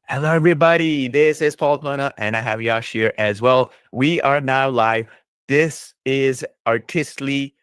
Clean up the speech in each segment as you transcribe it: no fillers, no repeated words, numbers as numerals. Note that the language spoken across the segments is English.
Hello, everybody. This is Paul Plana, and I have Yash here as well. We are now live. This is Artistly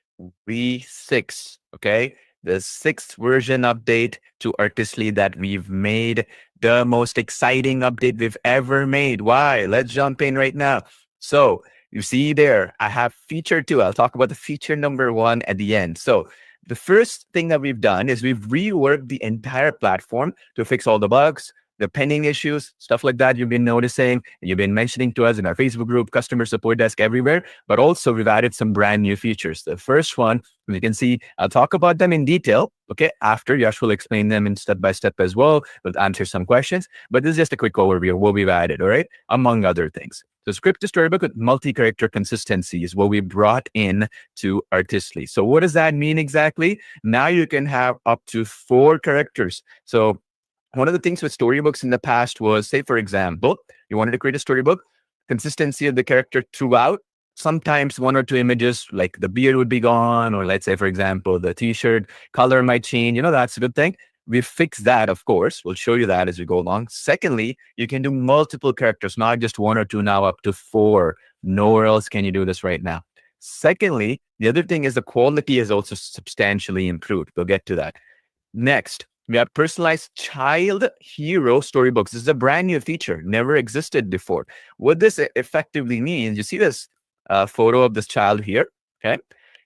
V6, okay? The sixth version update to Artistly that we've made, the most exciting update we've ever made. Why? Let's jump in right now. So, you see there, I have feature two. I'll talk about the feature number one at the end. So, the first thing that we've done is we've reworked the entire platform to fix all the bugs, the pending issues, stuff like that you've been noticing, you've been mentioning to us in our Facebook group, customer support desk, everywhere. But also, we've added some brand new features. The first one, you can see, I'll talk about them in detail. Okay. After Yash will explain them in step by step as well. We'll answer some questions. But this is just a quick overview of what we've added. All right. Among other things. So, script to storybook with multi-character consistency is what we brought in to Artistly. So, what does that mean exactly? Now you can have up to 4 characters. So, one of the things with storybooks in the past was, say, for example, you wanted to create a storybook, consistency of the character throughout. Sometimes one or two images, like the beard would be gone, or let's say, for example, the t-shirt color might change. That's a good thing. We fix that, of course. We'll show you that as we go along. Secondly, you can do multiple characters, not just one or two, now up to 4. Nowhere else can you do this right now. Secondly, the other thing is the quality is also substantially improved. We'll get to that. Next, we have personalized child hero storybooks. This is a brand new feature, never existed before. What this effectively means, you see this photo of this child here, okay?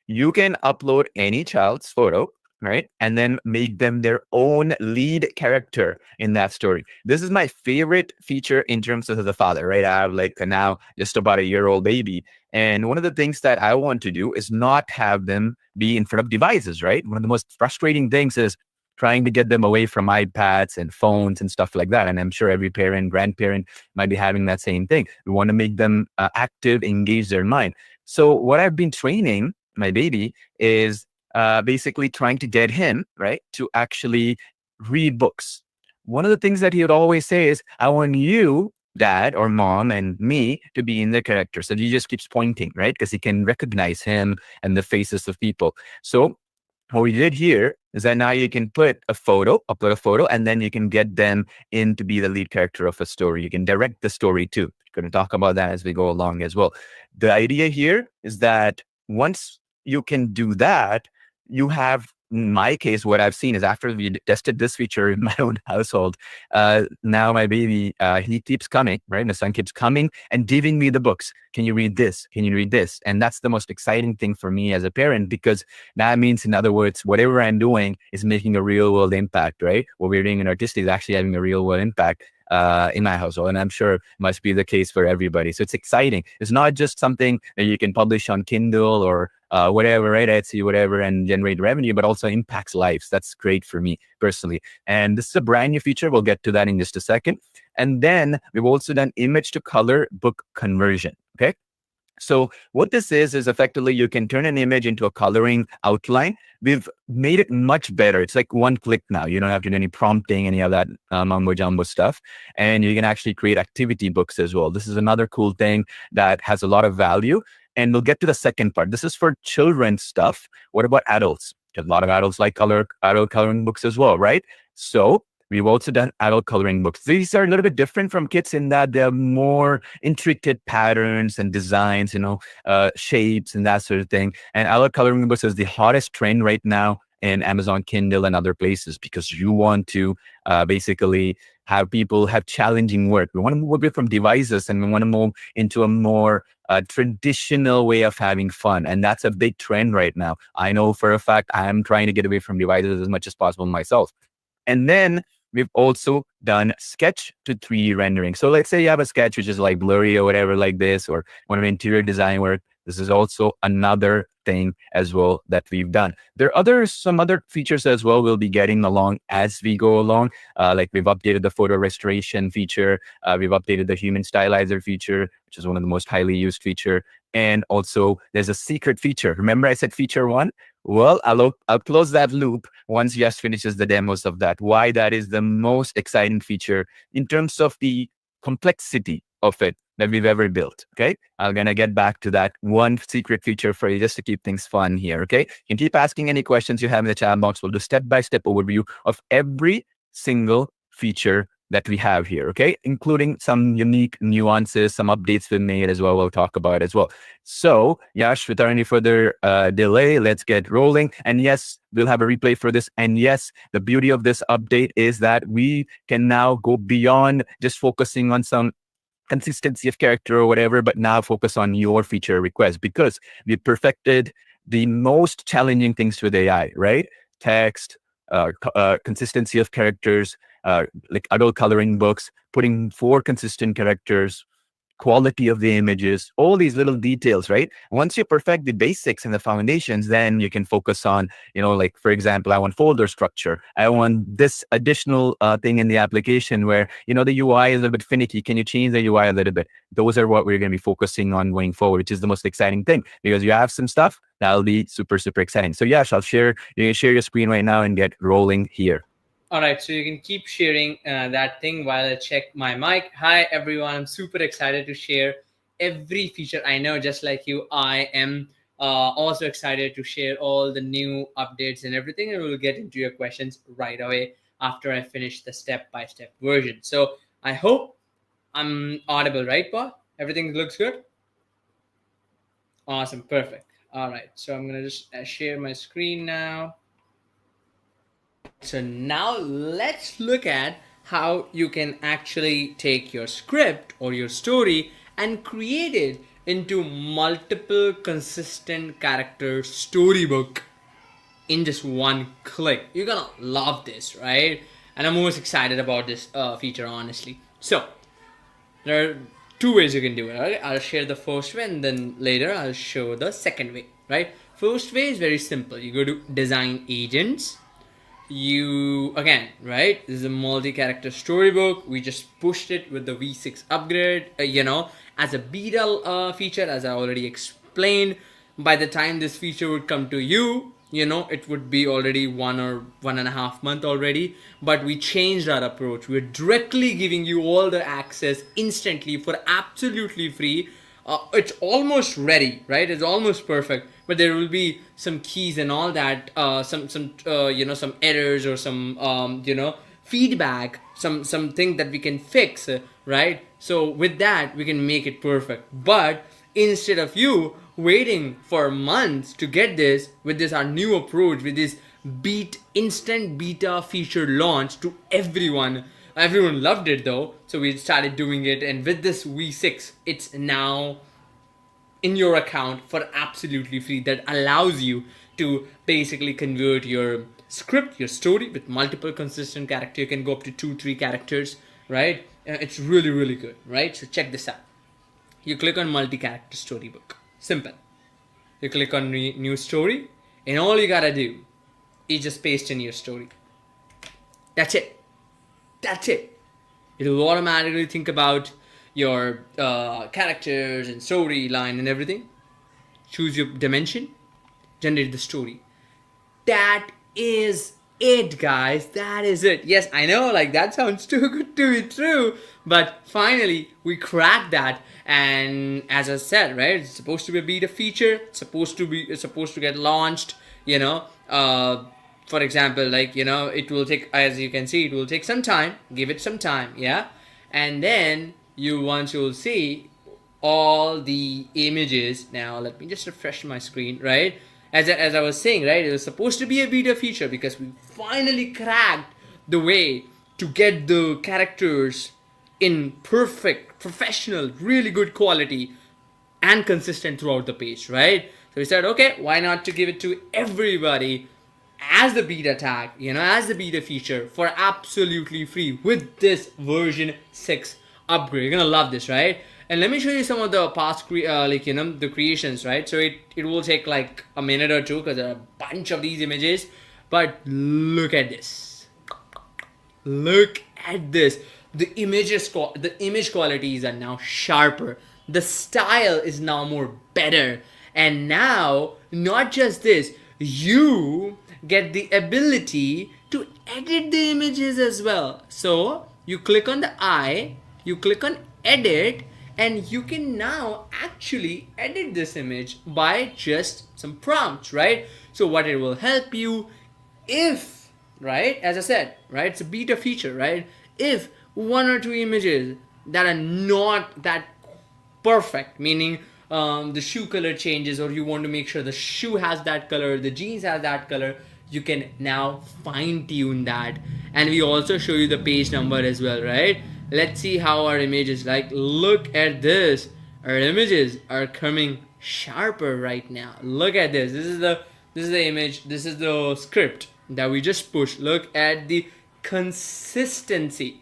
You can upload any child's photo, right? And then make them their own lead character in that story. This is my favorite feature in terms of the father, right? I have like now just about a year-old baby. And one of the things that I want to do is not have them be in front of devices, right? One of the most frustrating things is trying to get them away from iPads and phones and stuff like that. And I'm sure every parent, grandparent might be having that same thing. We want to make them active, engage their mind. So what I've been training my baby is basically trying to get him, right, to actually read books. One of the things that he would always say is, I want you, dad or mom, and me to be in the character. So he just keeps pointing, right? Because he can recognize him and the faces of people. So what we did here is that now you can upload a photo, and then you can get them in to be the lead character of a story. You can direct the story too. We're going to talk about that as we go along as well. The idea here is that once you can do that, you have, in my case, what I've seen is after we tested this feature in my own household, now my baby, he keeps coming, right? My son keeps coming and giving me the books. Can you read this? Can you read this? And that's the most exciting thing for me as a parent, because that means, in other words, whatever I'm doing is making a real world impact, right? What we're doing in Artistic is actually having a real world impact in my household. And I'm sure it must be the case for everybody. So it's exciting. It's not just something that you can publish on Kindle or whatever, right? Etsy, whatever, and generate revenue, but also impacts lives. That's great for me personally. And this is a brand new feature. We'll get to that in just a second. And then we've also done image to color book conversion. Okay. So what this is effectively you can turn an image into a coloring outline. We've made it much better. It's like one click now. You don't have to do any prompting, any of that mumbo jumbo stuff. And you can actually create activity books as well. This is another cool thing that has a lot of value. And we'll get to the second part. This is for children's stuff. What about adults? A lot of adults like adult coloring books as well, right? So we've also done adult coloring books. These are a little bit different from kids in that they're more intricate patterns and designs, shapes and that sort of thing. And adult coloring books is the hottest trend right now in Amazon Kindle and other places, because you want to basically have people have challenging work. We want to move away from devices, and we want to move into a more traditional way of having fun. And that's a big trend right now. I know for a fact I'm trying to get away from devices as much as possible myself. And then we've also done sketch to 3D rendering. So let's say you have a sketch which is like blurry or whatever like this, or one of interior design work. This is also another thing as well that we've done. There are some other features as well we'll be getting along as we go along. Like we've updated the photo restoration feature. We've updated the human stylizer feature, which is one of the most highly used feature. And also there's a secret feature. Remember I said feature 1? Well, I'll close that loop once Yash finishes the demos of that. Why that is the most exciting feature in terms of the complexity of it that we've ever built. Okay, I'm gonna get back to that one secret feature for you just to keep things fun here. Okay, you can keep asking any questions you have in the chat box. We'll do step-by-step overview of every single feature that we have here, okay? Including some unique nuances, some updates we made as well, we'll talk about as well. So, Yash, without any further delay, let's get rolling. And yes, we'll have a replay for this. And yes, the beauty of this update is that we can now go beyond just focusing on some consistency of character or whatever, but now focus on your feature request because we perfected the most challenging things with AI, right? Text, consistency of characters, like adult coloring books, putting 4 consistent characters, quality of the images, all these little details, right? Once you perfect the basics and the foundations, then you can focus on, like, for example, I want folder structure. I want this additional thing in the application where, the UI is a little bit finicky. Can you change the UI a little bit? Those are what we're going to be focusing on going forward, which is the most exciting thing because you have some stuff that'll be super, super exciting. So yeah, you can share your screen right now and get rolling here. All right, so you can keep sharing that thing while I check my mic. Hi, everyone. I'm super excited to share every feature. I know, just like you, I am also excited to share all the new updates and everything. And we'll get into your questions right away after I finish the step-by-step version. So I hope I'm audible, right, Paul? Everything looks good? Awesome. Perfect. All right, so I'm going to just share my screen now. So now let's look at how you can actually take your script or your story and create it into multiple consistent character storybook in just one click. You're gonna love this, right? And I'm most excited about this feature, honestly. So there are 2 ways you can do it, right? I'll share the first way and then later I'll show the second way, right? First way is very simple. You go to design agents. You again, right? This is a multi-character storybook. We just pushed it with the V6 upgrade, as a beta feature, as I already explained. By the time this feature would come to you, it would be already 1 or 1.5 months already. But we changed our approach. We're directly giving you all the access instantly for absolutely free. It's almost ready, right? It's almost perfect, but there will be some keys and all that, some errors or some feedback, something that we can fix, right? So with that, we can make it perfect. But instead of you waiting for months to get this, with this our new approach, with this instant beta feature launch to everyone loved it though, so we started doing it. And with this V6, it's now in your account for absolutely free. That allows you to basically convert your script, your story, with multiple consistent characters. You can go up to 2-3 characters, right? It's really, really good, right? So check this out. You click on multi-character storybook. Simple. You click on new story, and all you gotta do is just paste in your story. That's it. That's it. It will automatically think about your characters and storyline and everything. Choose your dimension, generate the story. That is it, guys. That is it. Yes, I know, like, that sounds too good to be true, but finally we cracked that. And as I said, right, it's supposed to be a beta feature. It's supposed to get launched. For example, like, it will take, as you can see, it will take some time. Give it some time, yeah. And then once you'll see all the images. Now let me just refresh my screen, right? As I was saying, right, it was supposed to be a beta feature because we finally cracked the way to get the characters in perfect, professional, really good quality and consistent throughout the page, right? So we said, okay, why not to give it to everybody as the beta tag, as the beta feature for absolutely free with this version 6 upgrade. You're gonna love this, right? And let me show you some of the past the creations, right? So it will take like a minute or two because there are a bunch of these images. But look at this. Look at this. The image qualities are now sharper. The style is now more better. And now, not just this, you get the ability to edit the images as well. So you click on the eye, you click on edit, and you can now actually edit this image by just some prompts, right? So what it will help you if, right, as I said, right, it's a beta feature, right? If one or two images that are not that perfect, meaning the shoe color changes, or you want to make sure the shoe has that color, the jeans has that color, you can now fine tune that. And we also show you the page number as well, right? Let's see how our images, like, look at this, our images are coming sharper right now. Look at this. This is the image, this is the script that we just pushed. Look at the consistency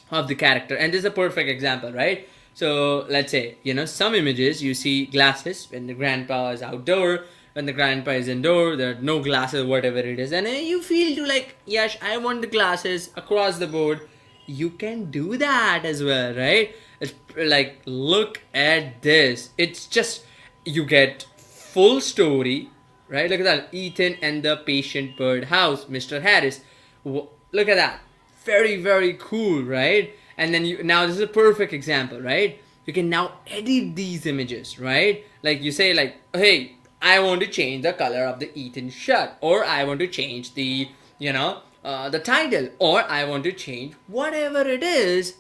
of the character, and this is a perfect example, right? So let's say, some images you see glasses when the grandpa is outdoor, when the grandpa is indoor, there are no glasses, whatever it is, and you feel to like, yes, I want the glasses across the board. You can do that as well, right? It's like, look at this. It's just, you get full story, right? Look at that, Ethan and the patient bird house, Mr. Harris. Look at that, very, very cool, right? And then now this is a perfect example, right? You can now edit these images, right? Like you say, like, hey, I want to change the color of the Ethan shirt, or I want to change the the title, or I want to change whatever it is.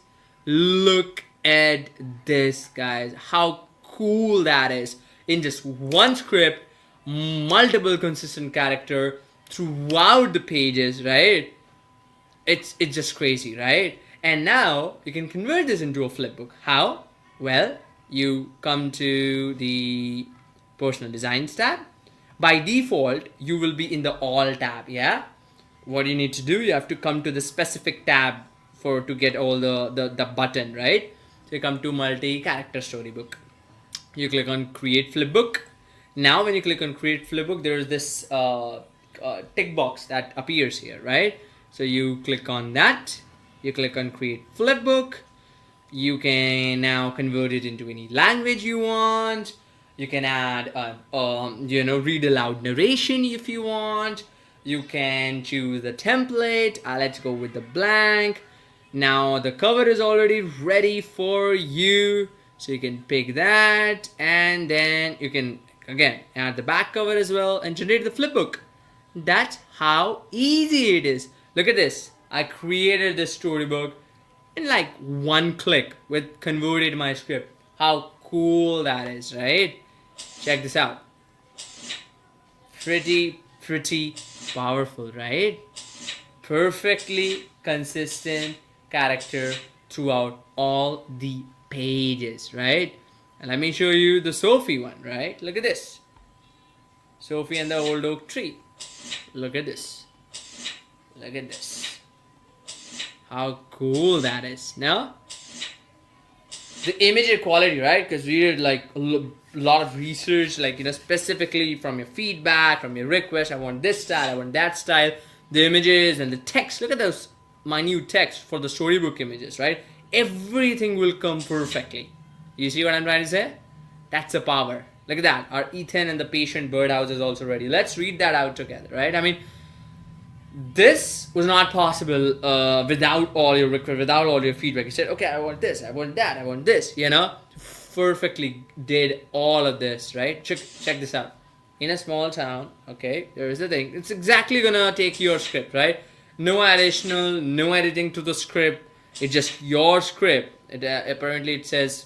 Look at this, guys, how cool that is. In just one script, multiple consistent character throughout the pages, right? It's just crazy, right? And now you can convert this into a flipbook. How? Well, you come to the personal designs tab. By default, you will be in the all tab, yeah? What you need to do, you have to come to the specific tab to get all the button, right? So you come to multi-character storybook. You click on create flipbook. Now when you click on create flipbook, there is this tick box that appears here, right? So you click on that, you click on create flipbook. You can now convert it into any language you want. You can add read aloud narration if you want. You can choose the template. Let's go with the blank. Now the cover is already ready for you, so you can pick that, and then you can again add the back cover as well and generate the flipbook. That's how easy it is. Look at this. I created this storybook in like one click with converted my script. How cool that is, right? Check this out. Pretty powerful, right? Perfectly consistent character throughout all the pages, right? And let me show you the Sophie one, right? Look at this. Sophie and the old oak tree. Look at this. Look at this. How cool that is. Now, the image quality, right? Because we did like a lot of research, like, specifically from your feedback, from your request. I want this style, I want that style. The images and the text. Look at those minute text for the storybook images, right? Everything will come perfectly. You see what I'm trying to say? That's the power. Look at that. Our Ethan and the patient birdhouse is also ready. Let's read that out together, right? I mean, this was not possible without all your requests, without all your feedback. You said, okay, I want this, I want that, I want this, Perfectly did all of this, right? Check this out. In a small town, okay, there is a thing. It's exactly gonna take your script, right? No additional, no editing to the script. It's just your script. Apparently it says,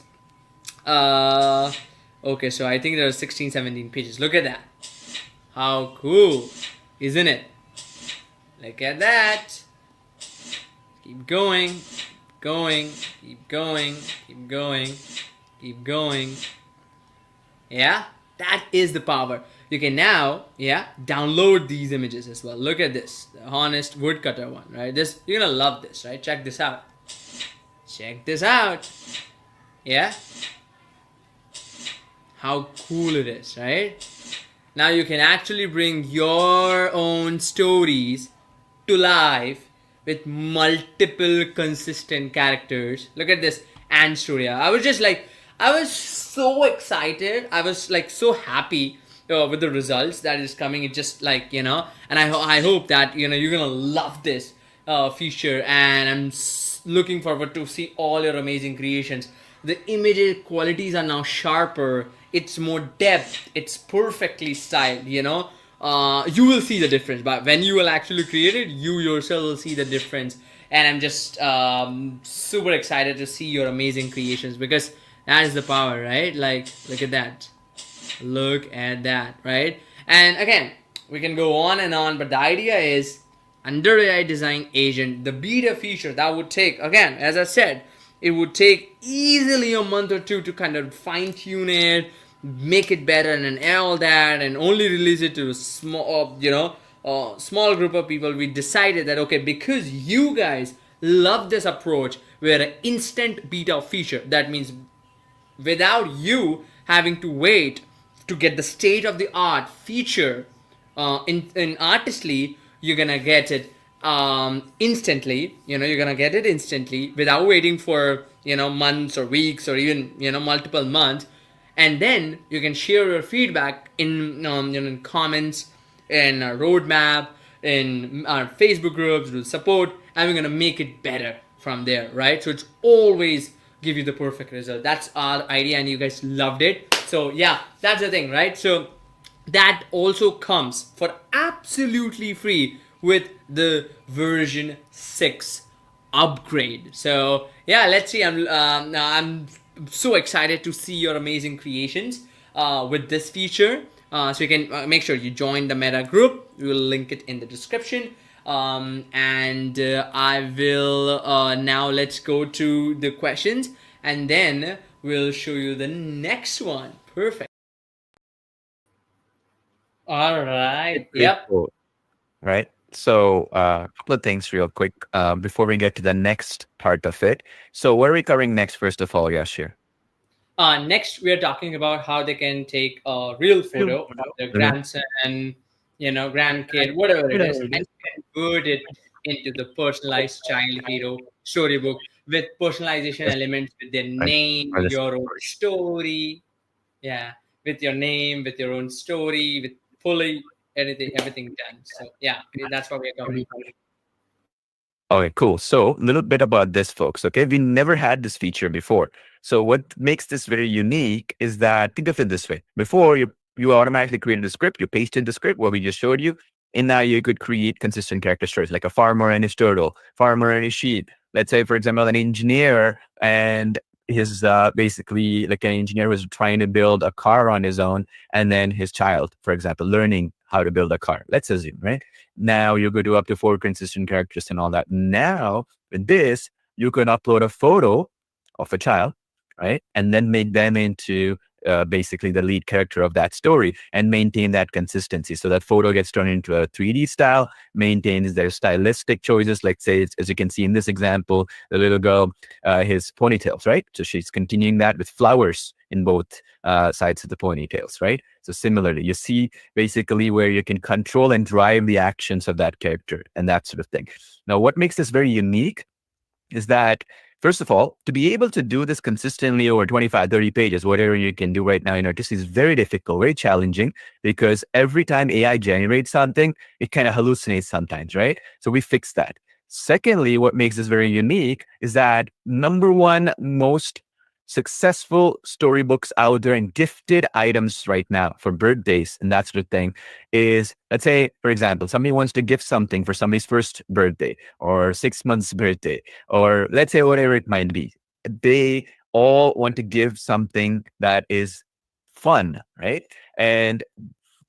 okay, so I think there are 16, 17 pages. Look at that. How cool, isn't it? Look at that. Keep going, keep going, keep going, keep going. Yeah, that is the power. You can now, download these images as well. Look at this, the honest woodcutter one, right? This, you're gonna love this, right? Check this out. Check this out. Yeah. How cool it is, right? Now you can actually bring your own stories to life with multiple consistent characters. Look at this Ant story. I was so excited. I was like so happy with the results that is coming. It just like, and I hope that, you're gonna love this feature, and I'm looking forward to see all your amazing creations. The image qualities are now sharper. It's more depth. It's perfectly styled, you will see the difference. But when you will actually create it, you yourself will see the difference. and I'm just super excited to see your amazing creations, because that is the power, right? Like, look at that. Look at that, right? And again, we can go on and on, but the idea is, under AI design agent, the beta feature that would take, again, as I said, it would take easily a month or two to kind of fine tune it, make it better, and all that, and only release it to a small, small group of people. We decided that, okay, because you guys love this approach, where an instant beta feature, that means without you having to wait to get the state of the art feature in Artistly, you're gonna get it instantly. You're gonna get it instantly without waiting for months or weeks or even multiple months. And then you can share your feedback in comments, in a roadmap, in our Facebook groups with support, and we're gonna make it better from there, right? So it's always give you the perfect result. That's our idea, and you guys loved it. So yeah, that's the thing, right? So that also comes for absolutely free with the version 6 upgrade. So yeah, let's see. I'm so excited to see your amazing creations with this feature. So you can make sure you join the Meta group. We will link it in the description. And I will now, let's go to the questions, and then we'll show you the next one. Perfect. All right. Great Yep. quote, right? So, a couple of things real quick before we get to the next part of it. So, what are we covering next, first of all, Yashir? Next, we are talking about how they can take a real photo of their Mhm. grandson, grandkid, whatever it is, and convert it into the personalized child hero storybook with personalization Yes, elements, with their right. name, Or the your own story. story. Yeah, with your name, with your own story, with fully everything done. So yeah, that's what we're covering. Okay, cool. So, a little bit about this, folks. Okay, we never had this feature before. So, what makes this very unique is that, think of it this way: before you automatically created the script, you pasted the script, what we just showed you, and now you could create consistent character stories, like a farmer and his turtle, farmer and his sheep. Let's say, for example, an engineer and his basically like an engineer was trying to build a car on his own, and then his child, for example, learning how to build a car. Let's assume, right? Now you go to up to 4 consistent characters and all that. Now with this, you can upload a photo of a child, right? And then make them into basically the lead character of that story and maintain that consistency. So that photo gets turned into a 3D style, maintains their stylistic choices. Like say, as you can see in this example, the little girl, his ponytails, right? So she's continuing that with flowers in both sides of the ponytails, right? So similarly, you see basically where you can control and drive the actions of that character and that sort of thing. Now, what makes this very unique is that, first of all, to be able to do this consistently over 25, 30 pages, whatever you can do right now in Artist, is very difficult, very challenging, because every time AI generates something, it kind of hallucinates sometimes, right? So we fixed that. Secondly, what makes this very unique is that number one most successful storybooks out there and gifted items right now for birthdays and that sort of thing is, let's say, for example, somebody wants to gift something for somebody's first birthday or 6 months birthday, or let's say whatever it might be. They all want to give something that is fun, right? And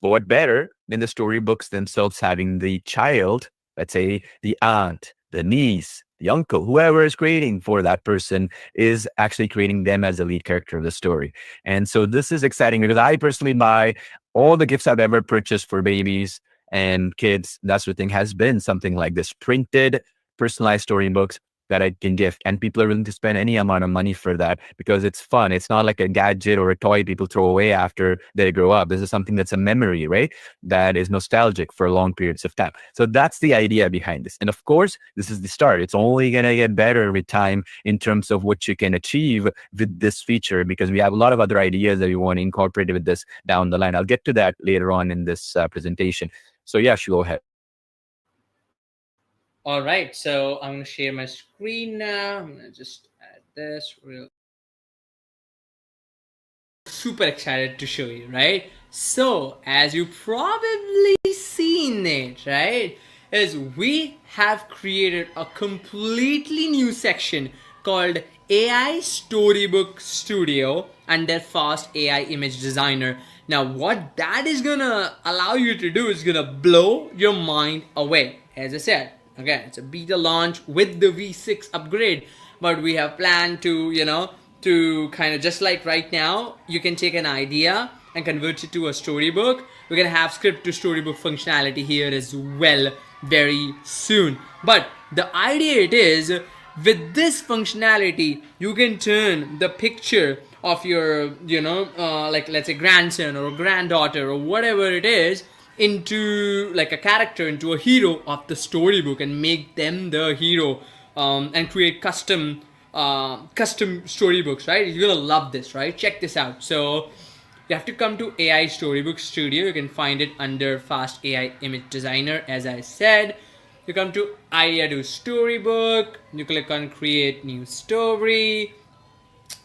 what better than the storybooks themselves having the child, let's say the aunt, the niece, the uncle, whoever is creating for that person is actually creating them as the lead character of the story. And so this is exciting because I personally buy all the gifts I've ever purchased for babies and kids, that sort of thing, has been something like this printed, personalized storybooks that I can gift. And people are willing to spend any amount of money for that because it's fun. It's not like a gadget or a toy people throw away after they grow up. This is something that's a memory, right? That is nostalgic for long periods of time. So that's the idea behind this. And of course, this is the start. It's only going to get better with time in terms of what you can achieve with this feature, because we have a lot of other ideas that we want to incorporate with this down the line. I'll get to that later on in this presentation. So yeah, go ahead. All right, so I'm gonna share my screen now. I'm gonna just add this real. Super excited to show you, right? So as you probably seen it, right? is we have created a completely new section called AI Storybook Studio under Fast AI Image Designer. Now, what that is gonna allow you to do is gonna blow your mind away. As I said, again, it's a beta launch with the V6 upgrade, but we have planned to, to kind of just like right now, you can take an idea and convert it to a storybook. We're gonna have script to storybook functionality here as well very soon. But the idea it is, with this functionality, you can turn the picture of your, like let's say grandson or granddaughter or whatever it is into like a character, into a hero of the storybook, and make them the hero, and create custom storybooks, right? You're gonna love this, right? Check this out. So you have to come to AI Storybook Studio. You can find it under Fast AI Image Designer, as I said. You come to Idea to Storybook. You click on Create New Story.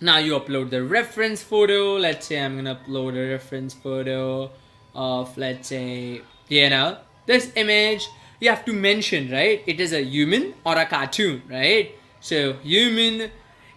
Now you upload the reference photo. Let's say I'm gonna upload a reference photo of, let's say, this image. You have to mention, right? It is a human or a cartoon, right? So human.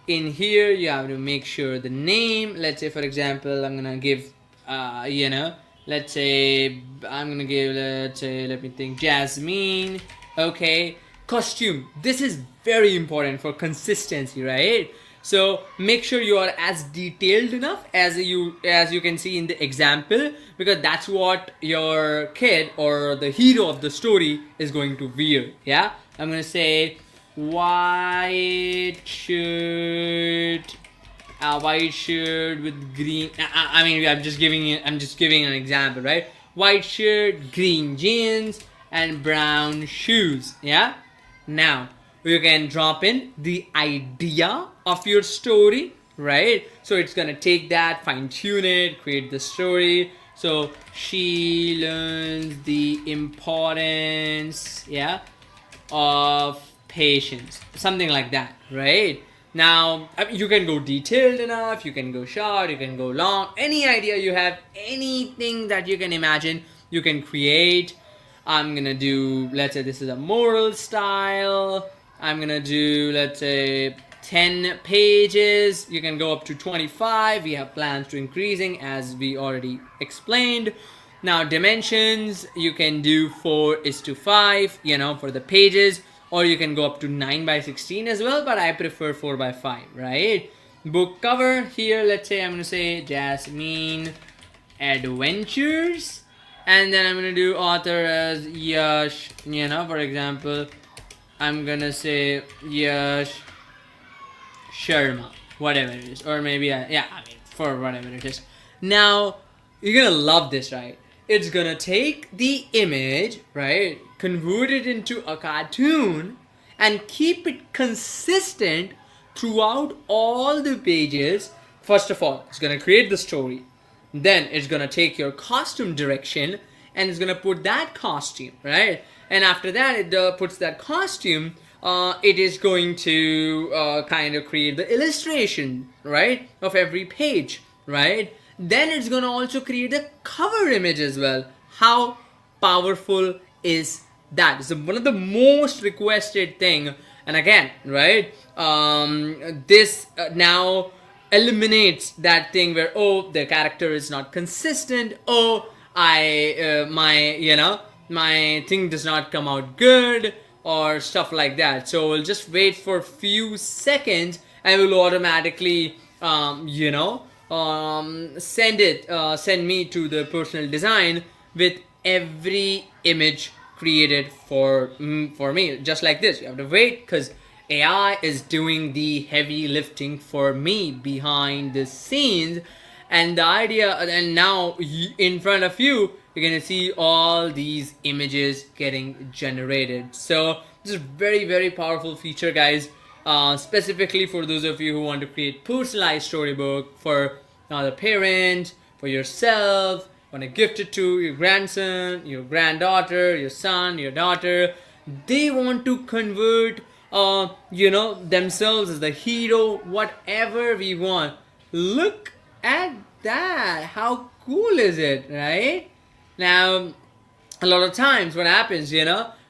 In here you have to make sure the name, let's say for example I'm gonna give let's say I'm gonna give, let's say, let me think, Jasmine. Okay, costume, this is very important for consistency, right? So make sure you are as detailed enough as you can see in the example, because that's what your kid or the hero of the story is going to wear. Yeah, I'm gonna say white shirt with green. I mean, I'm just giving an example, right? White shirt, green jeans, and brown shoes. Yeah. Now you can drop in the idea of your story, right? So it's gonna take that, fine tune it, create the story. So she learns the importance, of patience, something like that, right? Now, you can go detailed enough, you can go short, you can go long, any idea you have, anything that you can imagine, you can create. I'm gonna do, let's say this is a moral style. I'm gonna do, let's say, 10 pages. You can go up to 25. We have plans to increasing, as we already explained. Now, dimensions, you can do 4:5, for the pages, or you can go up to 9:16 as well, but I prefer 4:5, right? Book cover, here, let's say I'm going to say Jasmine Adventures, and then I'm going to do author as Yash, for example, I'm going to say Yash Sharma, whatever it is, or maybe, for whatever it is. Now, you're going to love this, right? It's gonna take the image, right, convert it into a cartoon, and keep it consistent throughout all the pages. First of all, it's gonna create the story. Then it's gonna take your costume direction, and it's gonna put that costume, right? And after that, it puts that costume. It is going to kind of create the illustration, right, of every page, right? Then it's gonna also create a cover image as well. How powerful is that? It's one of the most requested thing. And again, right, this now eliminates that thing where, oh, the character is not consistent. Oh, my thing does not come out good, or stuff like that. So we'll just wait for a few seconds, and we'll automatically, send me to the personal design with every image created for me, just like this. You have to wait, because AI is doing the heavy lifting for me behind the scenes. And the idea, and now in front of you, you're gonna see all these images getting generated. So this is very, very powerful feature, guys. Specifically for those of you who want to create personalized storybook for the parent, for yourself, want to gift it to your grandson, your granddaughter, your son, your daughter. They want to convert, themselves as the hero, whatever we want. Look at that. How cool is it, right? Now, a lot of times what happens,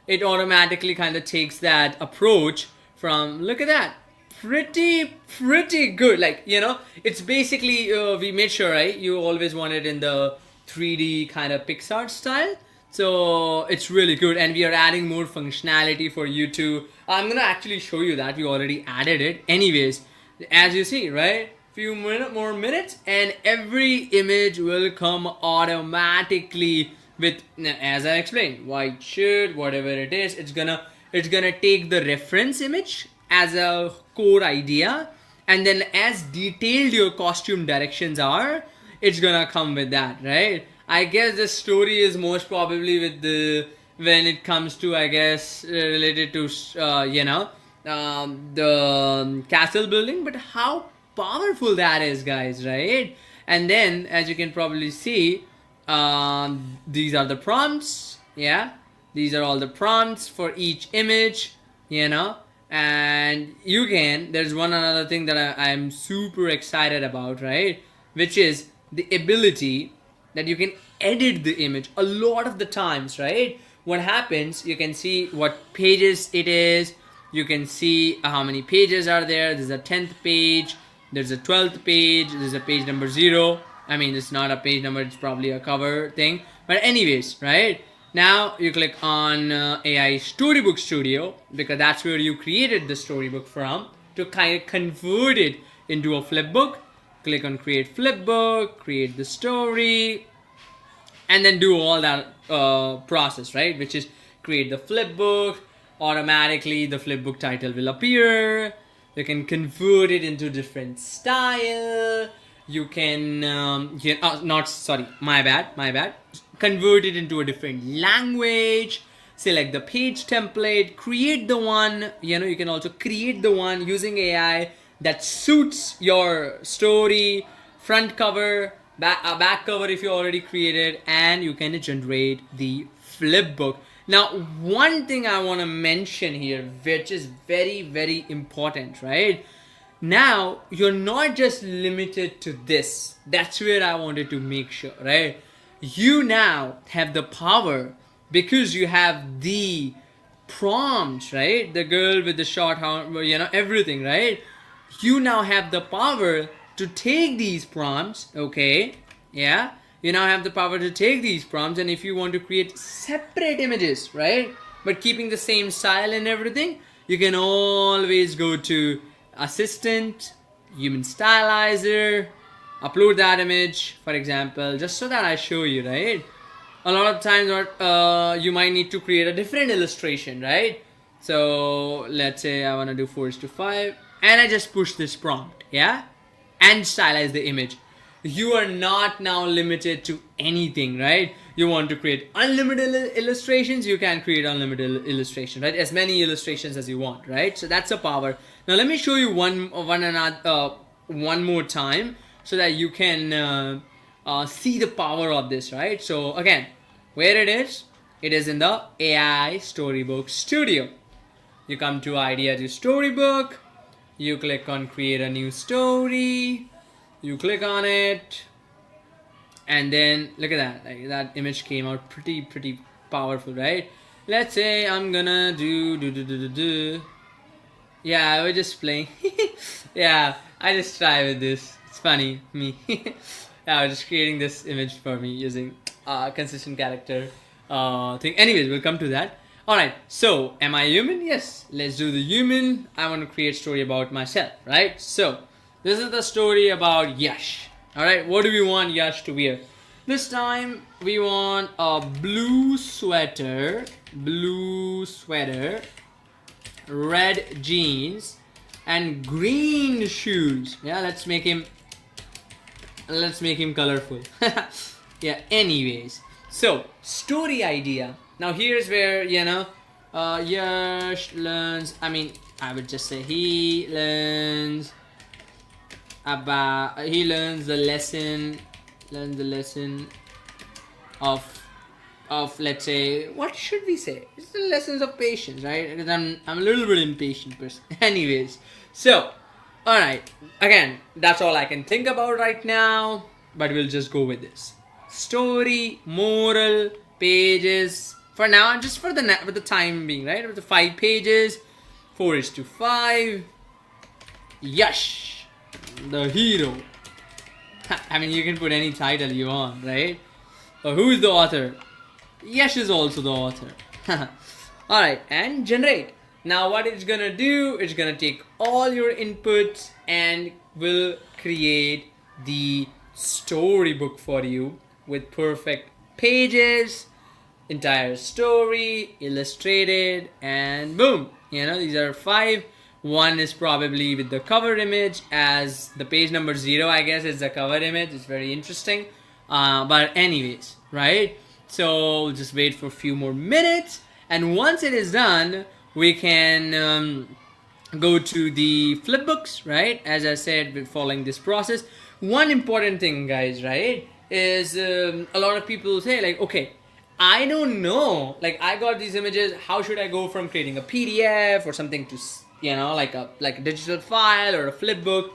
it automatically kind of takes that approach from, look at that, pretty good. Like, it's basically, we made sure, right, you always want it in the 3D kind of Pixar style. So it's really good, and we are adding more functionality for you to, I'm gonna actually show you that we already added it anyways. As you see, right, few more minutes and every image will come automatically with, as I explained, white shirt, whatever it is. It's gonna take the reference image as a core idea, and then as detailed your costume directions are, it's gonna come with that, right? I guess the story is most probably with the, when it comes to, I guess, related to the castle building, but how powerful that is, guys, right? And then, as you can probably see, these are the prompts. Yeah, these are all the prompts for each image, and you can, there's one another thing that I'm super excited about, right, which is the ability that you can edit the image a lot of the times, right? What happens, you can see what pages it is, you can see how many pages are there. There's a 10th page, there's a 12th page, there's a page number 0. I mean, it's not a page number, it's probably a cover thing, but anyways, right? Now you click on AI Storybook Studio, because that's where you created the storybook from, to kind of convert it into a flipbook. Click on create flipbook, create the story, and then do all that process, right? Which is create the flipbook. Automatically the flipbook title will appear. You can convert it into different style. You can my bad. Convert it into a different language. Select the page template. Create the one. You can also create the one using AI that suits your story. Front cover, back cover if you already created, and you can generate the flipbook. Now, one thing I want to mention here, which is very, very important, right? Now, you're not just limited to this. That's where I wanted to make sure, right? You now have the power, because you have the prompts, right? The girl with the short hair, everything, right? You now have the power to take these prompts, okay? Yeah, you now have the power to take these prompts, and if you want to create separate images, right, but keeping the same style and everything, you can always go to assistant, human stylizer, upload that image, for example, just so that I show you, right? A lot of times you might need to create a different illustration, right? So let's say I want to do 4:5, and I just push this prompt, yeah, and stylize the image. You are not now limited to anything, right? You want to create unlimited illustrations, you can create unlimited illustrations, right? As many illustrations as you want, right? So that's the power. Now let me show you one more time, so that you can see the power of this, right? So again, where it is in the AI Storybook Studio. You come to idea to storybook, you click on create a new story, you click on it, and then look at that, like that image came out pretty powerful, right? Let's say I'm gonna do. Yeah, I was just playing. Yeah, I just try with this. It's funny, me. Yeah, I was just creating this image for me using consistent character thing. Anyways, we'll come to that. Alright, so am I human? Yes, let's do the human. I want to create a story about myself, right? So this is the story about Yash. Alright, what do we want Yash to wear? This time we want a blue sweater, red jeans, and green shoes. Yeah, let's make him colorful. Yeah, anyways, so story idea. Now here's where Yash learns, I would just say he learns the lesson of let's say, what should we say, it's the lessons of patience, right? Because I'm a little bit impatient person. Anyways, so alright, again, that's all I can think about right now, but we'll just go with this. Story, moral, pages, for now, just for the time being, right? With the 5 pages, 4:5. Yash, the hero. I mean, you can put any title you want, right? Who is the author? Yash is also the author. Alright, and generate. Now what it's gonna do, it's gonna take all your inputs and will create the storybook for you with perfect pages, entire story, illustrated, and boom. You know, these are 5. One is probably with the cover image as the page number 0, I guess is the cover image. It's very interesting. But anyways, right? So we'll just wait for a few more minutes, and once it is done, we can go to the flipbooks, right? As I said, we're following this process. One important thing, guys, right, is a lot of people say like, okay, I don't know, like I got these images, how should I go from creating a PDF or something to, you know, like a digital file or a flipbook?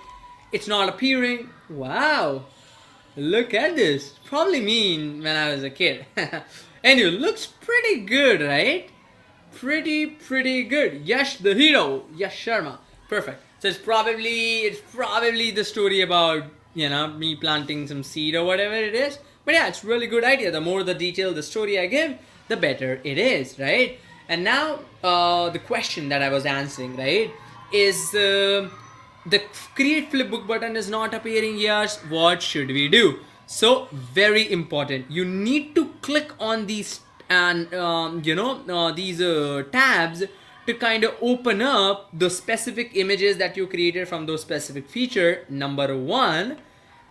It's not appearing. Wow, look at this. Probably me when I was a kid. Anyway, looks pretty good, right? Pretty good. Yash the hero, Yash Sharma. Perfect. So it's probably the story about, you know, me planting some seed or whatever it is. But yeah, it's really good idea. The more the detail the story I give, the better it is, right? And now the question that I was answering, right, is the create flipbook button is not appearing. Yes, what should we do? So very important, you need to click on these and these tabs to kind of open up the specific images that you created from those specific feature, number 1.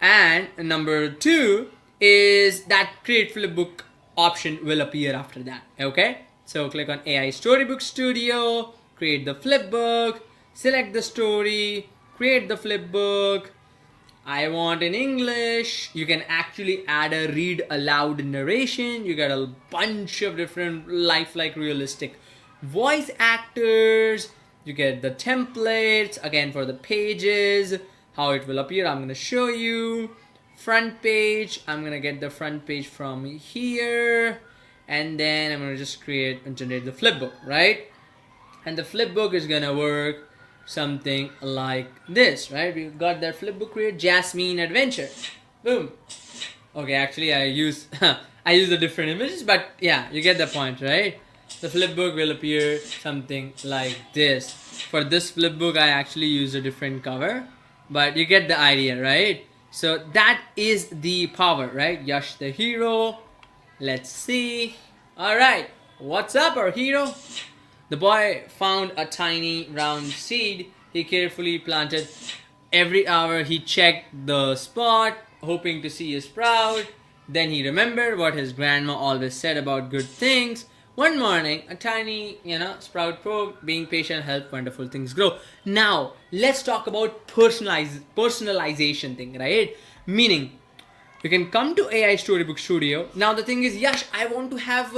And number 2 is that create flipbook option will appear after that. Okay, so click on AI Storybook Studio, create the flipbook, select the story, create the flipbook. I want in English. You can actually add a read aloud narration. You got a bunch of different lifelike realistic voice actors. You get the templates again for the pages, how it will appear. I'm going to show you. Front page, I'm going to get the front page from here, and then I'm going to just create and generate the flipbook, right? And the flipbook is going to work something like this, right? We've got that flipbook create Jasmine Adventure. Boom. Okay, actually I use I use the different images, but yeah, you get the point, right? The flipbook will appear something like this. For this flipbook, I actually used a different cover, but you get the idea, right? So that is the power, right? Yash the hero. Let's see. All right, what's up, our hero? The boy found a tiny round seed. He carefully planted. Every hour he checked the spot, hoping to see a sprout. Then he remembered what his grandma always said about good things. One morning, a tiny, sprout poked. Being patient helps wonderful things grow. Now, let's talk about personalization thing, right? Meaning, you can come to AI Storybook Studio. Now, the thing is, Yash, I want to have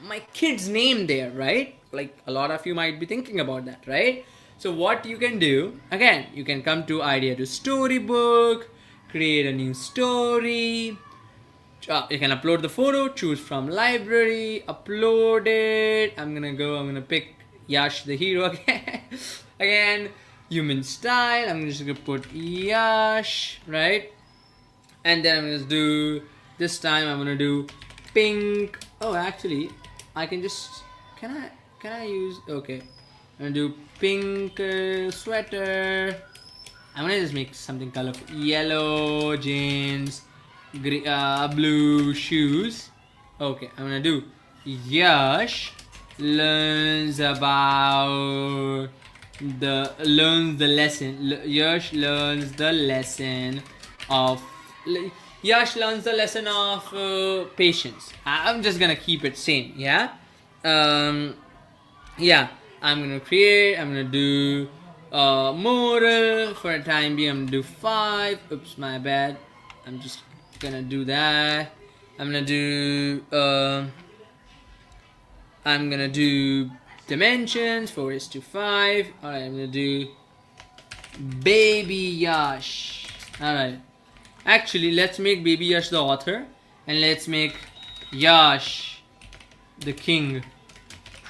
my kid's name there, right? Like, a lot of you might be thinking about that, right? So, what you can do, again, you can come to Idea to Storybook, create a new story. You can upload the photo, choose from library, upload it. I'm gonna pick Yash the hero again, human style. I'm just gonna put Yash, right? And then I'm gonna do, this time I'm gonna do pink. Oh, actually, I can just, can I use, okay. I'm gonna do pink sweater. I'm gonna just make something colorful. Yellow jeans. Blue shoes. Okay, I'm gonna do Yash learns the lesson. Yash learns the lesson of patience. I'm just gonna keep it same. Yeah. Yeah. I'm gonna do moral for a time being. I'm gonna do 5. Oops, my bad. I'm just gonna do that. I'm gonna do dimensions 4:5. Alright, I'm gonna do Baby Yash. Alright, actually let's make Baby Yash the author, and let's make Yash the king.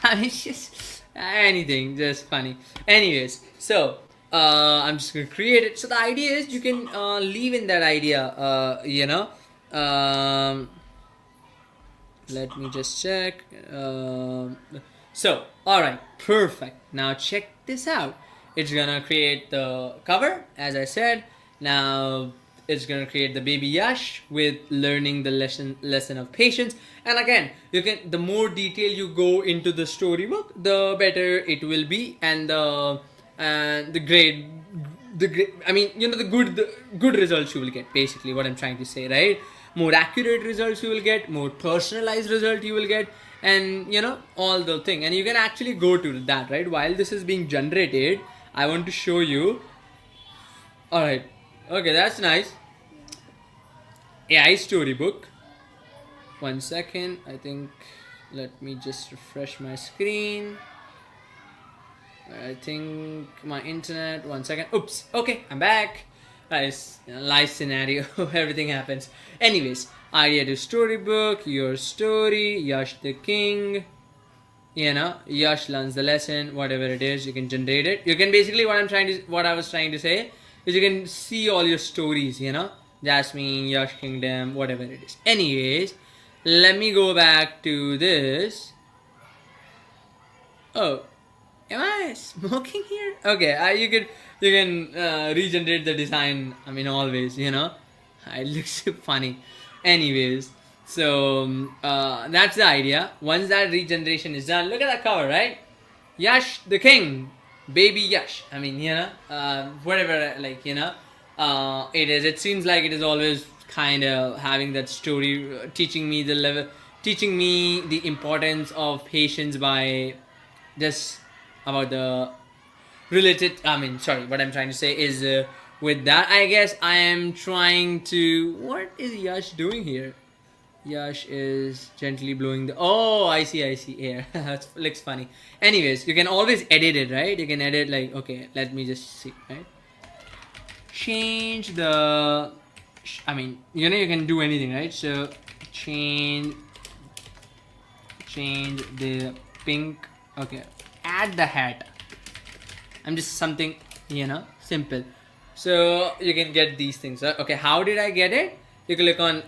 I mean, it's just anything, just funny. Anyways, so I'm just gonna create it. So the idea is you can leave in that idea. Let me just check. So, all right, perfect. Now check this out. It's gonna create the cover, as I said. Now it's gonna create the baby Yash with learning the lesson of patience. And again, you can, the more detail you go into the storybook, the better it will be, and the great, I mean, the good results you will get. Basically, what I'm trying to say, right? More accurate results you will get, more personalized result you will get, and all the thing. And you can actually go to that, right? While this is being generated, I want to show you. All right, okay, that's nice. AI storybook. 1 second, I think. Let me just refresh my screen. I think my internet. 1 second. Oops. Okay, I'm back. Nice, live scenario. Everything happens. Anyways, idea to storybook, your story, Yash the king. Yash learns the lesson, whatever it is, you can generate it. You can basically, what I was trying to say is you can see all your stories, Jasmine, Yash Kingdom, whatever it is. Anyways, let me go back to this. Oh, am I smoking here? Okay, you can regenerate the design. I mean, always, it looks funny. Anyways, so that's the idea. Once that regeneration is done, look at that cover, right? Yash the king, baby Yash. I mean, whatever, it is. It seems like it is always kind of having that story, teaching me the importance of patience by just about the related. I mean, sorry, what I'm trying to say is with that, I guess I am trying to. What is Yash doing here? Yash is gently blowing the. Oh, I see air. That looks funny. Anyways, you can always edit it, right? You can edit, like, okay, let me just see, right? Change the. I mean, you can do anything, right? So change the pink. Okay, add the hat. I'm just something, simple. So you can get these things. Okay, how did I get it? You click on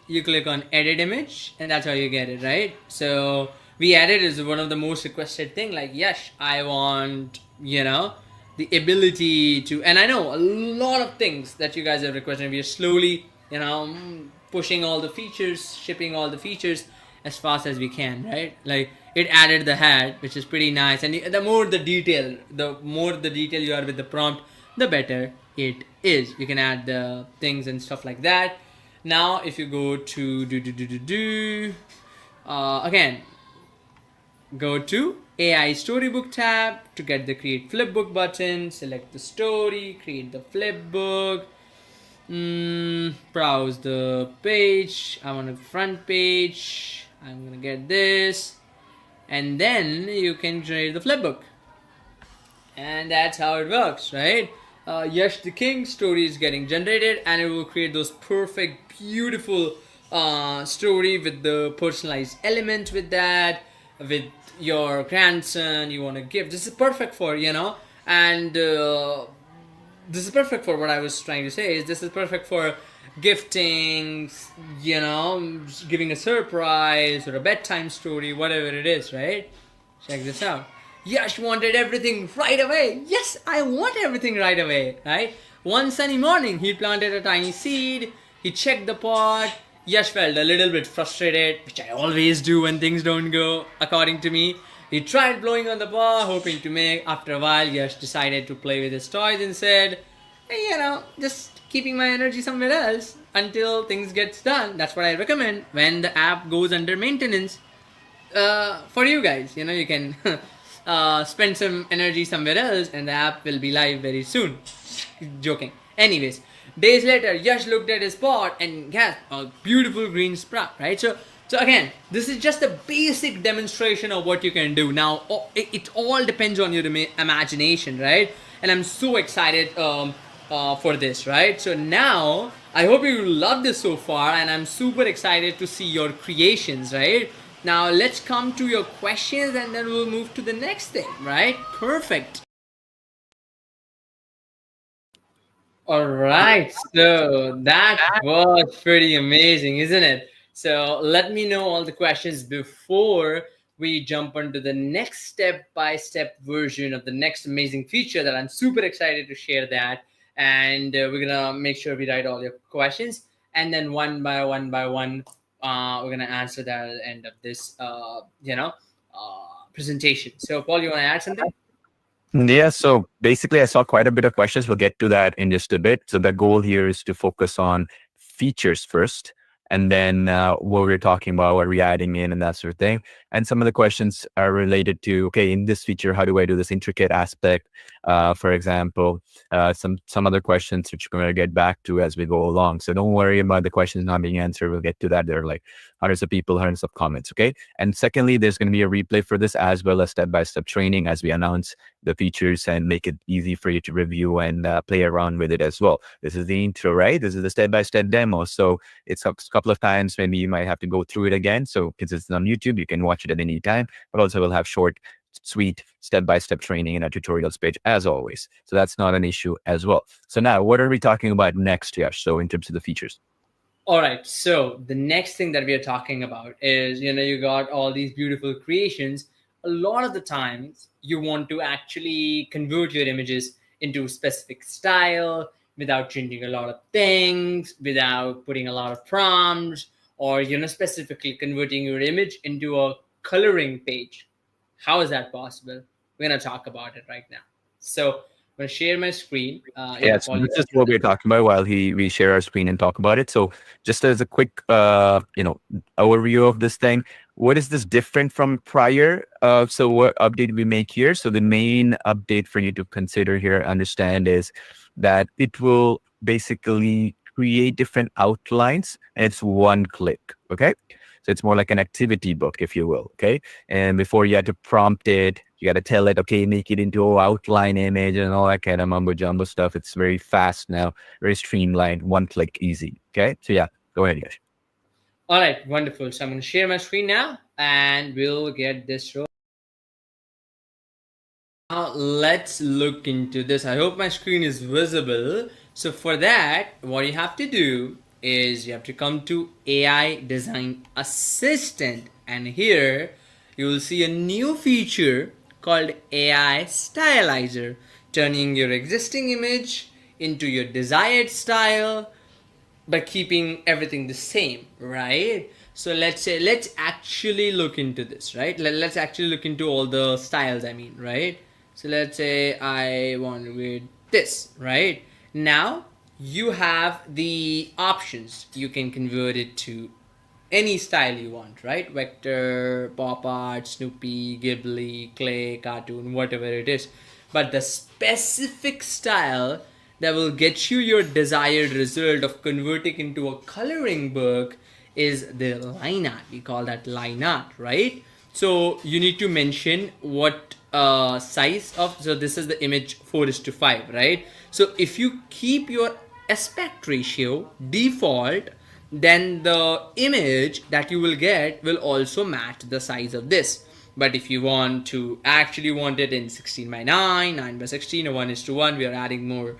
you click on edit image, and that's how you get it, right? So we added is one of the most requested thing. Like, yes, I want, the ability to, and I know a lot of things that you guys have requested. We are slowly, pushing all the features, shipping all the features as fast as we can, right? Like, it added the hat, which is pretty nice. And the more the detail you are with the prompt, the better it is. You can add the things and stuff like that. Now, if you go to again, go to AI Storybook tab to get the Create Flipbook button. Select the story, create the flipbook. Browse the page. I want a front page. I'm gonna get this, and then you can generate the flipbook. And that's how it works, right? Yash the King story is getting generated, and it will create those perfect, beautiful story with the personalized elements with that, with your grandson you want to give. This is perfect for, and this is perfect for what I was trying to say is this is perfect for gifting, giving a surprise or a bedtime story, whatever it is, right? Check this out. Yash wanted everything right away. Yes, I want everything right away, right? One sunny morning, he planted a tiny seed. He checked the pot. Yash felt a little bit frustrated, which I always do when things don't go according to me. He tried blowing on the pot, hoping to make. After a while, Yash decided to play with his toys and said, hey, just keeping my energy somewhere else until things gets done. That's what I recommend when the app goes under maintenance. For you guys, you can spend some energy somewhere else and the app will be live very soon. Joking. Anyways, days later, Yash looked at his pot and gasped, a beautiful green sprout, right? So again, this is just a basic demonstration of what you can do. Now, it all depends on your imagination, right? And I'm so excited for this, right? So now, I hope you love this so far, and I'm super excited to see your creations, right? Now let's come to your questions and then we'll move to the next thing, right? Perfect. All right, so that was pretty amazing, isn't it? So let me know all the questions before we jump onto the next step-by-step version of the next amazing feature that I'm super excited to share that. And we're gonna make sure we write all your questions, and then one by one, we're gonna answer that at the end of this, presentation. So Paul, you wanna add something? Yeah, so basically, I saw quite a bit of questions. We'll get to that in just a bit. So the goal here is to focus on features first, and then what we're talking about, what we're adding in, and that sort of thing. And some of the questions are related to, okay, in this feature, how do I do this intricate aspect? For example, some other questions which we're going to get back to as we go along. So don't worry about the questions not being answered. We'll get to that. There are like hundreds of people, hundreds of comments. Okay. And secondly, there's going to be a replay for this as well as step-by-step training as we announce the features and make it easy for you to review and play around with it as well. This is the intro, right? This is the step-by-step demo. So it's a couple of times, maybe you might have to go through it again. So because it's on YouTube, you can watch it at any time, but also we'll have short, sweet step-by-step training in our tutorials page as always. So that's not an issue as well. So now what are we talking about next, Yash? So in terms of the features. All right, so the next thing that we are talking about is, you got all these beautiful creations. A lot of the times you want to actually convert your images into a specific style without changing a lot of things, without putting a lot of prompts, or specifically converting your image into a coloring page. How is that possible? We're going to talk about it right now. So I'm going to share my screen. Yes, Paul, this is what we're talking about while we share our screen and talk about it. So just as a quick overview of this thing, what is this different from prior? So what update we make here? So the main update for you to consider here, understand, is that it will basically create different outlines and it's one click. Okay. So it's more like an activity book, if you will. Okay. And before you had to prompt it, you got to tell it, okay, make it into an outline image and all that kind of mumbo jumbo stuff. It's very fast now, very streamlined, one click, easy. Okay. So yeah, go ahead, guys. All right, wonderful. So I'm going to share my screen now and we'll get this rolling. Now let's look into this. I hope my screen is visible. So for that, what you have to do is you have to come to AI Design Assistant, and here you will see a new feature called AI Stylizer, turning your existing image into your desired style by keeping everything the same, right? So let's actually look into this, right? Let's actually look into all the styles, I mean, right? So let's say I want to read this, right? Now you have the options. You can convert it to any style you want, right? Vector, pop art, Snoopy, Ghibli, clay, cartoon, whatever it is. But the specific style that will get you your desired result of converting into a coloring book is the line art. We call that line art, right? So you need to mention what size of, so this is the image 4:5, right? So if you keep your aspect ratio default, then the image that you will get will also match the size of this. But if you want to actually want it in 16:9, 9:16, or 1:1, we are adding more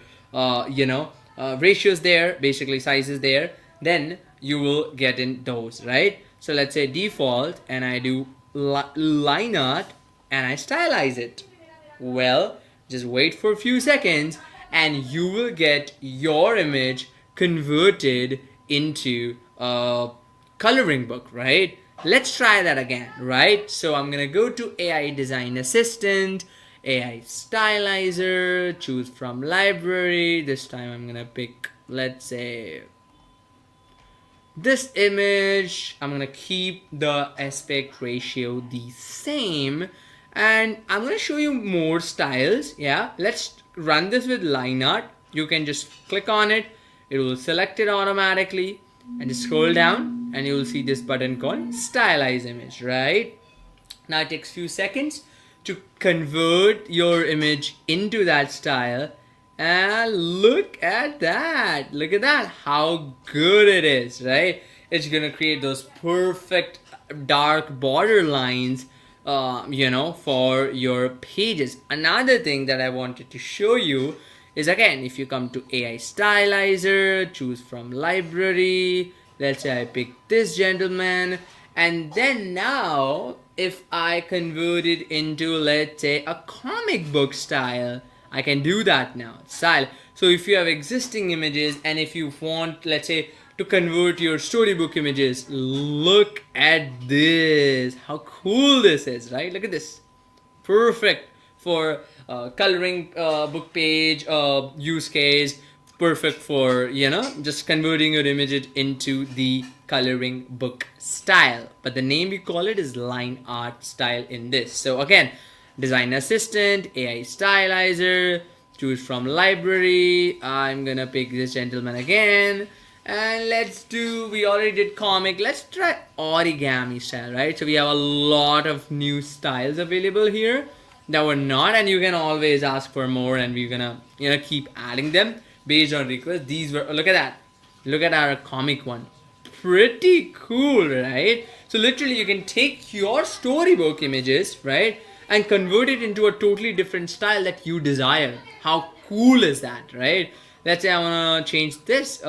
ratios there, basically sizes there, then you will get in those, right? So let's say default, and I do line art and I stylize it. Well, just wait for a few seconds and you will get your image converted into a coloring book, right? Let's try that again, right? So I'm gonna go to AI Design Assistant, AI Stylizer, choose from library. This time I'm gonna pick, let's say, this image. I'm gonna keep the aspect ratio the same, and I'm gonna show you more styles. Yeah, let's run this with line art. You can just click on it, it will select it automatically, and just scroll down and you will see this button called stylize image, right? Now it takes few seconds to convert your image into that style, and look at that, how good it is, right? It's gonna create those perfect dark border lines, for your pages. Another thing that I wanted to show you is, again, if you come to AI stylizer, choose from library. Let's say I pick this gentleman, and then now if I convert it into, let's say, a comic book style, I can do that now. Style. So if you have existing images, and if you want, let's say, to convert your storybook images, look at this. How cool this is, right? Look at this. Perfect for coloring book page use case. Perfect for, just converting your images into the coloring book style. But the name we call it is line art style in this. So again, design assistant, AI stylizer, choose from library. I'm gonna pick this gentleman again, and let's do, we already did comic, let's try origami style, right? So we have a lot of new styles available here that were not, and you can always ask for more, and we're gonna keep adding them based on request. These were, look at that, look at our comic one, pretty cool, right? So literally you can take your storybook images, right, and convert it into a totally different style that you desire. How cool is that, right? Let's say I want to change this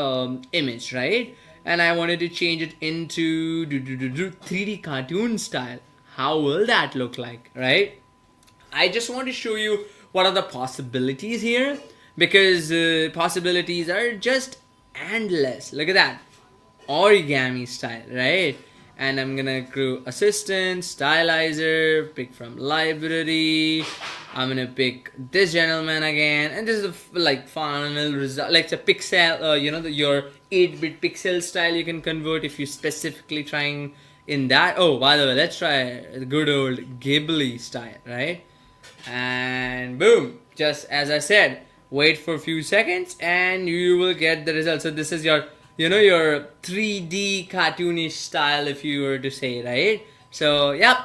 image, right, and I wanted to change it into 3D cartoon style. How will that look like, right? I just want to show you what are the possibilities here, because possibilities are just endless. Look at that, origami style, right? And I'm gonna crew assistant, stylizer, pick from library. I'm gonna pick this gentleman again, and this is the like final result, like it's a pixel, your 8-bit pixel style you can convert if you specifically trying in that. Oh, by the way, let's try the good old Ghibli style, right? And boom, just as I said, wait for a few seconds and you will get the result. So this is your, your 3D cartoonish style, if you were to say, right? So yep,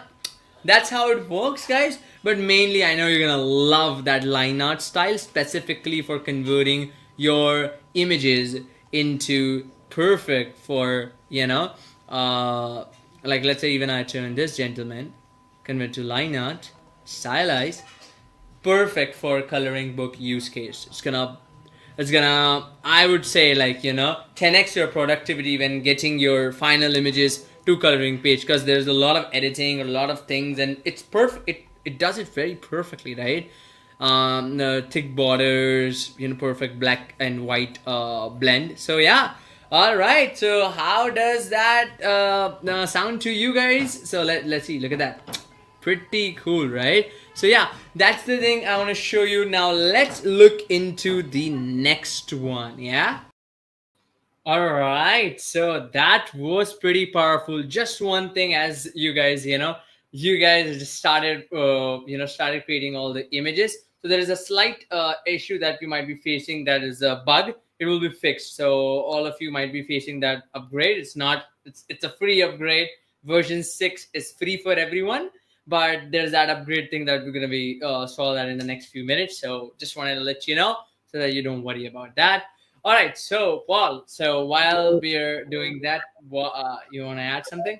that's how it works, guys. But mainly I know you're gonna love that line art style, specifically for converting your images into perfect for, like let's say even I turn this gentleman, convert to line art, stylize, perfect for coloring book use case. It's gonna I would say, like, 10x your productivity when getting your final images to coloring page, because there's a lot of editing, a lot of things, and it's perfect. It does it very perfectly, right? The thick borders, perfect black and white blend. So yeah. All right, so how does that sound to you guys? So let's see. Look at that, pretty cool, right? So yeah, that's the thing I want to show you. Now let's look into the next one. Yeah. All right, so that was pretty powerful. Just one thing, as you guys just started, started creating all the images. So there is a slight issue that you might be facing. That is a bug. It will be fixed. So all of you might be facing that upgrade. It's not. It's a free upgrade. Version 6 is free for everyone. But there's that upgrade thing that we're gonna be solve that in the next few minutes. So just wanted to let you know so that you don't worry about that. All right, so Paul, so while we're doing that, you want to add something?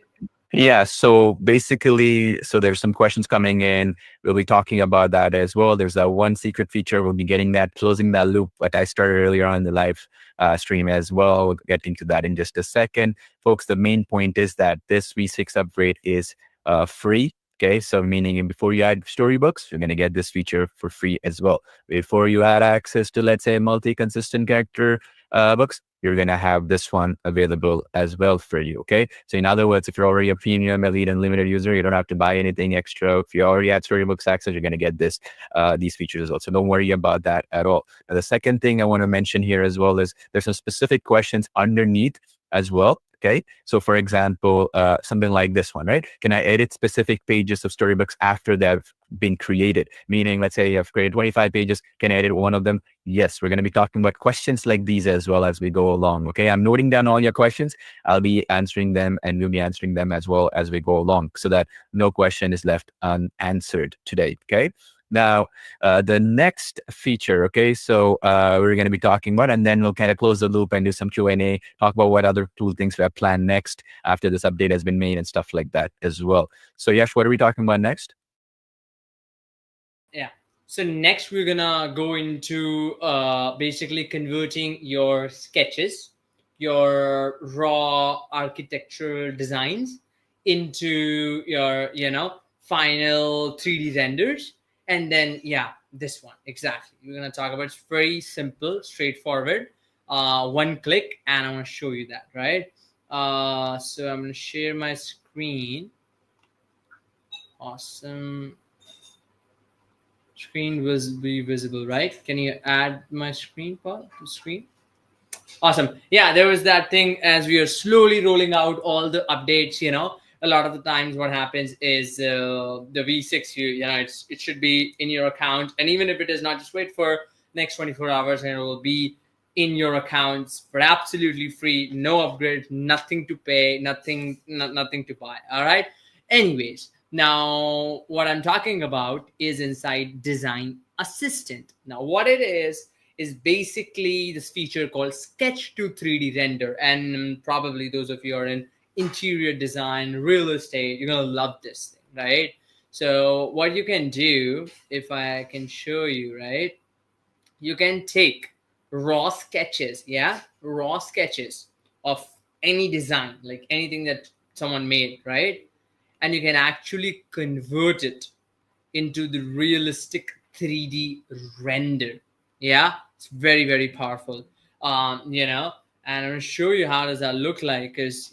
Yeah, so basically, so there's some questions coming in. We'll be talking about that as well. There's that one secret feature. We'll be getting that, closing that loop, what I started earlier on the live stream as well. We'll get into that in just a second. Folks, the main point is that this V6 upgrade is free. Okay, so meaning before you add storybooks, you're going to get this feature for free as well. Before you add access to, let's say, multi-consistent character books, you're going to have this one available as well for you. Okay, so in other words, if you're already a premium elite unlimited user, you don't have to buy anything extra. If you already had storybooks access, you're going to get these features as well. So don't worry about that at all. Now, the second thing I want to mention here as well is there's some specific questions underneath as well. Okay, so for example, something like this one, right? Can I edit specific pages of storybooks after they've been created? Meaning, let's say I've created 25 pages, can I edit one of them? Yes, we're going to be talking about questions like these as well as we go along. Okay, I'm noting down all your questions. I'll be answering them, and we'll be answering them as well as we go along, so that no question is left unanswered today. Okay. Now, the next feature, okay, so we're going to be talking about, and then we'll kind of close the loop and do some Q&A, talk about what other cool things we have planned next after this update has been made and stuff like that as well. So, Yash, what are we talking about next? Yeah. So next we're gonna go into basically converting your sketches, your raw architectural designs into your, final 3D renders. And then, yeah, this one, exactly. We're gonna talk about, it's very simple, straightforward. One click, and I'm gonna show you that, right? So I'm gonna share my screen. Awesome. Screen will be visible, right? Can you add my screen, Paul, to screen? Awesome. Yeah, there was that thing as we are slowly rolling out all the updates. A lot of the times what happens is the V6, it should be in your account, and even if it is not, just wait for next 24 hours, and it will be in your accounts for absolutely free, no upgrades, nothing to pay, nothing to buy. All right. Anyways, now what I'm talking about is inside Design Assistant. Now, what it is basically this feature called Sketch to 3D Render. And probably those of you are in interior design, real estate, you're going to love this thing, right? So, what you can do, if I can show you, right? You can take raw sketches, yeah, raw sketches of any design, like anything that someone made, right? And you can actually convert it into the realistic 3D render. Yeah, it's very, very powerful. And I'm gonna show you how does that look like, because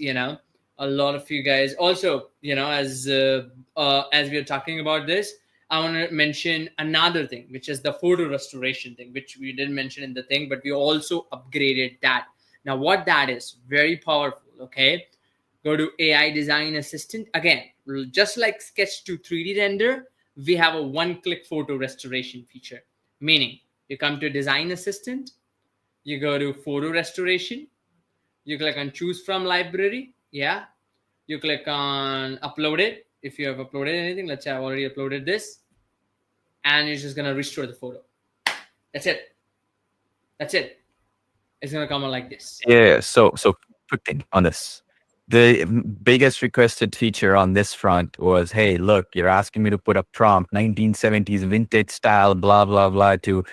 a lot of you guys also, as we are talking about this, I want to mention another thing, which is the photo restoration thing, which we didn't mention in the thing, but we also upgraded that. Now, what that is, very powerful. Okay, go to AI Design Assistant again, just like Sketch to 3D Render. We have a one-click photo restoration feature, meaning you come to Design Assistant, you go to Photo Restoration, you click on Choose from Library, yeah, you click on Upload it if you have uploaded anything. Let's say I've already uploaded this, and you're just gonna restore the photo. That's it. That's it. It's gonna come out like this. Yeah. So quick thing on this. The biggest requested feature on this front was, hey, look, you're asking me to put a prompt, 1970s vintage style, blah, blah, blah, to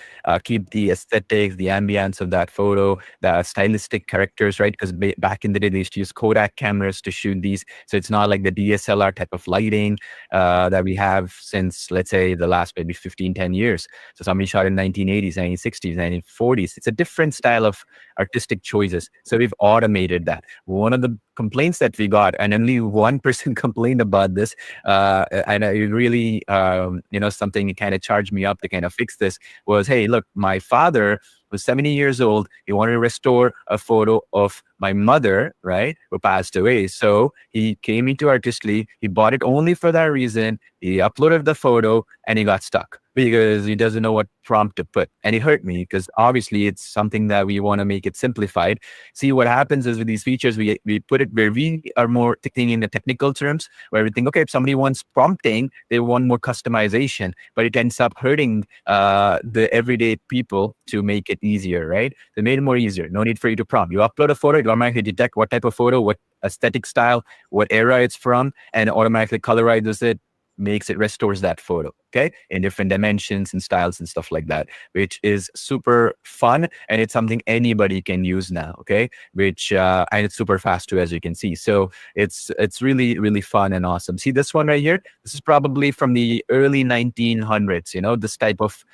keep the aesthetics, the ambience of that photo, the stylistic characters, right? Because back in the day, they used to use Kodak cameras to shoot these. So it's not like the DSLR type of lighting that we have since, let's say, the last maybe 15, 10 years. So somebody shot in 1980s, 1960s, 1940s. It's a different style of artistic choices. So we've automated that. One of the complaints that we got, and only one person complained about this, and I really, something that kind of charged me up to kind of fix this was, hey, look, my father was 70 years old. He wanted to restore a photo of my mother, right, who passed away. So he came into Artistly. He bought it only for that reason. He uploaded the photo and he got stuck because he doesn't know what prompt to put. And it hurt me because obviously it's something that we want to make it simplified. See, what happens is with these features, we put it where we are more thinking in the technical terms, where we think, okay, if somebody wants prompting, they want more customization, but it ends up hurting the everyday people to make it easier, right? They made it more easier. No need for you to prompt. You upload a photo, it automatically detect what type of photo, what aesthetic style, what era it's from, and automatically colorizes it, makes it, restores that photo, okay, in different dimensions and styles and stuff like that, which is super fun, and it's something anybody can use now, okay, which and it's super fast too, as you can see. So it's really, really fun and awesome. See this one right here, this is probably from the early 1900s, this type of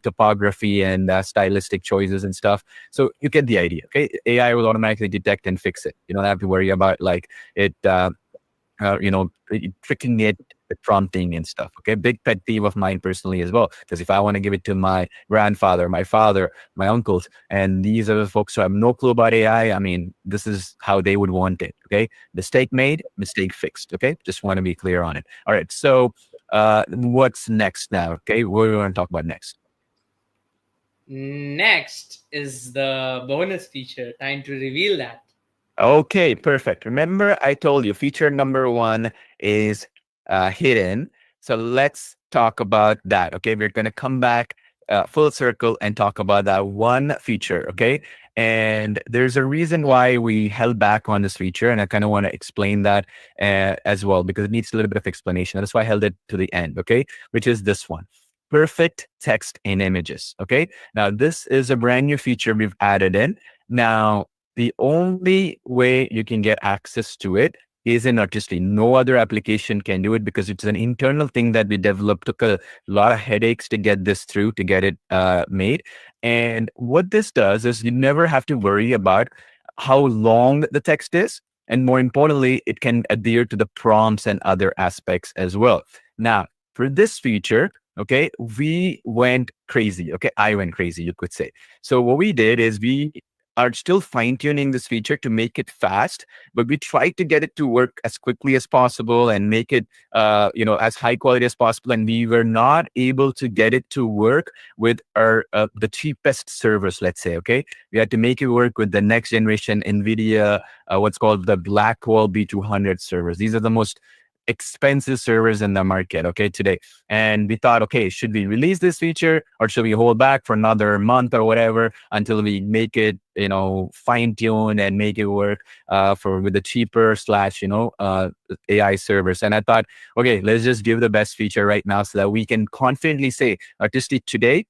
topography and stylistic choices and stuff. So you get the idea, okay. AI will automatically detect and fix it. You don't have to worry about like it tricking it with prompting and stuff. Okay, big pet peeve of mine personally as well. Because if I want to give it to my grandfather, my father, my uncles, and these are the folks who have no clue about AI, I mean, this is how they would want it. Okay, mistake made, mistake fixed. Okay, just want to be clear on it. All right, so what's next now? Okay, what do we want to talk about next? Next is the bonus feature. Time to reveal that. Okay, perfect. Remember, I told you feature number one is hidden. So let's talk about that. Okay, we're going to come back full circle and talk about that one feature. Okay, and there's a reason why we held back on this feature, and I kind of want to explain that as well because it needs a little bit of explanation. That's why I held it to the end. Okay, which is this one. Perfect text in images. Okay. Now, this is a brand new feature we've added in. Now, the only way you can get access to it is in Artistly. No other application can do it because it's an internal thing that we developed. Took a lot of headaches to get this through, to get it made. And what this does is you never have to worry about how long the text is. And more importantly, it can adhere to the prompts and other aspects as well. Now, for this feature, okay, we went crazy. Okay, I went crazy, you could say. So what we did is we are still fine tuning this feature to make it fast, but we tried to get it to work as quickly as possible and make it, as high quality as possible. And we were not able to get it to work with our the cheapest servers. Let's say, okay, we had to make it work with the next generation NVIDIA, what's called the Blackwell B200 servers. These are the most expensive servers in the market, okay, today. And we thought, okay, should we release this feature or should we hold back for another month or whatever until we make it, fine tune and make it work for with the cheaper slash, AI servers. And I thought, okay, let's just give the best feature right now so that we can confidently say, Artistic today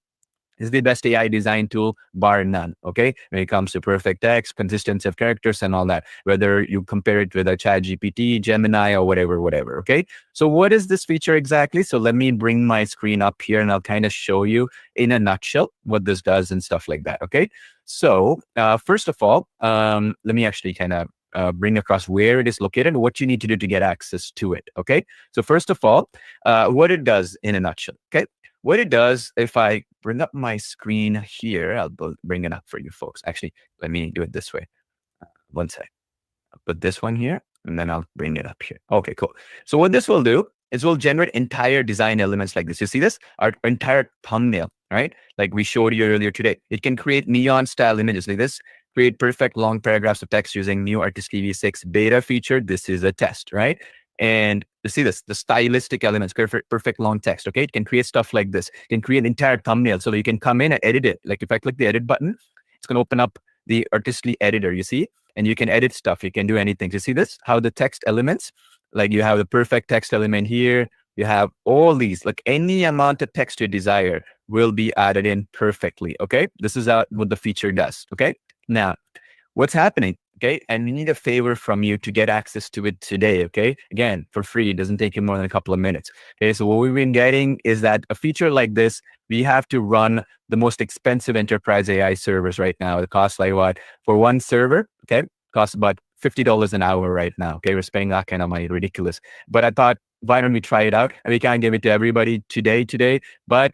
is the best AI design tool, bar none. Okay, when it comes to perfect text, consistency of characters, and all that. Whether you compare it with a Chat GPT, Gemini, or whatever. Okay, so what is this feature exactly? So let me bring my screen up here, and I'll kind of show you in a nutshell what this does and stuff like that. Okay, so first of all, let me actually kind of bring across where it is located and what you need to do to get access to it. Okay, so first of all, what it does in a nutshell. Okay, what it does, if I bring up my screen here, I'll bring it up for you folks. Actually, let me do it this way. One sec. I'll put this one here and then I'll bring it up here. Okay, cool. So what this will do is we'll generate entire design elements like this. You see this? Our entire thumbnail, right? Like we showed you earlier today. It can create neon style images like this, create perfect long paragraphs of text using new Artist TV6 beta feature. This is a test, right? And you see this, the stylistic elements, perfect long text. Okay. It can create stuff like this. It can create entire thumbnail. So you can come in and edit it. Like if I click the edit button, it's going to open up the Artistly editor, you see, and you can edit stuff. You can do anything. You see this, how the text elements, like you have the perfect text element here. You have all these, like any amount of text you desire will be added in perfectly. Okay. This is what the feature does. Okay. Now, what's happening? Okay. And we need a favor from you to get access to it today. Okay. Again, for free. It doesn't take you more than a couple of minutes. Okay. So what we've been getting is that a feature like this, we have to run the most expensive enterprise AI servers right now. It costs like what? For one server, okay, costs about $50 an hour right now. Okay. We're spending that kind of money. Ridiculous. But I thought, why don't we try it out? And we can't give it to everybody today, but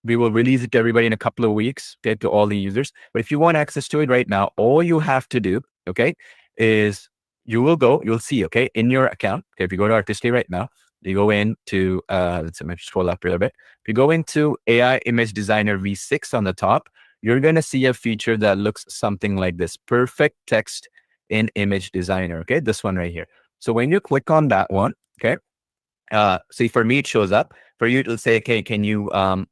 we will release it to everybody in a couple of weeks, okay, to all the users. But if you want access to it right now, all you have to do, okay, is you'll see, okay, in your account, okay, if you go to Artistly right now, you go into, let's scroll up a little bit. If you go into AI Image Designer V6 on the top, you're going to see a feature that looks something like this, perfect text in Image Designer, okay, this one right here. So when you click on that one, okay, see, for me, it shows up. For you, it'll say, okay, can you,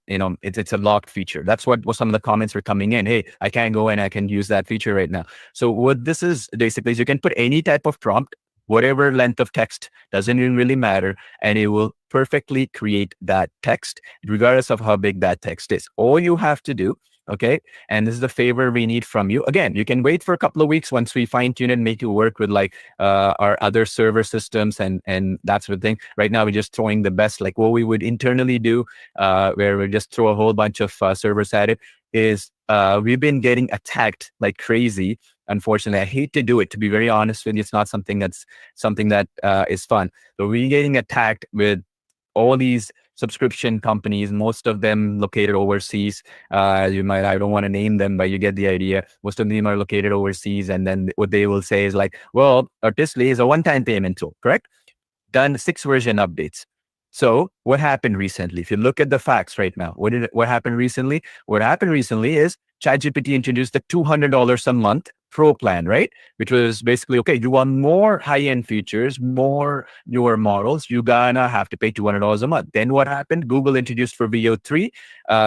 it's a locked feature. That's what some of the comments were coming in. Hey, I can't go and I can use that feature right now. So what this is basically is you can put any type of prompt, whatever length of text, doesn't even really matter. And it will perfectly create that text, regardless of how big that text is. All you have to do, okay, and this is the favor we need from you. Again, you can wait for a couple of weeks once we fine tune and make it work with like our other server systems and that sort of thing. Right now, we're just throwing the best, like what we would internally do, where we just throw a whole bunch of servers at it. Is we've been getting attacked like crazy. Unfortunately, I hate to do it. To be very honest with you, it's not something that is fun. So we're getting attacked with all these subscription companies, most of them located overseas. I don't want to name them, but you get the idea. Most of them are located overseas. And then what they will say is like, well, Artistly is a one-time payment tool, correct? Done 6 version updates. So what happened recently? If you look at the facts right now, what happened recently? What happened recently is ChatGPT introduced the $200 a month Pro plan, right? Which was basically, okay, you want more high-end features, more newer models, you gonna have to pay $200 a month. Then what happened? Google introduced for VO3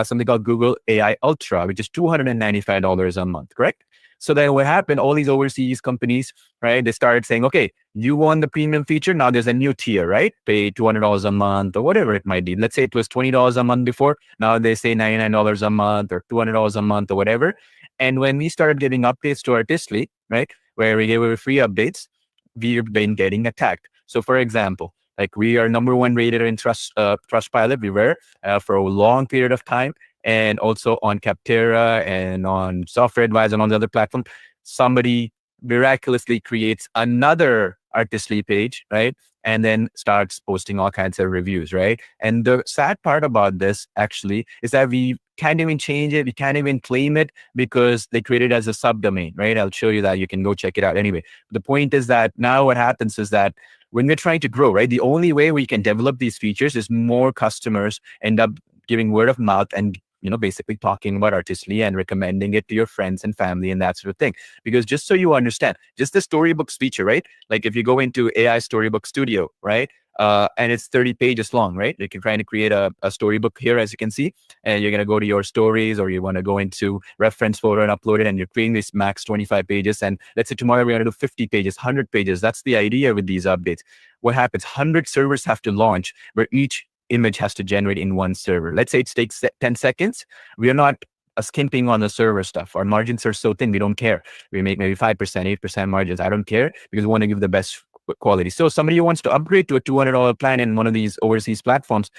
something called Google AI Ultra, which is $295 a month, correct? So then what happened? All these overseas companies, right? They started saying, okay, you want the premium feature. Now there's a new tier, right? Pay $200 a month or whatever it might be. Let's say it was $20 a month before. Now they say $99 a month or $200 a month or whatever. And when we started giving updates to Artistly, right, where we gave away free updates, we've been getting attacked. So, for example, like we are number one rated in Trustpilot. We were for a long period of time, and also on Capterra and on Software Advisor and on the other platform. Somebody miraculously creates another Artistly page, right? And then starts posting all kinds of reviews, right? And the sad part about this actually is that we can't even change it. We can't even claim it because they created it as a subdomain, right? I'll show you that. You can go check it out. Anyway, the point is that now what happens is that when we're trying to grow, right, the only way we can develop these features is more customers end up giving word of mouth and basically talking about Artistly and recommending it to your friends and family and that sort of thing. Because just so you understand, just the storybooks feature, right? Like if you go into AI Storybook Studio, right? And it's 30 pages long, right? You can try to create a storybook here, as you can see, and you're going to go to your stories or you want to go into reference photo and upload it, and you're creating this max 25 pages. And let's say tomorrow we're going to do 50 pages, 100 pages. That's the idea with these updates. What happens? 100 servers have to launch where each image has to generate in one server. Let's say it takes 10 seconds. We are not skimping on the server stuff. Our margins are so thin, we don't care. We make maybe 5%, 8% margins. I don't care because we want to give the best quality. So somebody who wants to upgrade to a $200 plan in one of these overseas platforms,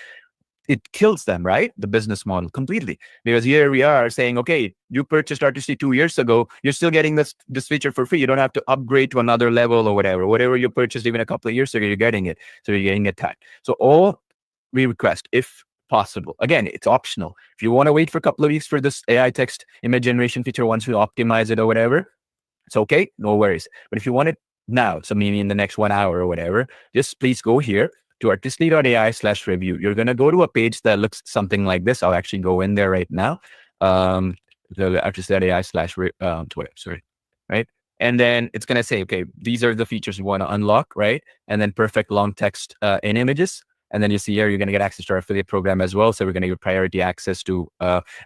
it kills them, right? The business model completely. Because here we are saying, okay, you purchased Artistly 2 years ago, you're still getting this feature for free. You don't have to upgrade to another level or whatever. Whatever you purchased even a couple of years ago, you're getting it. So you're getting attacked. So all we request, if possible, again, it's optional. If you want to wait for a couple of weeks for this AI text image generation feature, once we optimize it or whatever, it's okay, no worries. But if you want it now, so maybe in the next 1 hour or whatever, just please go here to artistly.ai/review. You're going to go to a page that looks something like this. I'll actually go in there right now. The artistly.ai/whatever, sorry, right? And then it's going to say, okay, these are the features you want to unlock, right? And then perfect long text in images. And then you see here, you're going to get access to our affiliate program as well. So we're going to give priority access to,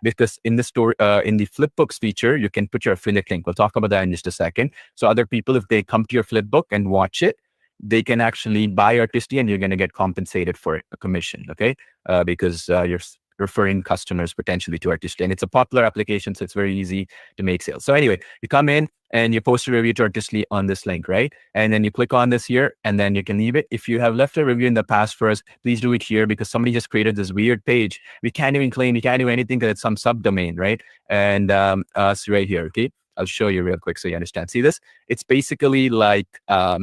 because in the store, in the Flipbooks feature, you can put your affiliate link. We'll talk about that in just a second. So other people, if they come to your Flipbook and watch it, they can actually buy Artistly and you're going to get compensated for it, a commission, okay? Because you're referring customers potentially to Artistly. And it's a popular application, so it's very easy to make sales. So anyway, you come in and you post a review to Artistly on this link, right? And then you click on this here and then you can leave it. If you have left a review in the past for us, please do it here because somebody just created this weird page. We can't even claim, we can't do anything because it's some subdomain, right? And us right here, okay? I'll show you real quick so you understand. See this? It's basically like a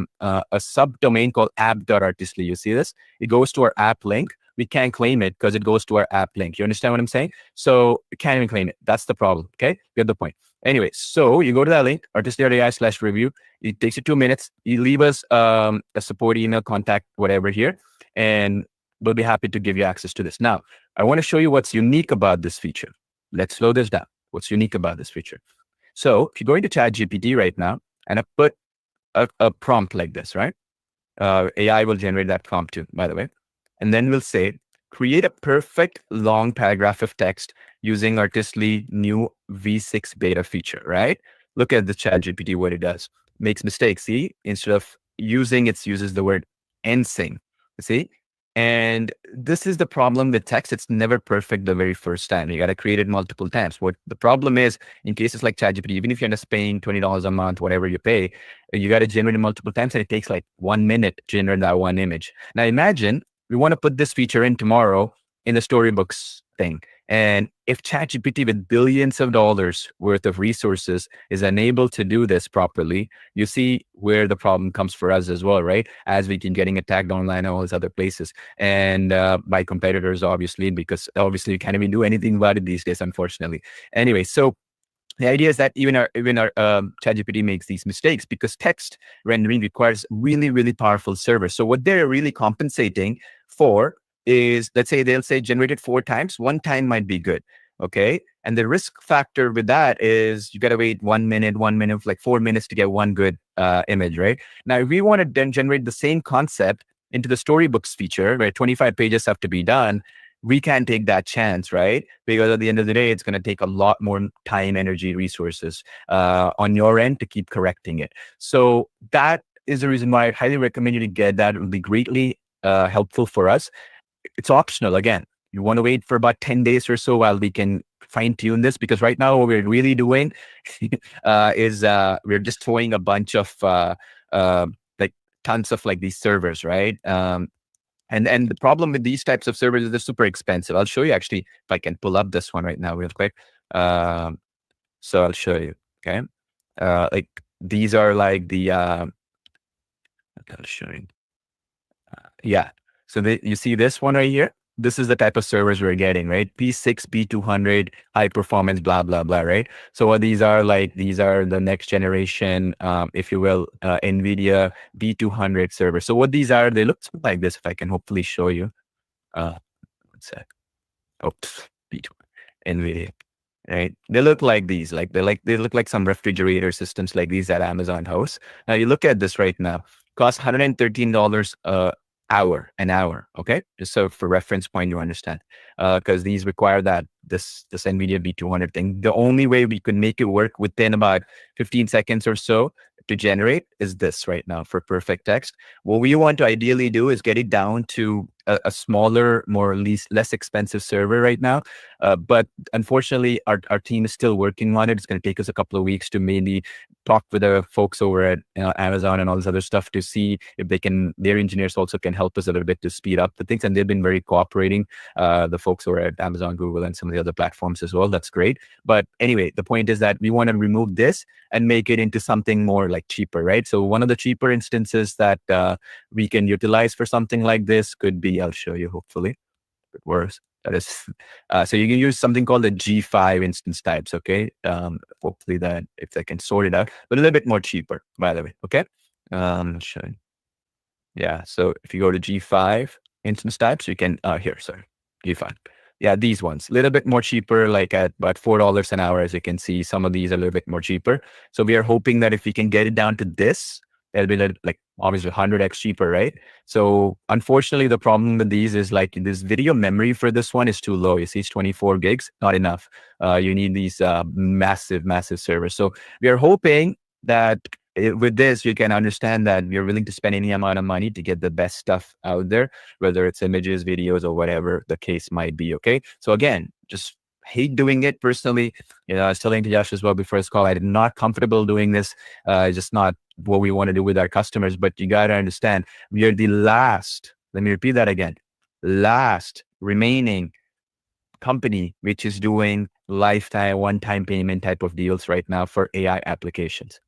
subdomain called app.artistly. You see this? It goes to our app link. We can't claim it because it goes to our app link. You understand what I'm saying? So you can't even claim it. That's the problem. Okay, get the point. Anyway, so you go to that link, artistly.ai/review. It takes you 2 minutes. You leave us a support email, contact, whatever here, and we'll be happy to give you access to this. Now, I want to show you what's unique about this feature. Let's slow this down. What's unique about this feature? So if you go into ChatGPT right now, and I put a prompt like this, right? AI will generate that prompt too, by the way. And then we'll say, create a perfect long paragraph of text using Artistly new V6 beta feature, right? Look at the ChatGPT, what it does. Makes mistakes, see? Instead of using, it uses the word ensign, see? And this is the problem with text. It's never perfect the very first time. You got to create it multiple times. What the problem is in cases like ChatGPT, even if you're just paying $20 a month, whatever you pay, you got to generate it multiple times and it takes like 1 minute to generate that one image. Now imagine we want to put this feature in tomorrow in the storybooks thing. And if ChatGPT with billions of dollars worth of resources is unable to do this properly, you see where the problem comes for us as well, right? As we keep getting attacked online and all these other places. And by competitors, obviously, because obviously you can't even do anything about it these days, unfortunately. Anyway, so the idea is that even our ChatGPT makes these mistakes because text rendering requires really, really powerful servers. So what they're really compensating for is, let's say they'll say generate it 4 times. 1 time might be good. Okay. And the risk factor with that is you got to wait 1 minute, like 4 minutes to get one good image, right? Now, if we want to then generate the same concept into the storybooks feature, where 25 pages have to be done, we can't take that chance, right? Because at the end of the day, it's going to take a lot more time, energy, resources on your end to keep correcting it. So that is the reason why I highly recommend you to get that. It would be greatly helpful for us. It's optional again. You want to wait for about 10 days or so while we can fine tune this, because right now what we're really doing is we're just throwing a bunch of uh, like tons of like these servers, right? And the problem with these types of servers is they're super expensive. I'll show you actually if I can pull up this one right now real quick. Um, so I'll show you. Okay, like these are like the okay, I'll show you. Yeah. So you see this one right here? This is the type of servers we're getting, right? P6, P200, high performance, blah, blah, blah, right? So what these are like, these are the next generation, if you will, NVIDIA B200 servers. So what these are, they look something like this, if I can hopefully show you. One sec. Oops, B200, NVIDIA. Right? They look like these, like they look like some refrigerator systems like these that Amazon hosts. Now you look at this right now, costs $113 an hour. Okay, just so for reference point, you understand, because these require that this NVIDIA B200 thing. The only way we could make it work within about 15 seconds or so to generate is this right now for perfect text. What we want to ideally do is get it down to a smaller, more less expensive server right now. But unfortunately, our team is still working on it. It's going to take us a couple of weeks to mainly talk with the folks over at Amazon and all this other stuff to see if they can, their engineers also can help us a little bit to speed up the things. And they've been very cooperating, the folks over at Amazon, Google, and some of the other platforms as well. That's great. But anyway, the point is that we want to remove this and make it into something more like cheaper, right? So one of the cheaper instances that we can utilize for something like this could be, I'll show you hopefully if it works. That is, so you can use something called the G5 instance types, okay? Hopefully that, if they can sort it out, but a little bit more cheaper, by the way, okay? Show you. Yeah, so if you go to G5 instance types, you can, here, sorry, G5. Yeah, these ones, a little bit more cheaper, like at about $4 an hour, as you can see. Some of these are a little bit more cheaper. So we are hoping that if we can get it down to this, it'll be like obviously 100x cheaper, right? So unfortunately, the problem with these is like this video memory for this one is too low. You see, it's 24 gigs, not enough. You need these massive, massive servers. So we are hoping that with this, you can understand that we're willing to spend any amount of money to get the best stuff out there, whether it's images, videos, or whatever the case might be. Okay. So again, just hate doing it personally. You know, I was telling to Yash as well before this call, I'm not comfortable doing this. Just not what we want to do with our customers. But you got to understand, we are the last, let me repeat that again, last remaining company which is doing lifetime, one-time payment type of deals right now for AI applications.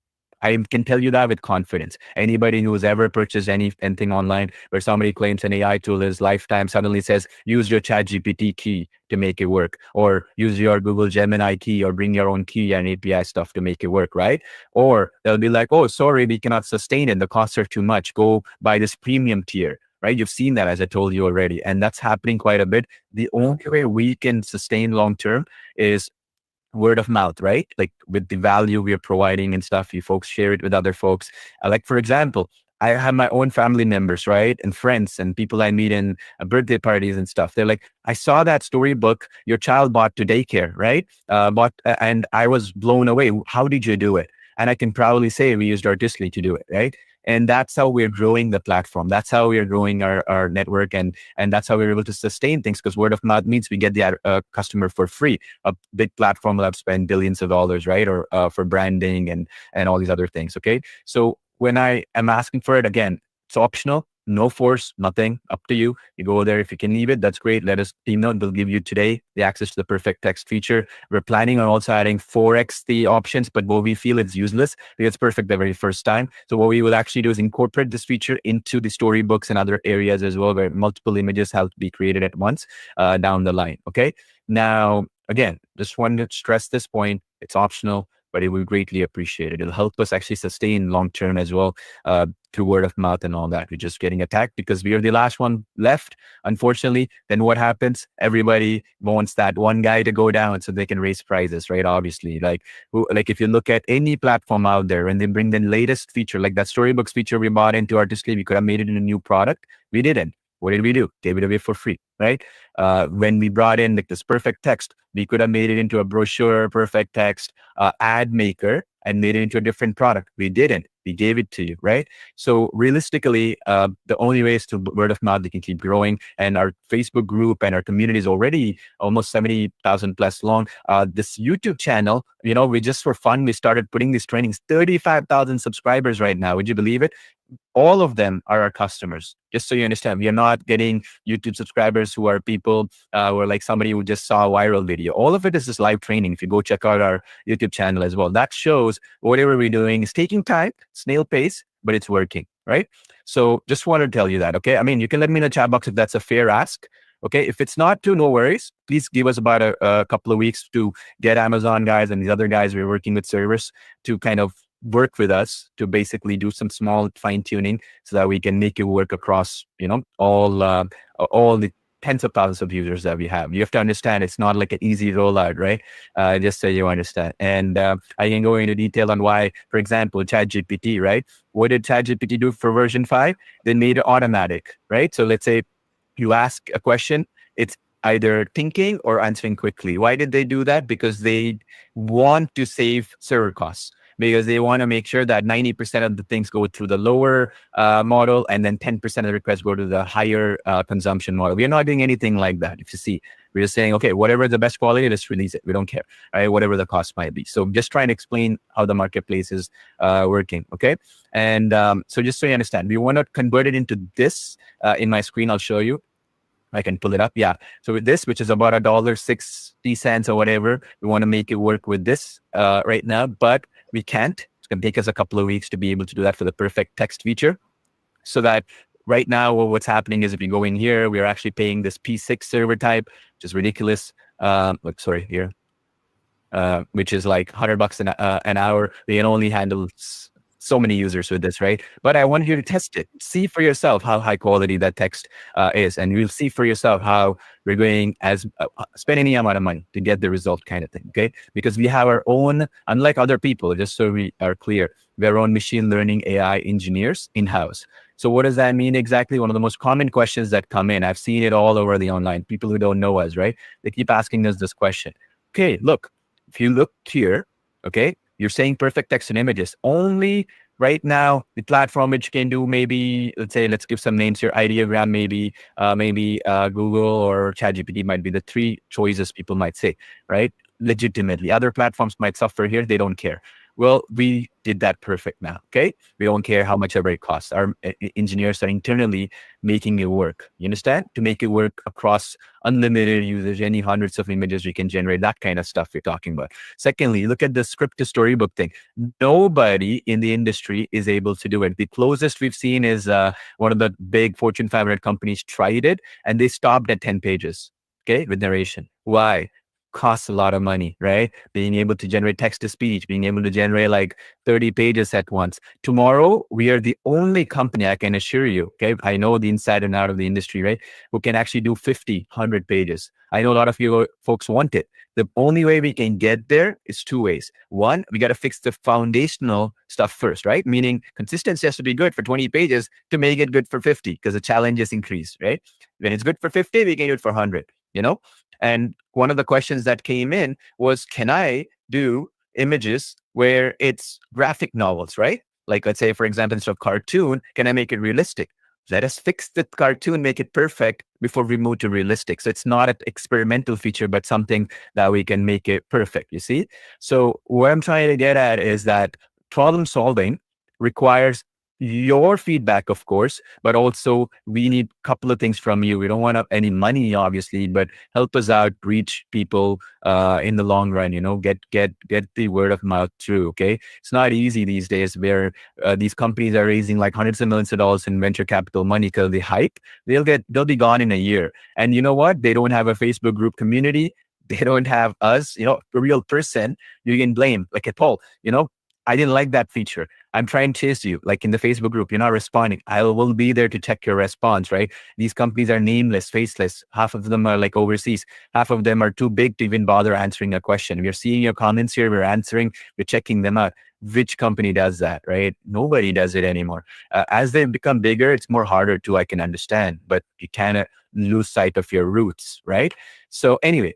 I can tell you that with confidence. Anybody who's ever purchased anything online where somebody claims an AI tool is lifetime suddenly says, use your ChatGPT key to make it work, or use your Google Gemini key, or bring your own key and API stuff to make it work, right? Or they'll be like, oh, sorry, we cannot sustain it. The costs are too much. Go buy this premium tier, right? You've seen that, as I told you already. And that's happening quite a bit. The only way we can sustain long-term is word of mouth, right? Like with the value we are providing and stuff, you folks share it with other folks. Like, for example, I have my own family members, right? And friends and people I meet in birthday parties and stuff. They're like, I saw that storybook your child bought to daycare, right? And I was blown away. How did you do it? And I can proudly say we used Artistly to do it, right? And that's how we're growing the platform. That's how we're growing our network. And that's how we're able to sustain things, because word of mouth means we get the customer for free. A big platform will have spent billions of dollars, right? Or for branding and all these other things. Okay. So when I am asking for it, again, it's optional. No force, nothing, up to you. You go there. If you can leave it, that's great. Let us email. We'll give you today the access to the perfect text feature. We're planning on also adding 4x the options, but what we feel it's useless because it's perfect the very first time. So what we will actually do is incorporate this feature into the storybooks and other areas as well, where multiple images have to be created at once down the line. Okay. Now, again, just wanted to stress this point. It's optional. but it will greatly appreciate it. It'll help us actually sustain long term as well, through word of mouth and all that. We're just getting attacked because we are the last one left, unfortunately. Then what happens? Everybody wants that one guy to go down so they can raise prices, right? Obviously, like if you look at any platform out there and they bring the latest feature, like that storybooks feature we bought into Artistly, we could have made it in a new product. We didn't. What did we do? Gave it away for free, right? When we brought in like this perfect text, we could have made it into a brochure, perfect text, ad maker, and made it into a different product. We didn't. We gave it to you, right? So realistically, the only way is to word of mouth. They can keep growing, and our Facebook group and our community is already almost 70,000 plus long. This YouTube channel, we just for fun, we started putting these trainings. 35,000 subscribers right now. Would you believe it? All of them are our customers. Just so you understand, we are not getting YouTube subscribers who are people who are like somebody who just saw a viral video. All of it is just live training. If you go check out our YouTube channel as well, that shows whatever we're doing is taking time, snail pace, but it's working, right? So just wanted to tell you that, okay? I mean, you can let me in the chat box if that's a fair ask. Okay, if it's not too, no worries. Please give us about a couple of weeks to get Amazon guys and these other guys we're working with servers to kind of work with us to basically do some small fine tuning so that we can make it work across, all the tens of thousands of users that we have. You have to understand it's not like an easy rollout, right? Just so you understand. And I can go into detail on why, for example, ChatGPT, right? What did ChatGPT do for version 5? They made it automatic, right? So let's say you ask a question, it's either thinking or answering quickly. Why did they do that? Because they want to save server costs, because they want to make sure that 90% of the things go through the lower model, and then 10% of the requests go to the higher consumption model. We are not doing anything like that. If you see, we're just saying, okay, whatever the best quality, let's release it. We don't care, right? Whatever the cost might be. So just trying to explain how the marketplace is working, okay? And so just so you understand, we want to convert it into this. In my screen, I'll show you. I can pull it up. Yeah. So with this, which is about $1.60 or whatever, we want to make it work with this right now, but we can't. It's going to take us a couple of weeks to be able to do that for the perfect text feature. So that right now, what's happening is if you go in here, we're actually paying this P6 server type, which is ridiculous. Here, which is like $100 an hour. They can only handle so many users with this, right? But I want you to test it. See for yourself how high quality that text is. And you'll see for yourself how we're going as spend any amount of money to get the result kind of thing, okay? Because we have our own, unlike other people, just so we are clear, we have our own machine learning AI engineers in-house. So what does that mean exactly? One of the most common questions that come in, I've seen it all over the online, people who don't know us, right? They keep asking us this question. Okay, look, if you look here, okay, you're saying perfect text and images. Only right now, the platform which can do maybe, let's give some names here, Ideogram, maybe Google or ChatGPT might be the three choices people might say, right? Legitimately. Other platforms might suffer here. They don't care. Well, we did that perfect now, okay? We don't care how much ever it costs. Our engineers are internally making it work. You understand? To make it work across unlimited usage, any hundreds of images we can generate, that kind of stuff we're talking about. Secondly, look at the script to storybook thing. Nobody in the industry is able to do it. The closest we've seen is one of the big Fortune 500 companies tried it, and they stopped at 10 pages, okay, with narration. Why? Costs a lot of money, right? Being able to generate text to speech, being able to generate like 30 pages at once. Tomorrow, we are the only company, I can assure you, okay? I know the inside and out of the industry, right? Who can actually do 50, 100 pages. I know a lot of you folks want it. The only way we can get there is two ways. One, we got to fix the foundational stuff first, right? Meaning consistency has to be good for 20 pages to make it good for 50, because the challenges increase, right? When it's good for 50, we can do it for 100, And one of the questions that came in was, can I do images where it's graphic novels, right? Like, let's say, for example, instead of cartoon, can I make it realistic? Let us fix the cartoon, make it perfect before we move to realistic. So it's not an experimental feature, but something that we can make it perfect, you see? So what I'm trying to get at is that problem solving requires your feedback, of course, but also we need a couple of things from you. We don't want any money, obviously, but help us out, reach people in the long run, get the word of mouth through, okay? It's not easy these days where these companies are raising like hundreds of millions of dollars in venture capital money because they hype. They'll be gone in a year. And you know what? They don't have a Facebook group community. They don't have us, a real person you can blame. Like, at Paul, I didn't like that feature. I'm trying to chase you. Like in the Facebook group, you're not responding. I will be there to check your response, right? These companies are nameless, faceless. Half of them are like overseas. Half of them are too big to even bother answering a question. We're seeing your comments here. We're answering. We're checking them out. Which company does that, right? Nobody does it anymore. As they become bigger, it's more harder to, I can understand, but you kind lose sight of your roots, right? So anyway,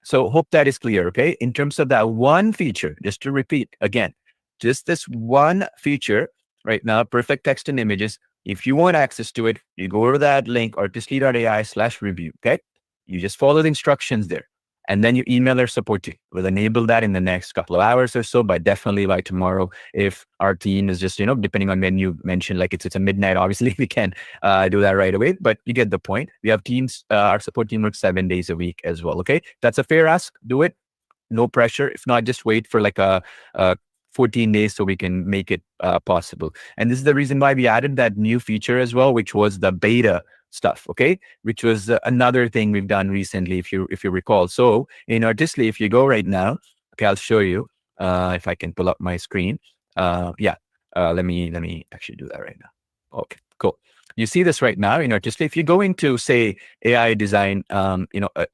so hope that is clear, okay? In terms of that one feature, just to repeat again, just this one feature right now, perfect text and images. If you want access to it, you go to that link, artistly.ai/review, okay? You just follow the instructions there. And then you email our support team. We'll enable that in the next couple of hours or so, but definitely by tomorrow, if our team is just, depending on when you mentioned, like it's a midnight, obviously we can do that right away, but you get the point. We have teams, our support team works 7 days a week as well. Okay. That's a fair ask. Do it. No pressure. If not, just wait for like a 14 days so we can make it possible. And this is the reason why we added that new feature as well, which was the beta stuff. Okay. Which was another thing we've done recently, if you recall. So in Artistly, if you go right now, okay, I'll show you if I can pull up my screen. Yeah. Let me actually do that right now. Okay, cool. You see this right now in Artistly. If you go into, say, AI design,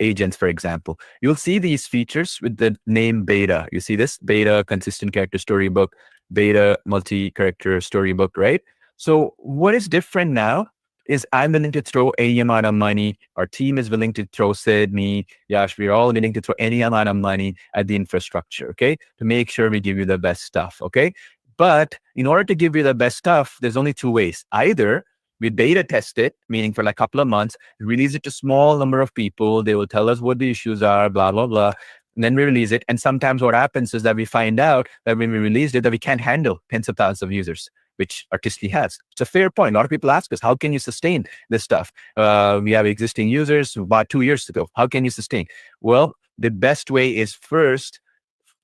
agents, for example, you'll see these features with the name beta. You see this beta consistent character storybook, beta multi-character storybook, right? So what is different now is I'm willing to throw any amount of money. Our team is willing to throw Sid, me, Yash, we're all willing to throw any amount of money at the infrastructure, okay? To make sure we give you the best stuff, okay? But in order to give you the best stuff, there's only two ways. Either we beta test it, meaning for like a couple of months, release it to small number of people. They will tell us what the issues are, blah, blah, blah. And then we release it. And sometimes what happens is that we find out that when we released it, that we can't handle tens of thousands of users, which Artistly has. It's a fair point. A lot of people ask us, how can you sustain this stuff? We have existing users who bought 2 years ago. How can you sustain? Well, the best way is first,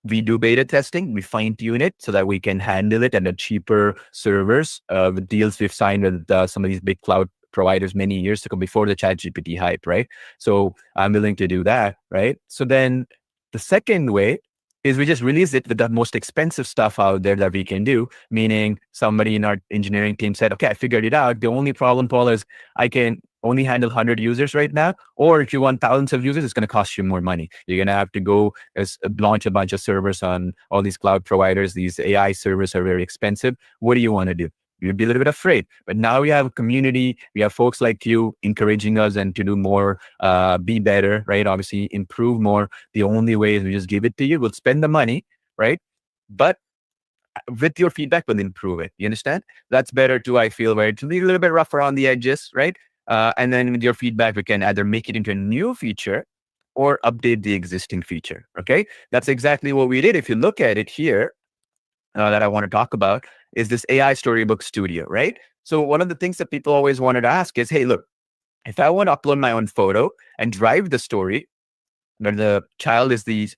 we do beta testing, we fine tune it so that we can handle it at a cheaper servers with deals we've signed with some of these big cloud providers many years ago before the ChatGPT hype, right? So I'm willing to do that, right? So then the second way is we just release it with the most expensive stuff out there that we can do, meaning somebody in our engineering team said, okay, I figured it out. The only problem, Paul, is I can only handle 100 users right now. Or if you want thousands of users, it's going to cost you more money. You're going to have to go launch a bunch of servers on all these cloud providers. These AI servers are very expensive. What do you want to do? You'd be a little bit afraid. But now we have a community. We have folks like you encouraging us and to do more, be better, right? Obviously, improve more. The only way is we just give it to you. We'll spend the money, right? But with your feedback, we'll improve it. You understand? That's better too, I feel, where it's a little bit rough around the edges, right? And then with your feedback, we can either make it into a new feature or update the existing feature. Okay. That's exactly what we did. If you look at it here, that I want to talk about is this AI Storybook Studio, right? So one of the things that people always wanted to ask is, hey, look, if I want to upload my own photo and drive the story, where the child is the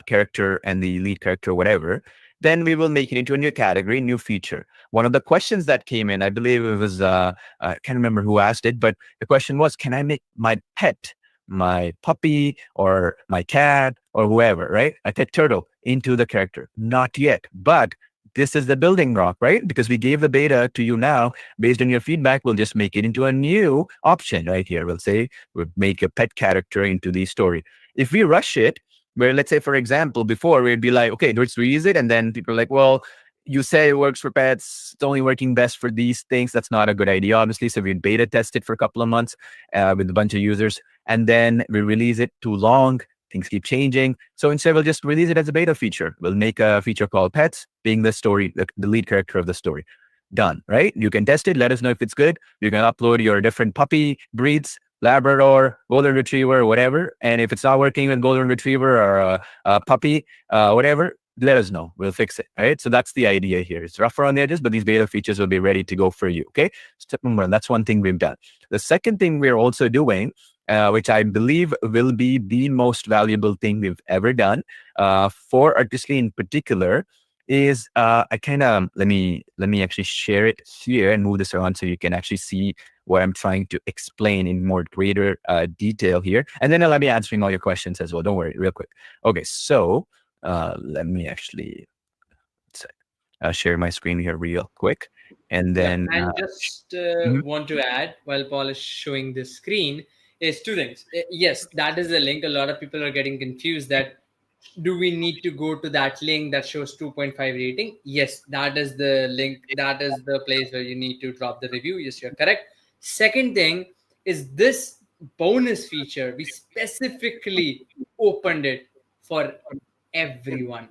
character and the lead character, whatever, then we will make it into a new category, new feature. One of the questions that came in, I believe it was, I can't remember who asked it, but the question was, can I make my pet, my puppy or my cat or whoever, right? A pet turtle into the character? Not yet, but this is the building block, right? Because we gave the beta to you now. Based on your feedback, we'll just make it into a new option right here. We'll say, we'll make a pet character into the story. If we rush it, where let's say, for example, before we'd be like, okay, let's release it. And then people are like, well, you say it works for pets. It's only working best for these things. That's not a good idea, obviously. So we'd beta test it for a couple of months with a bunch of users. And then we release it too long. Things keep changing. So instead, we'll just release it as a beta feature. We'll make a feature called Pets, being the story, the lead character of the story. Done, right? You can test it. Let us know if it's good. You can upload your different puppy breeds, Labrador, Golden Retriever, whatever. And if it's not working with Golden Retriever or a puppy, whatever, let us know. We'll fix it, right? So that's the idea here. It's rougher on the edges, but these beta features will be ready to go for you, okay? Step number one, that's one thing we've done. The second thing we're also doing, which I believe will be the most valuable thing we've ever done for Artistly in particular, is I kind of let me actually share it here and move this around so you can actually see what I'm trying to explain in more greater detail here, and then I'll be answering all your questions as well. Don't worry, real quick. Okay, so let me actually share my screen here real quick, and Yep. then And just mhm, want to add, while Paul is showing the screen, is two things. Yes, that is the link. A lot of people are getting confused that do we need to go to that link that shows 2.5 rating? Yes, that is the link. That is the place where you need to drop the review. Yes, you're correct. Second thing is this bonus feature. We specifically opened it for everyone,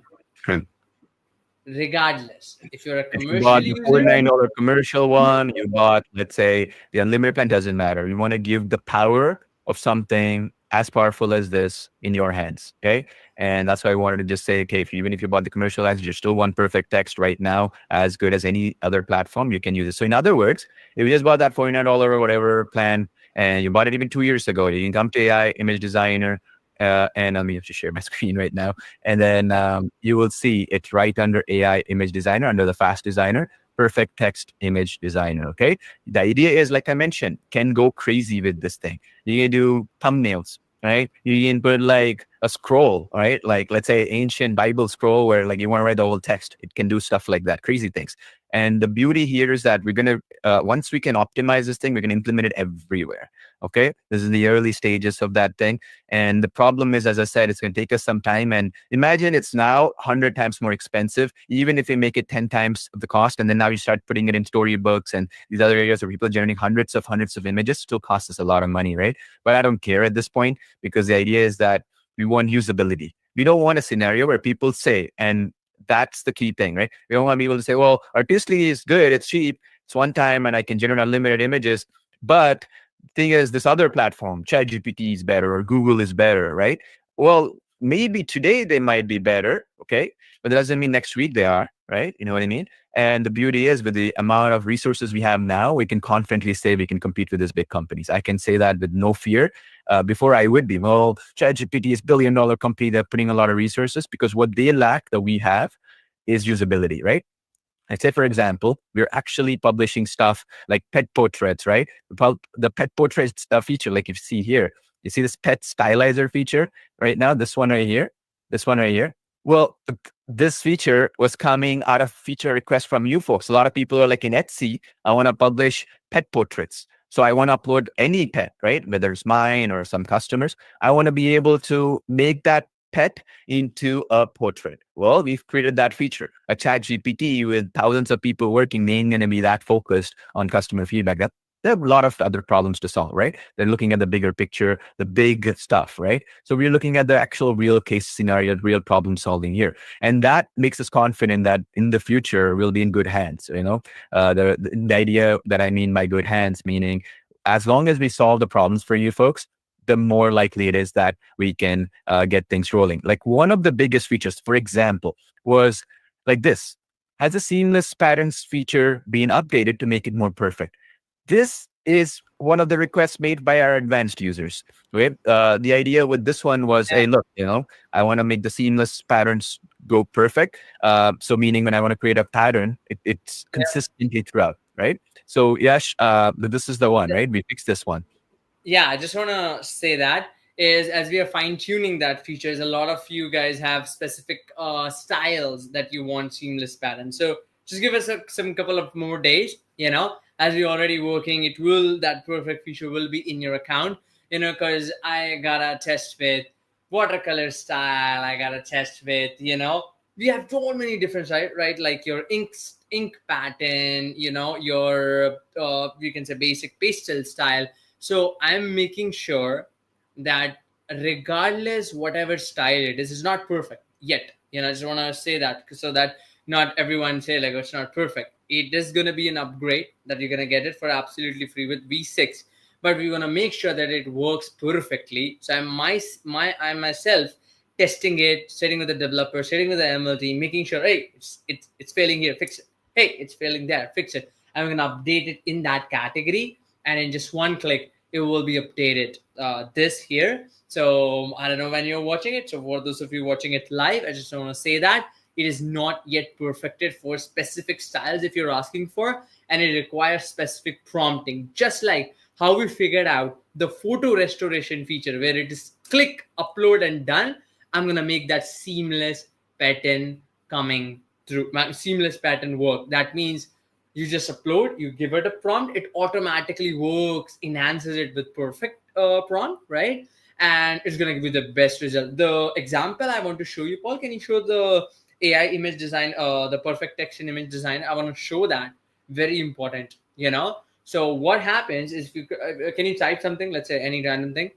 regardless. If you're a if you commercial bought the user, $49 commercial one, you bought, let's say, the unlimited plan, doesn't matter. You want to give the power of something as powerful as this in your hands. Okay. And that's why I wanted to just say, okay, if, even if you bought the commercial ads, you still want perfect text right now, as good as any other platform, you can use it. So, in other words, if you just bought that $49 or whatever plan and you bought it even 2 years ago, you can come to AI image designer. And let me have to share my screen right now. And then you will see it's right under AI image designer, under the fast designer, perfect text image designer. Okay. The idea is, like I mentioned, can go crazy with this thing. You can do thumbnails, right? You can put like a scroll, right? Like, let's say, ancient Bible scroll where like you want to write the whole text. It can do stuff like that, crazy things. And the beauty here is that we're going to, once we can optimize this thing, we're going to implement it everywhere. Okay. This is the early stages of that thing. And the problem is, as I said, it's going to take us some time. And imagine it's now 100 times more expensive, even if we make it 10 times of the cost. And then now you start putting it in storybooks and these other areas where people are generating hundreds of images, still costs us a lot of money, right? But I don't care at this point, because the idea is that we want usability. We don't want a scenario where people say, and that's the key thing, right? We don't want people to say, well, Artistly is good, it's cheap, it's one time, and I can generate unlimited images. But thing is, this other platform, ChatGPT is better or Google is better, right? Well, maybe today they might be better, okay? But that doesn't mean next week they are, right? You know what I mean? And the beauty is, with the amount of resources we have now, we can confidently say we can compete with these big companies. I can say that with no fear. Before I would be, well, ChatGPT is $1 billion company. They're putting a lot of resources, because what they lack that we have is usability, right? Let's say, for example, we're actually publishing stuff like pet portraits, right? The pet portrait stuff feature, like you see here, you see this pet stylizer feature right now, this one right here, this one right here. Well, this feature was coming out of feature request from you folks. A lot of people are like, in Etsy, I want to publish pet portraits. So I want to upload any pet, right? Whether it's mine or some customers. I want to be able to make that pet into a portrait. Well, we've created that feature. A chat GPT with thousands of people working ain't going to be that focused on customer feedback. That there are a lot of other problems to solve, right? They're looking at the bigger picture, the big stuff, right? So we're looking at the actual real case scenario, real problem solving here. And that makes us confident that in the future, we'll be in good hands. The idea that I mean by good hands, meaning as long as we solve the problems for you folks, the more likely it is that we can get things rolling. Like, one of the biggest features, for example, was like this: has a seamless patterns feature been updated to make it more perfect? This is one of the requests made by our advanced users. Right? The idea with this one was, hey, look, I want to make the seamless patterns go perfect. So meaning, when I want to create a pattern, it's consistently throughout, right? So Yash, this is the one, right? We fixed this one. Yeah, I just want to say that is, as we are fine tuning that features, a lot of you guys have specific styles that you want seamless patterns. So just give us some couple of more days. As we're already working, that perfect feature will be in your account. Because I gotta test with watercolor style. I gotta test with we have so many different right, like your ink pattern. Your you can say basic pastel style. So I'm making sure that regardless whatever style it is, it's not perfect yet. I just want to say that so that not everyone say like, oh, it's not perfect. It is going to be an upgrade that you're going to get it for absolutely free with V6, but we're going to make sure that it works perfectly. So I myself testing it, sitting with the developer, sitting with the ML team, making sure, hey, it's failing here, fix it. Hey, it's failing there, fix it. I'm going to update it in that category, and in just one click it will be updated this here. So I don't know when you're watching it. So for those of you watching it live, I just want to say that it is not yet perfected for specific styles if you're asking for, and it requires specific prompting. Just like how we figured out the photo restoration feature where it is click, upload, and done. I'm gonna make that seamless pattern coming through, seamless pattern work. That means you just upload, you give it a prompt, it automatically works, enhances it with perfect prompt, right? And it's going to give you the best result. The example I want to show you, Paul, can you show the AI image design, the perfect text and image design? I want to show that. Very important, you know. So what happens is, if you can you type something, let's say any random thing.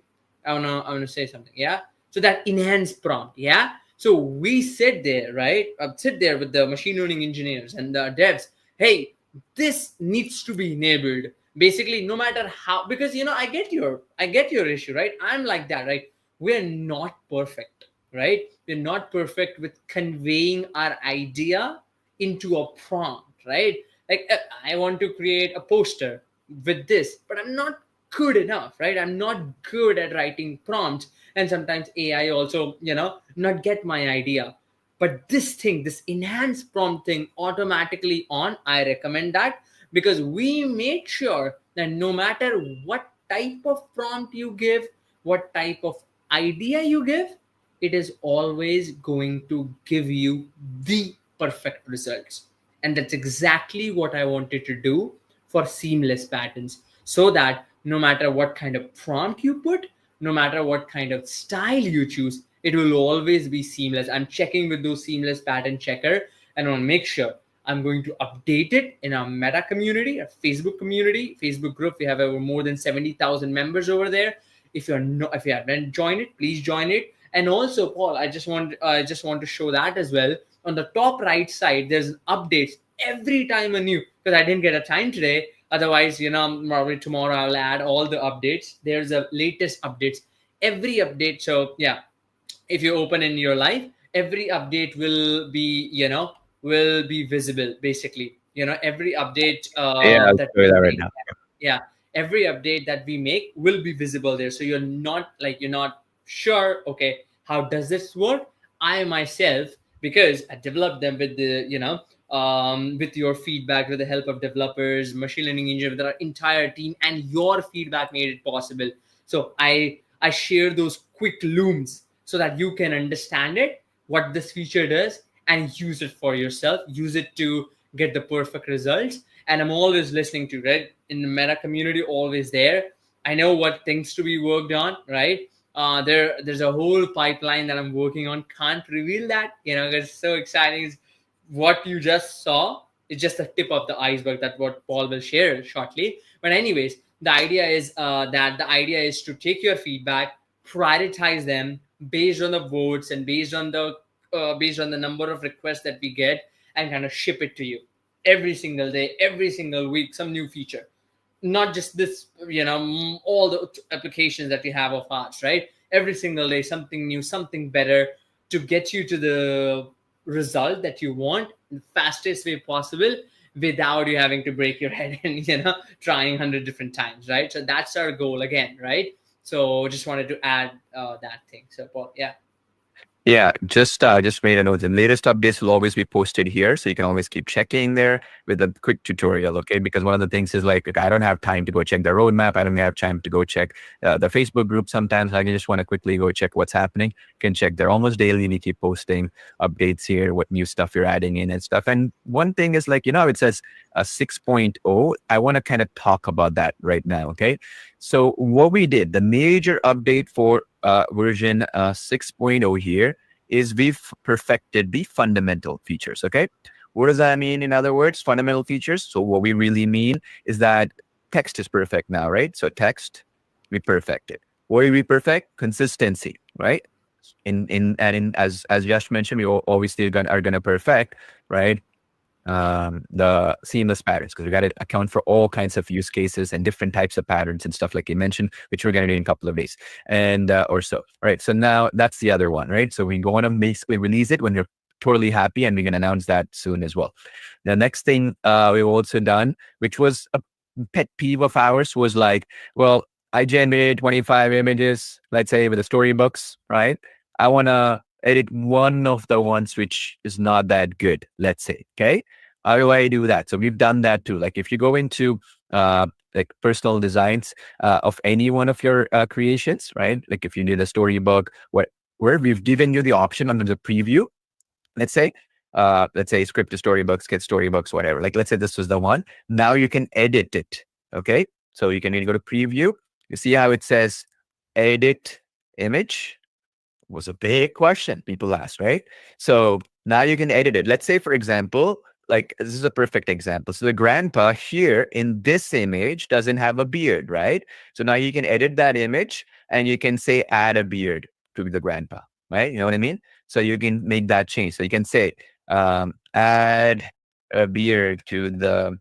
I wanna say something, yeah. So that enhanced prompt, yeah. So we sit there, right? Sit there with the machine learning engineers and the devs. Hey, this needs to be enabled, basically, no matter how, because I get your issue, right? I'm like that, right? We're not perfect, right? We're not perfect with conveying our idea into a prompt, right? Like, I want to create a poster with this, but I'm not good enough, right? I'm not good at writing prompts, and sometimes AI also, not get my idea. But this thing, this enhanced prompt thing, automatically on, I recommend that, because we make sure that no matter what type of prompt you give, what type of idea you give, it is always going to give you the perfect results. And that's exactly what I wanted to do for seamless patterns, so that no matter what kind of prompt you put, no matter what kind of style you choose, it will always be seamless. I'm checking with those seamless pattern checker, and I want to make sure I'm going to update it in our Meta community, our Facebook community, Facebook group. We have over more than 70,000 members over there. If you haven't joined it, please join it. And also, Paul, I just want to show that as well. On the top right side, there's updates every time a new, because I didn't get a time today. Otherwise, probably tomorrow I'll add all the updates. There's a latest updates every update. So yeah, if you open in your life, every update will be visible, basically. Every update Yeah, I'll that show you we that right make, now. yeah, every update that we make will be visible there. So you're not sure, okay, how does this work? I myself, because I developed them with with your feedback, with the help of developers, machine learning engineer, with our entire team, and your feedback made it possible. So I share those quick looms so that you can understand it, what this feature does, and use it for yourself, use it to get the perfect results. And I'm always listening to, right, in the Meta community, always there. I know what things to be worked on, right? There's a whole pipeline that I'm working on. Can't reveal that, because it's so exciting. What you just saw is just the tip of the iceberg, that what Paul will share shortly. But anyways, the idea is to take your feedback, prioritize them based on the votes and based on the number of requests that we get, and kind of ship it to you every single day, every single week, some new feature. Not just this, all the applications that we have of ours, right? Every single day, something new, something better, to get you to the result that you want in the fastest way possible, without you having to break your head and trying 100 different times, right? So that's our goal again, right? So just wanted to add that thing. So Paul, yeah. Yeah, just made a note. The latest updates will always be posted here, so you can always keep checking there with a quick tutorial. Okay, because one of the things is like I don't have time to go check the roadmap. I don't have time to go check the Facebook group. Sometimes I just want to quickly go check what's happening. Can check there almost daily. We keep posting updates here, what new stuff you're adding in and stuff. And one thing is like it says 6.0. I want to kind of talk about that right now. Okay, so what we did, the major update for version 6.0 here is we've perfected the fundamental features. Okay. What does that mean? In other words, fundamental features. So what we really mean is that text is perfect now, right? So text, we perfected. What did we perfect? Consistency, right? As Yash mentioned, we obviously are gonna perfect, right? The seamless patterns, because we got to account for all kinds of use cases and different types of patterns and stuff like you mentioned, which we're going to do in a couple of days and or so. Right. So now that's the other one, right? So we go on to basically release it when you're totally happy, and we can announce that soon as well. The next thing we've also done, which was a pet peeve of ours, was like, well, I generated 25 images, let's say with the storybooks, right? I want to edit one of the ones which is not that good, let's say. Okay. How do I do that? So we've done that too. Like if you go into like personal designs of any one of your creations, right? Like if you need a storybook, where we've given you the option under the preview, let's say script to storybooks, get storybooks, whatever. Like let's say this was the one. Now you can edit it. Okay. So you can go to preview. You see how it says edit image was a big question people ask, right? So now you can edit it. Let's say, for example, like this is a perfect example. So the grandpa here in this image doesn't have a beard, right? So now you can edit that image and you can say add a beard to the grandpa, right? You know what I mean? So you can make that change. So you can say add a beard to the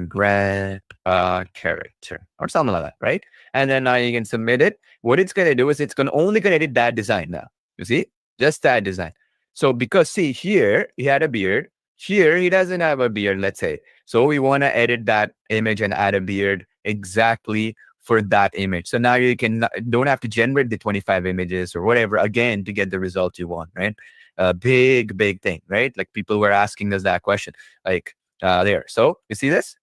grandpa character or something like that, right? And then now you can submit it. What it's going to do is it's going to only going to edit that design now. You see, just that design. So because see here he had a beard, here he doesn't have a beard. Let's say so we want to edit that image and add a beard exactly for that image. So now you don't have to generate the 25 images or whatever again to get the result you want, right? A big thing, right? Like people were asking us that question, like there. So you see this?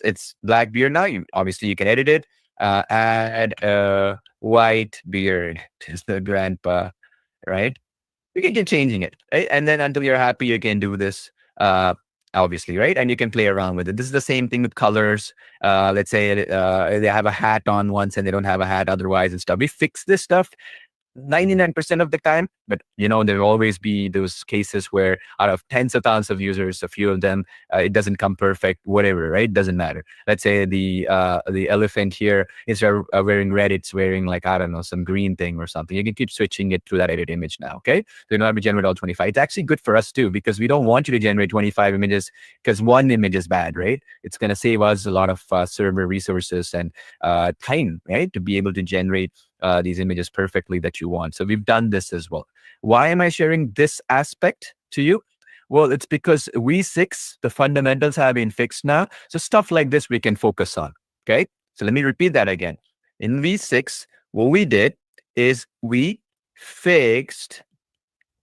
It's black beard now. Obviously you can edit it. Add a white beard to the grandpa, right? You can keep changing it, right? And then until you're happy, you can do this, obviously, right? And you can play around with it. This is the same thing with colors. Let's say they have a hat on once and they don't have a hat otherwise and stuff. We fix this stuff 99% of the time, but there will always be those cases where out of tens of thousands of users, a few of them, it doesn't come perfect, whatever, right? Doesn't matter. Let's say the elephant here is wearing red, it's wearing like, I don't know, some green thing or something. You can keep switching it through that edit image now, okay? So you don't have to generate all 25. It's actually good for us too, because we don't want you to generate 25 images because one image is bad, right? It's going to save us a lot of server resources and time, right? To be able to generate these images perfectly that you want. So we've done this as well. Why am I sharing this aspect to you? Well, it's because V6, the fundamentals have been fixed now. So stuff like this we can focus on. Okay. So let me repeat that again. In V6, what we did is we fixed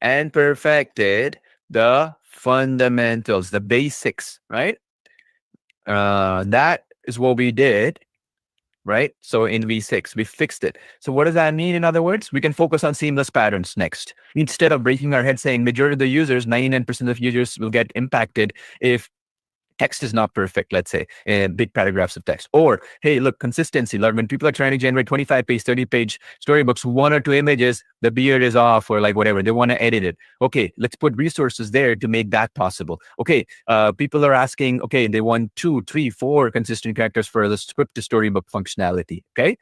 and perfected the fundamentals, the basics, right? That is what we did, right? So in V6, we fixed it. So what does that mean? In other words, we can focus on seamless patterns next. Instead of breaking our head saying majority of the users, 99% of users will get impacted if text is not perfect, let's say, big paragraphs of text. Or, hey, look, consistency. Like when people are trying to generate 25-page, 30-page storybooks, one or two images, the beard is off or like whatever. They want to edit it. Okay, let's put resources there to make that possible. Okay, people are asking, okay, they want 2, 3, 4 consistent characters for the script to storybook functionality. Okay,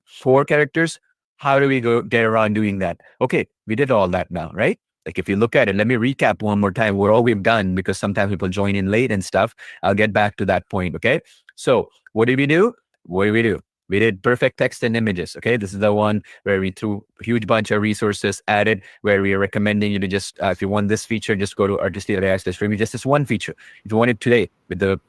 4 characters. How do we get around doing that? Okay, we did all that now, right? Like if you look at it, let me recap one more time what all we've done, because sometimes people join in late and stuff. I'll get back to that point. Okay. So what did we do? What did we do? We did perfect text and images. Okay. This is the one where we threw a huge bunch of resources added, where we are recommending you to just, if you want this feature, just go to artisty.ai/review, just this one feature. If you want it today with the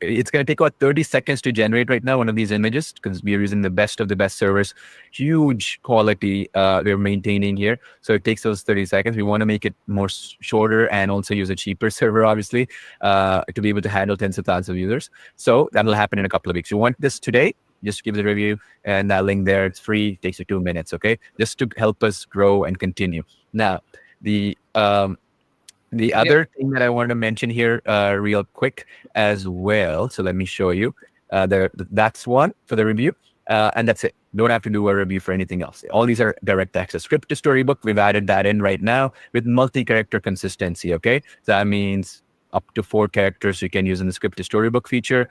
it's going to take about 30 seconds to generate right now one of these images, because we are using the best of the best servers. Huge quality we're maintaining here. So it takes those 30 seconds. We want to make it more shorter and also use a cheaper server, obviously, to be able to handle tens of thousands of users. So that'll happen in a couple of weeks. You want this today? Just give it a review, and that link there, it's free, takes you 2 minutes, okay? Just to help us grow and continue. Now, the Yep. other thing that I wanted to mention here, real quick as well. So let me show you. That's one for the review, and that's it. Don't have to do a review for anything else. All these are direct access. Script to storybook, we've added that in right now with multi-character consistency. Okay, so that means up to 4 characters you can use in the script to storybook feature.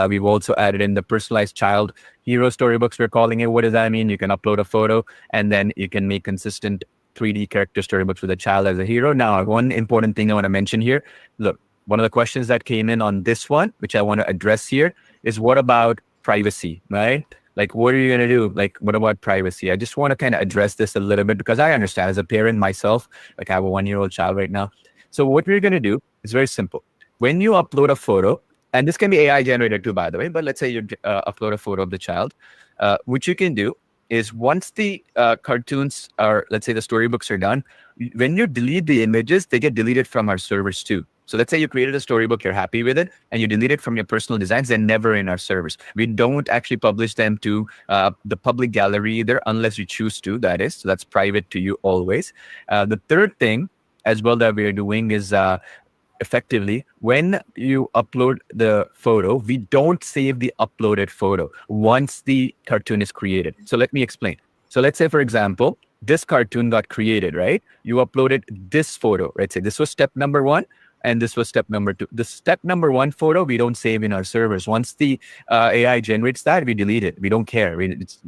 We've also added in the personalized child hero storybooks, we're calling it. What does that mean? You can upload a photo and then you can make consistent 3D character storybooks with a child as a hero. Now, one important thing I want to mention here. Look, one of the questions that came in on this one, which I want to address here, is what about privacy, right? Like, what are you going to do? Like, what about privacy? I just want to kind of address this a little bit, because I understand as a parent myself, like I have a 1-year-old child right now. So what we're going to do is very simple. When you upload a photo, and this can be AI generated too, by the way, but let's say you upload a photo of the child, what you can do is once the cartoons are, let's say the storybooks are done, when you delete the images, they get deleted from our servers too. So let's say you created a storybook, you're happy with it, and you delete it from your personal designs, they're never in our servers. We don't actually publish them to the public gallery either, unless you choose to, that is. So that's private to you always. The third thing as well that we're doing is effectively when you upload the photo, we don't save the uploaded photo once the cartoon is created. So let me explain. So let's say, for example, this cartoon got created, right? You uploaded this photo, right? Say this was step number one, and this was step number two. The step number one photo we don't save in our servers. Once the AI generates that, we delete it. We don't care.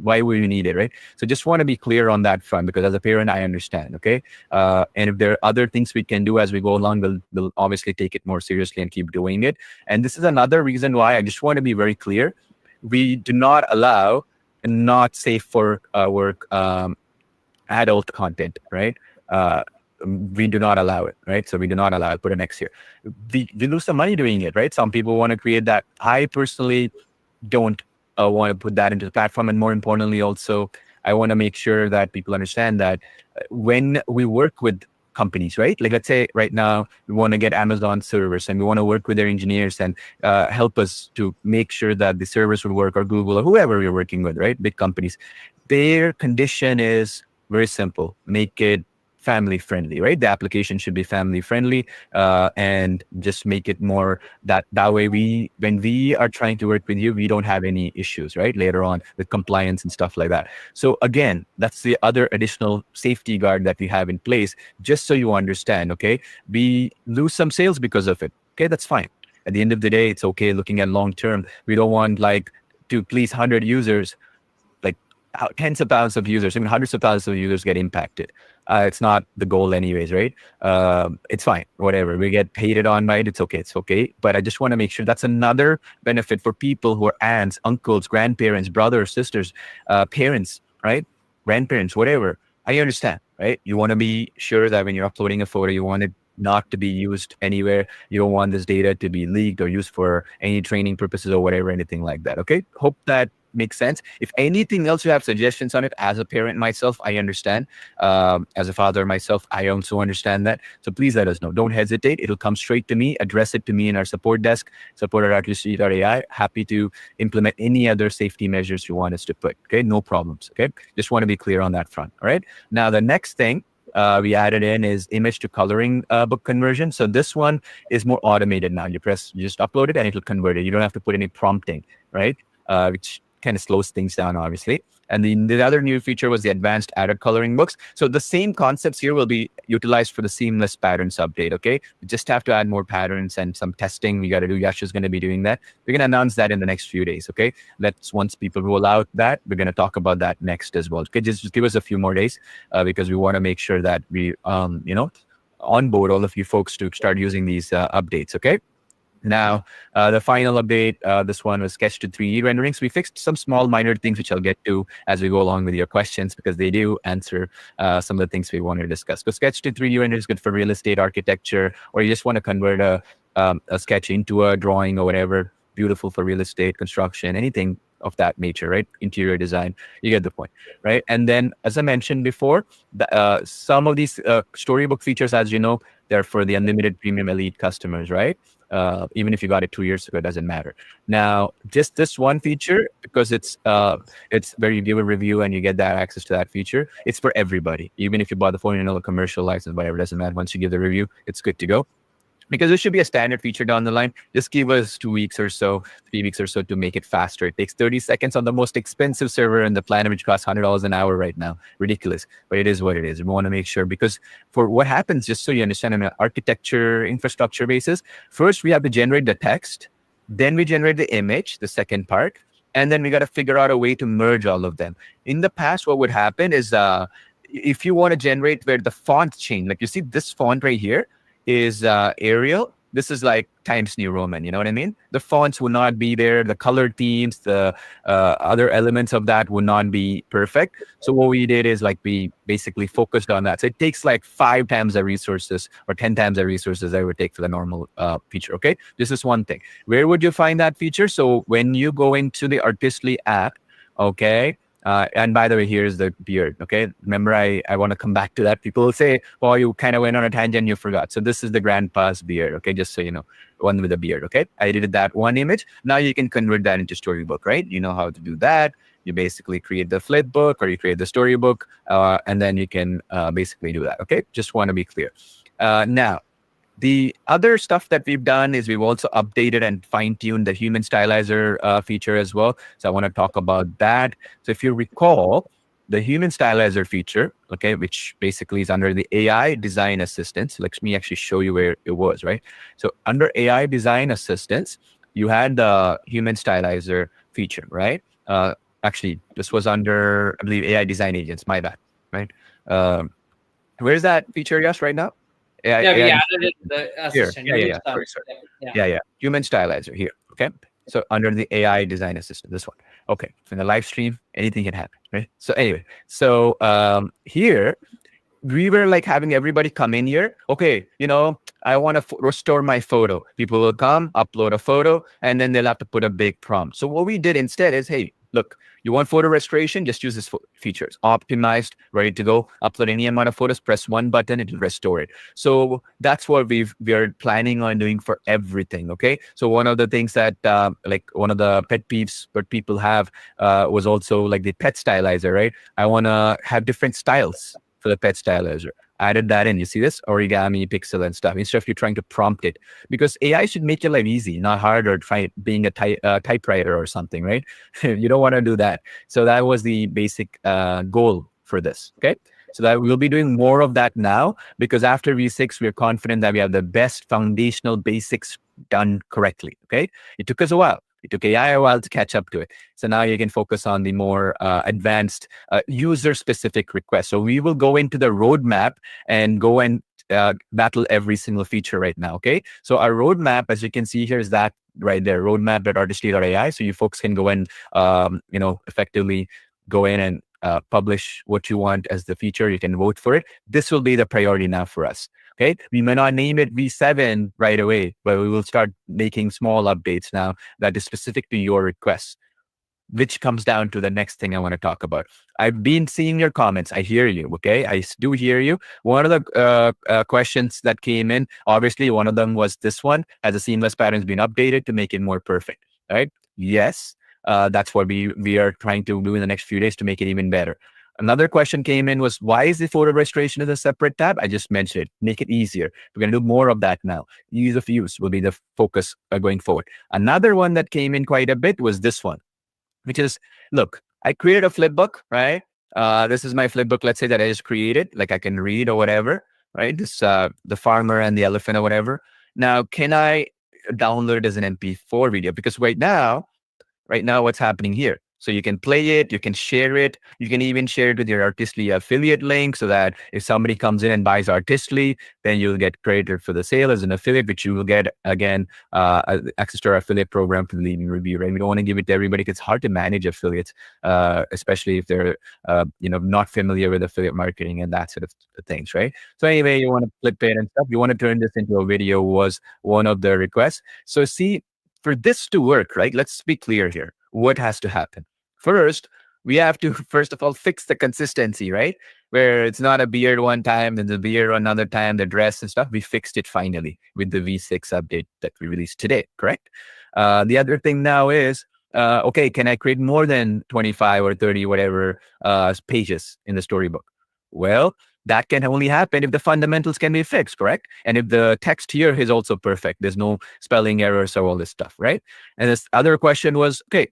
Why would we need it, right? So just want to be clear on that front, because as a parent, I understand. Okay, and if there are other things we can do as we go along, we'll obviously take it more seriously and keep doing it. And this is another reason why I just want to be very clear. We do not allow and not safe for our adult content, right? We do not allow it, right? So we do not allow it. Put an X here. We lose some money doing it, right? Some people want to create that. I personally don't want to put that into the platform. And more importantly, also, I want to make sure that people understand that when we work with companies, right? Like let's say right now we want to get Amazon servers and we want to work with their engineers and help us to make sure that the servers would work, or Google or whoever we're working with, right? Big companies. Their condition is very simple. Make it family friendly, right? The application should be family friendly, and just make it more that way when we are trying to work with you, we don't have any issues, right? Later on with compliance and stuff like that. So again, that's the other additional safety guard that we have in place, just so you understand, okay? We lose some sales because of it. Okay, that's fine. At the end of the day, it's okay looking at long term. We don't want like to please 100 users, like tens of thousands of users, even hundreds of thousands of users get impacted. It's not the goal anyways, right? It's fine, whatever. We get hated on, right? It's okay. But I just want to make sure that's another benefit for people who are aunts, uncles, grandparents, brothers, sisters, parents, right? Grandparents, whatever. I understand, right? You want to be sure that when you're uploading a photo, you want it not to be used anywhere. You don't want this data to be leaked or used for any training purposes or whatever, anything like that. Okay. Hope that makes sense. If anything else you have suggestions on it, as a parent myself, I understand. As a father myself, I also understand that. So please let us know. Don't hesitate. It'll come straight to me. Address it to me in our support desk, support@artistry.ai. Happy to implement any other safety measures you want us to put. Okay, no problems. Okay, just want to be clear on that front. All right. Now the next thing we added in is image to coloring book conversion. So this one is more automated now. You just upload it and it'll convert it. You don't have to put any prompting, right? Which kind of slows things down, obviously. And the other new feature was the advanced added coloring books. So the same concepts here will be utilized for the seamless patterns update, okay? We just have to add more patterns and some testing we got to do. Yash is going to be doing that. We're going to announce that in the next few days, okay? Once people roll out that, we're going to talk about that next as well. Okay, just give us a few more days because we want to make sure that we, onboard all of you folks to start using these updates, okay? Now, the final update, this one was sketch to 3D renderings. We fixed some small minor things, which I'll get to as we go along with your questions, because they do answer some of the things we want to discuss. So sketch to 3D render is good for real estate architecture, or you just want to convert a sketch into a drawing or whatever. Beautiful for real estate, construction, anything of that nature, right? Interior design, you get the point, right? And then, as I mentioned before, some of these storybook features, as you know, they're for the unlimited premium elite customers, right? Even if you got it 2 years ago, it doesn't matter. Now, just this one feature, because it's very viewer review and you get that access to that feature, it's for everybody. Even if you bought the $400 commercial license, whatever, doesn't matter. Once you give the review, it's good to go. Because it should be a standard feature down the line. Just give us 2 weeks or so, 3 weeks or so to make it faster. It takes 30 seconds on the most expensive server in the planet, which costs $100 an hour right now. Ridiculous, but it is what it is. We want to make sure, because for what happens, just so you understand, on an architecture infrastructure basis, first we have to generate the text, then we generate the image, the second part, and then we got to figure out a way to merge all of them. In the past, what would happen is if you want to generate where the font change, like you see this font right here, is Arial. This is like Times New Roman, you know what I mean? The fonts will not be there. The color themes, the other elements of that will not be perfect. So what we did is like we basically focused on that. So it takes like 5 times the resources or 10 times the resources that it would take for the normal feature, okay? This is one thing. Where would you find that feature? So when you go into the Artistly app, okay, And by the way, here's the beard. Okay. Remember, I want to come back to that. People will say, well, you kind of went on a tangent, you forgot. So this is the grandpa's beard. Okay. Just so you know, one with a beard. Okay. I edited that one image. Now you can convert that into storybook, right? You know how to do that. You basically create the flip book or you create the storybook, and then you can basically do that. Okay. Just want to be clear. Now, the other stuff that we've done is we've also updated and fine-tuned the human stylizer feature as well. So I want to talk about that. So if you recall, the human stylizer feature, okay, which basically is under the AI design assistance. Let me actually show you where it was, right? So under AI design assistance, you had the human stylizer feature, right? Actually, this was under, I believe, AI design agents. My bad, right? Um, where's that feature, Yash, right now? Yeah, we AI added it the here. assistant. Yeah, You yeah, will yeah. start. Sorry, sorry. Yeah. Yeah, yeah. Human stylizer here. Okay. So under the AI design assistant, this one. Okay. So in the live stream, anything can happen, right? So anyway, so here we were like having everybody come in here. Okay, I want to restore my photo. People will come, upload a photo, and then they'll have to put a big prompt. So what we did instead is, hey, look, you want photo restoration? Just use this features. Optimized, ready to go. Upload any amount of photos, press one button, it'll restore it. So that's what we are planning on doing for everything. Okay. So one of the things that like one of the pet peeves that people have was also like the pet stylizer, right? I want to have different styles for the pet stylizer. Added that in. You see this origami, pixel, and stuff. Instead of you trying to prompt it, because AI should make your life easy, not harder. Try being a typewriter or something, right? You don't want to do that. So that was the basic goal for this. Okay. So that we'll be doing more of that now, because after V6, we're confident that we have the best foundational basics done correctly. Okay. It took us a while. It took AI a while to catch up to it. So now you can focus on the more advanced user specific requests. So we will go into the roadmap and go and battle every single feature right now. Okay. So our roadmap, as you can see here, is that right there, roadmap.artistry.ai. So you folks can go and, effectively go in and publish what you want as the feature. You can vote for it. This will be the priority now for us. Okay. We may not name it V7 right away, but we will start making small updates now that is specific to your requests, which comes down to the next thing I want to talk about. I've been seeing your comments. I hear you. Okay. I do hear you. One of the questions that came in, obviously, one of them was this one: has the seamless patterns been updated to make it more perfect? Right. Yes. That's what we are trying to do in the next few days to make it even better. Another question came in was, why is the photo restoration in a separate tab? I just mentioned it. Make it easier. We're going to do more of that now. Ease of use will be the focus going forward. Another one that came in quite a bit was this one, which is, look, I created a flip book, right? This is my flip book, let's say, that I just created, like I can read or whatever, right? This, the farmer and the elephant or whatever. Now, can I download it as an MP4 video? Because right now, what's happening here? So you can play it, you can share it, you can even share it with your Artistly affiliate link, so that if somebody comes in and buys Artistly, then you'll get credited for the sale as an affiliate, which you will get, again, access to our affiliate program for the leading review, right? We don't want to give it to everybody because it's hard to manage affiliates, especially if they're, not familiar with affiliate marketing and that sort of things, right? So anyway, you want to flip it and stuff. You want to turn this into a video was one of the requests. So see, for this to work, right? Let's be clear here. What has to happen? First, we have to, first of all, fix the consistency, right? Where it's not a beard one time, then the beard another time, the dress and stuff. We fixed it finally with the V6 update that we released today, correct? The other thing now is, okay, can I create more than 25 or 30, whatever, pages in the storybook? Well, that can only happen if the fundamentals can be fixed, correct? And if the text here is also perfect, there's no spelling errors or all this stuff, right? And this other question was, okay,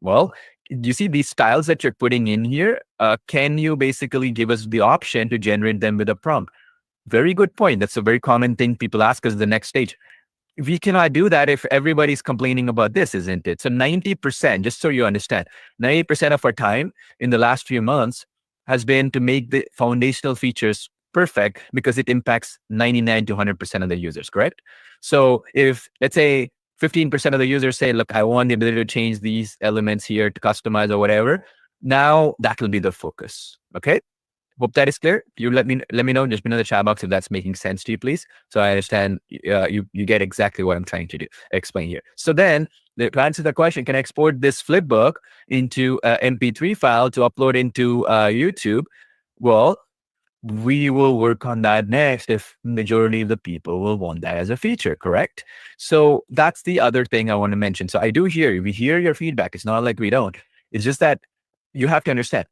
well, do you see these styles that you're putting in here? Can you basically give us the option to generate them with a prompt? Very good point. That's a very common thing people ask us the next stage. We cannot do that if everybody's complaining about this, isn't it? So 90%, just so you understand, 90% of our time in the last few months has been to make the foundational features perfect, because it impacts 99 to 100% of the users, correct? So if, let's say, 15% of the users say, look, I want the ability to change these elements here to customize or whatever, now that will be the focus. Okay. Hope that is clear. You let me know. Just in the chat box if that's making sense to you, please. So I understand you get exactly what I'm trying to explain here. So then To answer the question, can I export this flip book into a MP3 file to upload into YouTube? Well, we will work on that next if majority of the people will want that as a feature, correct? So that's the other thing I want to mention. So I do hear you. We hear your feedback. It's not like we don't. It's just that you have to understand,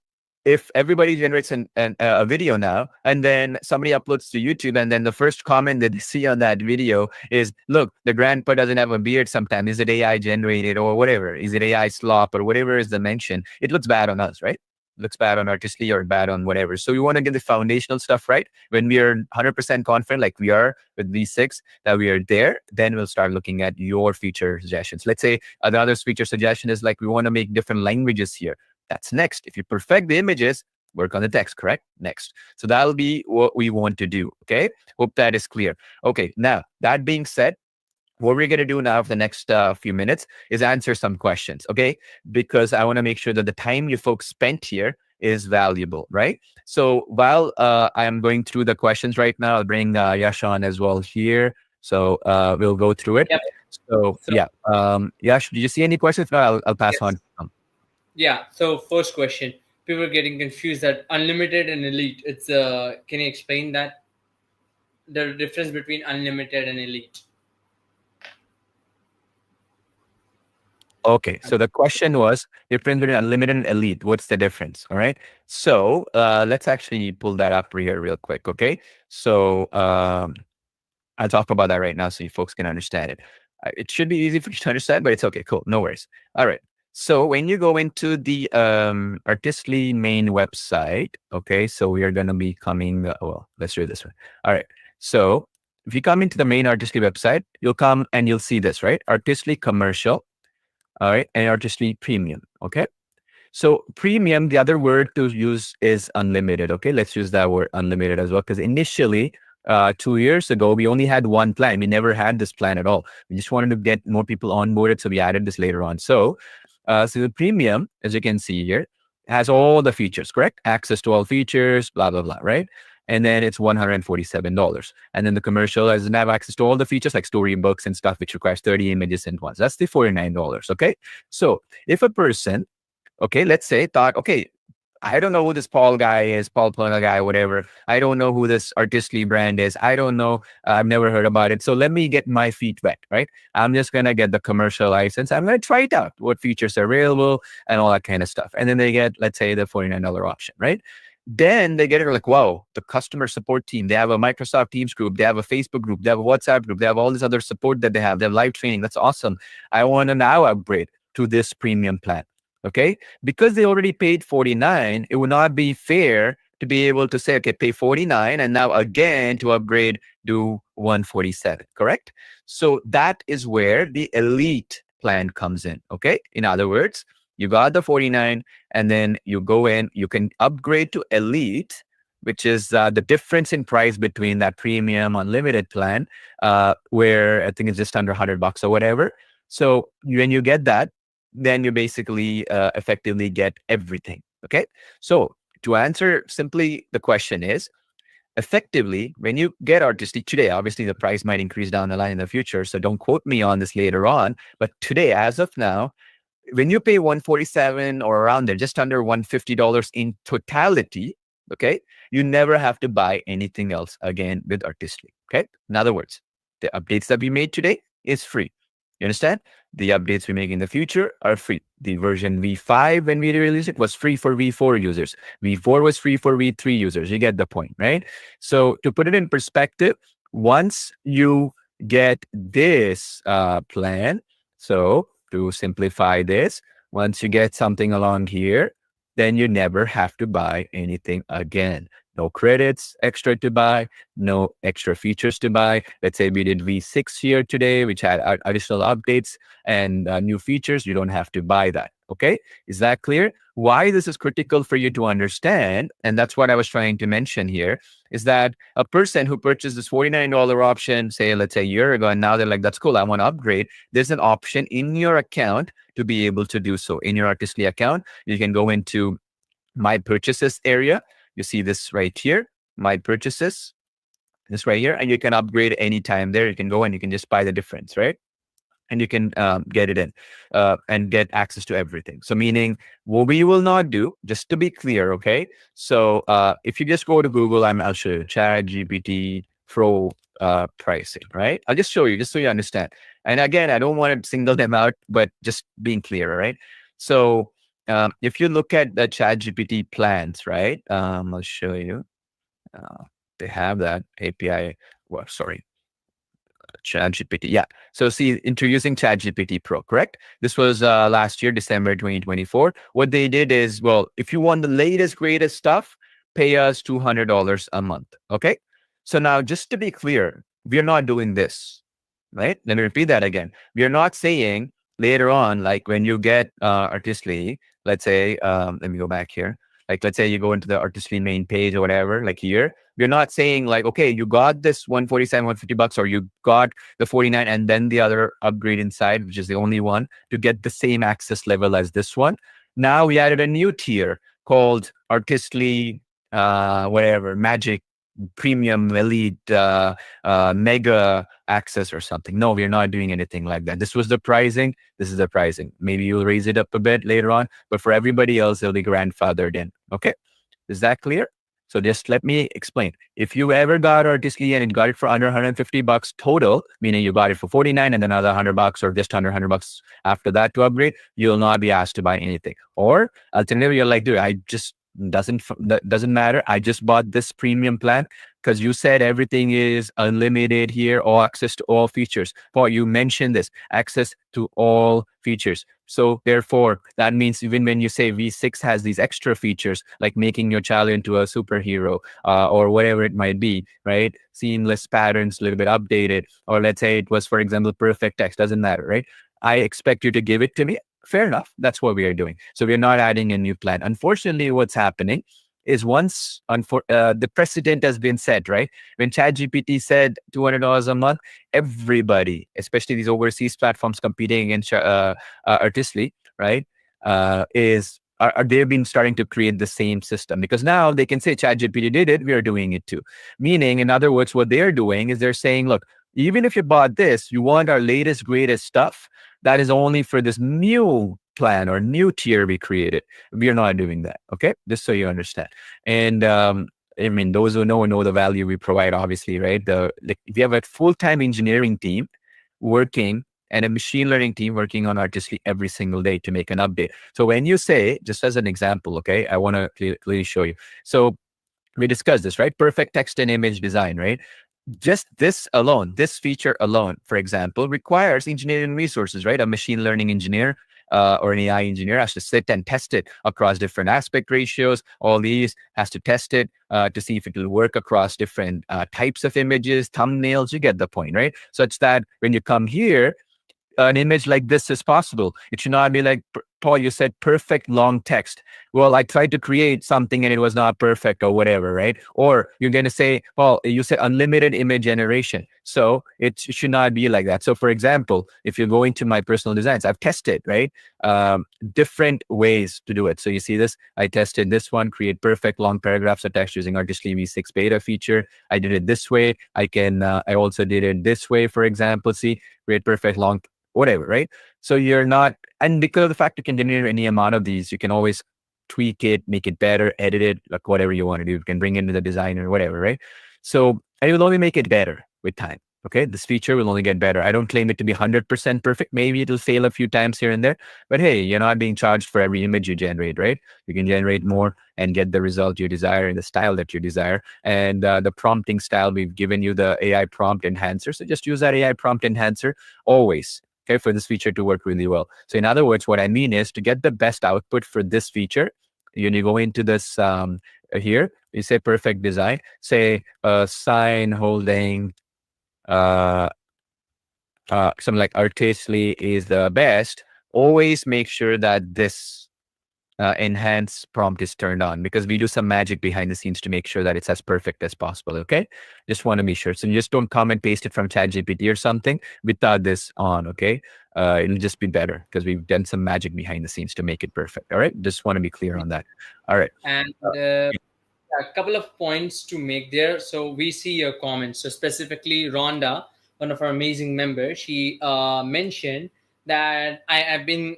if everybody generates a video now and then somebody uploads to YouTube, and then the first comment that they see on that video is, look, the grandpa doesn't have a beard sometimes. Is it AI generated or whatever? Is it AI slop or whatever is the mention? It looks bad on us, right? Looks bad on artistry or bad on whatever. So we want to get the foundational stuff right. When we are 100% confident, like we are with V6, that we are there, then we'll start looking at your feature suggestions. Let's say another feature suggestion is like, we want to make different languages here. That's next. If you perfect the images, work on the text, correct? Next. So that'll be what we want to do. Okay. Hope that is clear. Okay. Now, that being said, what we're going to do now for the next few minutes is answer some questions, okay? Because I want to make sure that the time you folks spent here is valuable, right? So while I am going through the questions right now, I'll bring Yash on as well here. So we'll go through it. Yep. So So yeah, Yash, did you see any questions? No, I'll pass yes. on. Yeah. So first question. People are getting confused that unlimited and elite. It's can you explain that? The difference between unlimited and elite. Okay, so the question was difference between unlimited and elite. What's the difference? All right. So let's actually pull that up here real quick. Okay. So I'll talk about that right now so you folks can understand it. It should be easy for you to understand, but it's okay. Cool. No worries. All right. So when you go into the Artistly main website, okay, so we are going to be coming, well, let's do it this way. All right. So if you come into the main Artistly website, you'll come and you'll see this, right? Artistly commercial, all right, and Artistly premium, okay? So premium, the other word to use is unlimited. Okay, let's use that word unlimited as well, because initially, 2 years ago, we only had one plan. We never had this plan at all. We just wanted to get more people onboarded, so we added this later on. So the premium, as you can see here, has all the features, correct? Access to all features, blah blah blah, right? And then it's $147. And then the commercial doesn't have access to all the features like storybooks and stuff, which requires 30 images and once. That's the $49. Okay. So if a person, okay, let's say thought, okay, I don't know who this Paul guy is, Paul Plana guy, whatever. I don't know who this Artistly brand is. I don't know. I've never heard about it. So let me get my feet wet, right? I'm just going to get the commercial license. I'm going to try it out, what features are available and all that kind of stuff. And then they get, let's say, the $49 option, right? Then they get it like, wow, the customer support team, they have a Microsoft Teams group, they have a Facebook group, they have a WhatsApp group, they have all this other support that they have live training. That's awesome. I want to now upgrade to this premium plan. Okay. Because they already paid 49, it would not be fair to be able to say, okay, pay 49 and now again to upgrade do 147. Correct. So that is where the elite plan comes in. Okay. In other words, you got the 49 and then you go in, you can upgrade to elite, which is the difference in price between that premium unlimited plan, where I think it's just under $100 or whatever. So when you get that, then you basically effectively get everything. Okay. So to answer simply, the question is, effectively, when you get Artistly today, obviously the price might increase down the line in the future. So don't quote me on this later on. But today, as of now, when you pay 147 or around there, just under $150 in totality, okay, you never have to buy anything else again with Artistly. Okay. In other words, the updates that we made today is free. You understand? The updates we make in the future are free. The version V5, when we released it, was free for V4 users. V4 was free for V3 users. You get the point, right? So to put it in perspective, once you get this plan, so to simplify this, once you get something along here, then you never have to buy anything again. No credits extra to buy, no extra features to buy. Let's say we did V6 here today, which had additional updates and new features. You don't have to buy that. Okay. Is that clear? Why this is critical for you to understand, and that's what I was trying to mention here, is that a person who purchased this $49 option, say, let's say a year ago, and now they're like, that's cool, I want to upgrade. There's an option in your account to be able to do so. In your Artistly account, you can go into My Purchases area. You see this right here, My Purchases, this right here, and you can upgrade anytime there. You can go and you can just buy the difference, right? and you can get it in and get access to everything. So meaning what we will not do, just to be clear, okay? So if you just go to Google, I'll show you Chat GPT Pro pricing, right? I'll just show you, just so you understand. And again, I don't want to single them out, but just being clear, right? So if you look at the Chat GPT plans, right? I'll show you. Uh, they have that API. Well, sorry, ChatGPT. Yeah. So see, introducing ChatGPT Pro, correct? This was last year, December 2024. What they did is, well, if you want the latest, greatest stuff, pay us $200 a month. Okay. So now, just to be clear, we're not doing this, right? Let me repeat that again. We are not saying later on, like when you get Artistly, let's say, let me go back here. Like, let's say you go into the Artistly main page or whatever, like here, we're not saying like, okay, you got this 147, $150, or you got the 49 and then the other upgrade inside, which is the only one to get the same access level as this one. Now we added a new tier called Artistly, whatever, Magic Premium Elite Mega Access or something. No, we're not doing anything like that. This was the pricing. This is the pricing. Maybe you'll raise it up a bit later on, but for everybody else, it'll be grandfathered in. Okay. Is that clear? So just let me explain. If you ever got Artistly and you got it for under $150 total, meaning you got it for 49 and then another $100 or just under $100 after that to upgrade, you'll not be asked to buy anything. Or alternatively, you're like, dude, I just that doesn't matter. I just bought this premium plan because you said everything is unlimited here, all access to all features. Paul, you mentioned this access to all features. So therefore, that means even when you say V6 has these extra features, like making your child into a superhero or whatever it might be, right? Seamless patterns, a little bit updated, or let's say it was, for example, perfect text, doesn't matter, right? I expect you to give it to me. Fair enough. That's what we are doing. So we're not adding a new plan. Unfortunately, what's happening is once the precedent has been set, right? When ChatGPT said $200 a month, everybody, especially these overseas platforms competing against Artistly, right, they've been starting to create the same system because now they can say ChatGPT did it, we are doing it too. Meaning, in other words, what they're doing is they're saying, look, even if you bought this, you want our latest, greatest stuff that is only for this new plan or new tier we created. We are not doing that. Okay. Just so you understand. And I mean, those who know the value we provide, obviously, right? If you have a full-time engineering team working and a machine learning team working on Artistly every single day to make an update. So when you say, just as an example, okay, I want to clearly show you. So we discussed this, right? Perfect text and image design, right? Just this alone, this feature alone, for example, requires engineering resources, right? A machine learning engineer or an AI engineer has to sit and test it across different aspect ratios. All these has to test it to see if it will work across different types of images, thumbnails. You get the point, right? Such that when you come here, an image like this is possible. It should not be like, Paul, you said perfect long text. Well, I tried to create something and it was not perfect or whatever, right? Or you're going to say, Paul, you said unlimited image generation. So it should not be like that. So for example, if you go into my personal designs, I've tested, right? Different ways to do it. So you see this, I tested this one, create perfect long paragraphs of text using Artistly V6 beta feature. I did it this way. I also did it this way, for example, see, create perfect long whatever, right? So you're not, and because of the fact you can generate any amount of these, you can always tweak it, make it better, edit it, like whatever you want to do. You can bring in the designer, whatever, right? So, and it will only make it better with time. Okay. This feature will only get better. I don't claim it to be 100% perfect. Maybe it'll fail a few times here and there, but hey, you're not being charged for every image you generate, right? You can generate more and get the result you desire in the style that you desire. And the prompting style, we've given you the AI prompt enhancer. So just use that AI prompt enhancer always, okay, for this feature to work really well. So in other words, what I mean is to get the best output for this feature, you go into this here, you say perfect design, say sign holding uh, something like Artistly is the best. Always make sure that this enhance prompt is turned on because we do some magic behind the scenes to make sure that it's as perfect as possible. Okay. Just want to be sure. So you just don't come and paste it from ChatGPT or something without this on. Okay. It'll just be better because we've done some magic behind the scenes to make it perfect. All right. Just want to be clear on that. All right. And a couple of points to make there. So we see your comments. So specifically, Rhonda one of our amazing members, she mentioned that I've been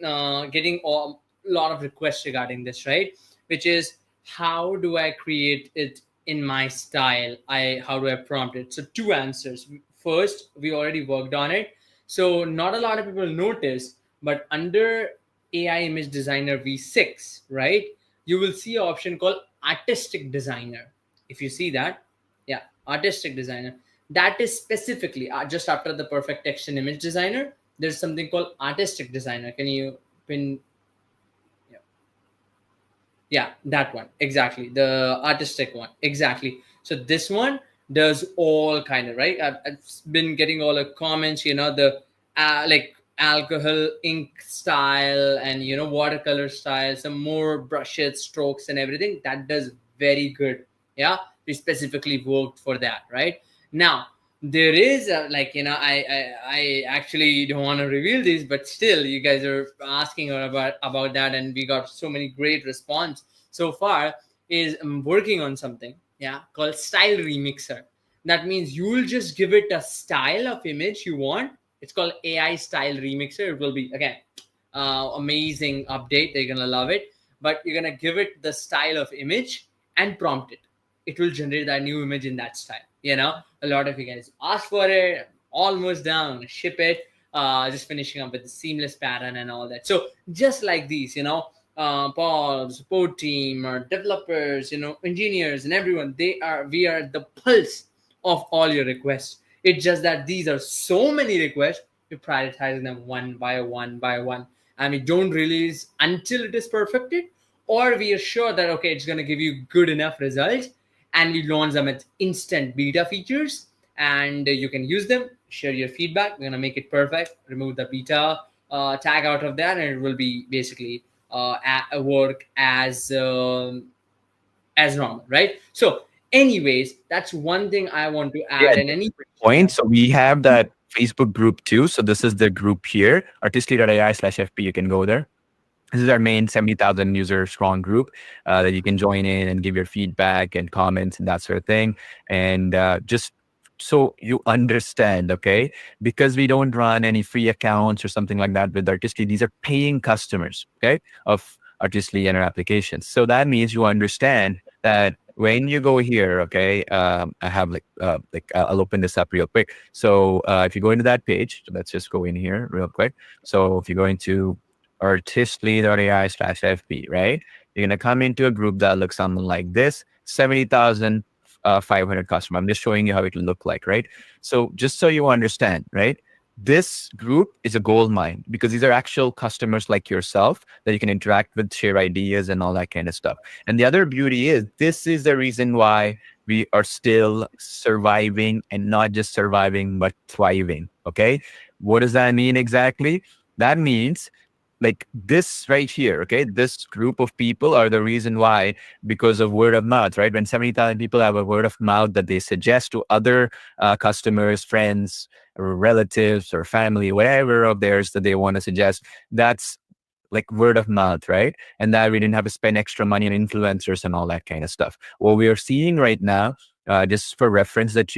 getting a lot of requests regarding this, right? Which is, how do I create it in my style? How do I prompt it? So two answers. First, we already worked on it, so not a lot of people notice, but under AI Image Designer V6, right, you will see an option called Artistic Designer. If you see that, yeah, Artistic Designer. That is specifically just after the Perfect Text and Image Designer. There's something called Artistic Designer. Can you pin? Yeah, yeah, that one exactly, the artistic one exactly. So this one does all kind of, right. I've been getting all the comments, the like alcohol ink style and watercolor style, some more brushes, strokes and everything. That does very good. Yeah, we specifically worked for that, right. Now there is like, I actually don't want to reveal this, but still you guys are asking about that, and we got so many great response so far. Is working on something, yeah, called style remixer. That means you will just give it a style of image you want. It's called AI style remixer. It will be, again, amazing update. They're gonna love it. But you're gonna give it the style of image and prompt it. It will generate that new image in that style. A lot of you guys asked for it. Almost done. Ship it. Just finishing up with the seamless pattern and all that. So just like these, Paul, support team, or developers, engineers, and everyone. We are the pulse of all your requests. It's just that these are so many requests. We prioritize them one by one by one, and we don't release until it is perfected, or we are sure that okay, it's gonna give you good enough results, and we launch them as instant beta features, and you can use them. Share your feedback. We're gonna make it perfect. Remove the beta tag out of that, and it will be basically work as normal, right? So, anyways, that's one thing I want to Yeah, add. And just any a quick point. yeah. So we have that Facebook group too. So this is the group here, artistly.ai/FP. You can go there. This is our main 70,000 user strong group that you can join in and give your feedback and comments and that sort of thing. And just so you understand, okay, because we don't run any free accounts or something like that with Artistly, these are paying customers, okay, of Artistly and our applications. So that means you understand that when you go here, okay, I have I'll open this up real quick. So if you go into that page, so let's just go in here real quick. So if you go into artistly.ai/FP, right? You're going to come into a group that looks something like this, 70,500 customer. I'm just showing you how it will look like, right? So just so you understand, right? This group is a gold mine because these are actual customers like yourself that you can interact with, share ideas and all that kind of stuff. And the other beauty is this is the reason why we are still surviving, and not just surviving, but thriving. Okay. What does that mean exactly? That means like this right here, okay, this group of people are the reason why, because of word of mouth, right? When 70,000 people have a word of mouth that they suggest to other customers, friends, or relatives, or family, whatever of theirs that they want to suggest, that's like word of mouth, right? And that we didn't have to spend extra money on influencers and all that kind of stuff. What we are seeing right now, just for reference that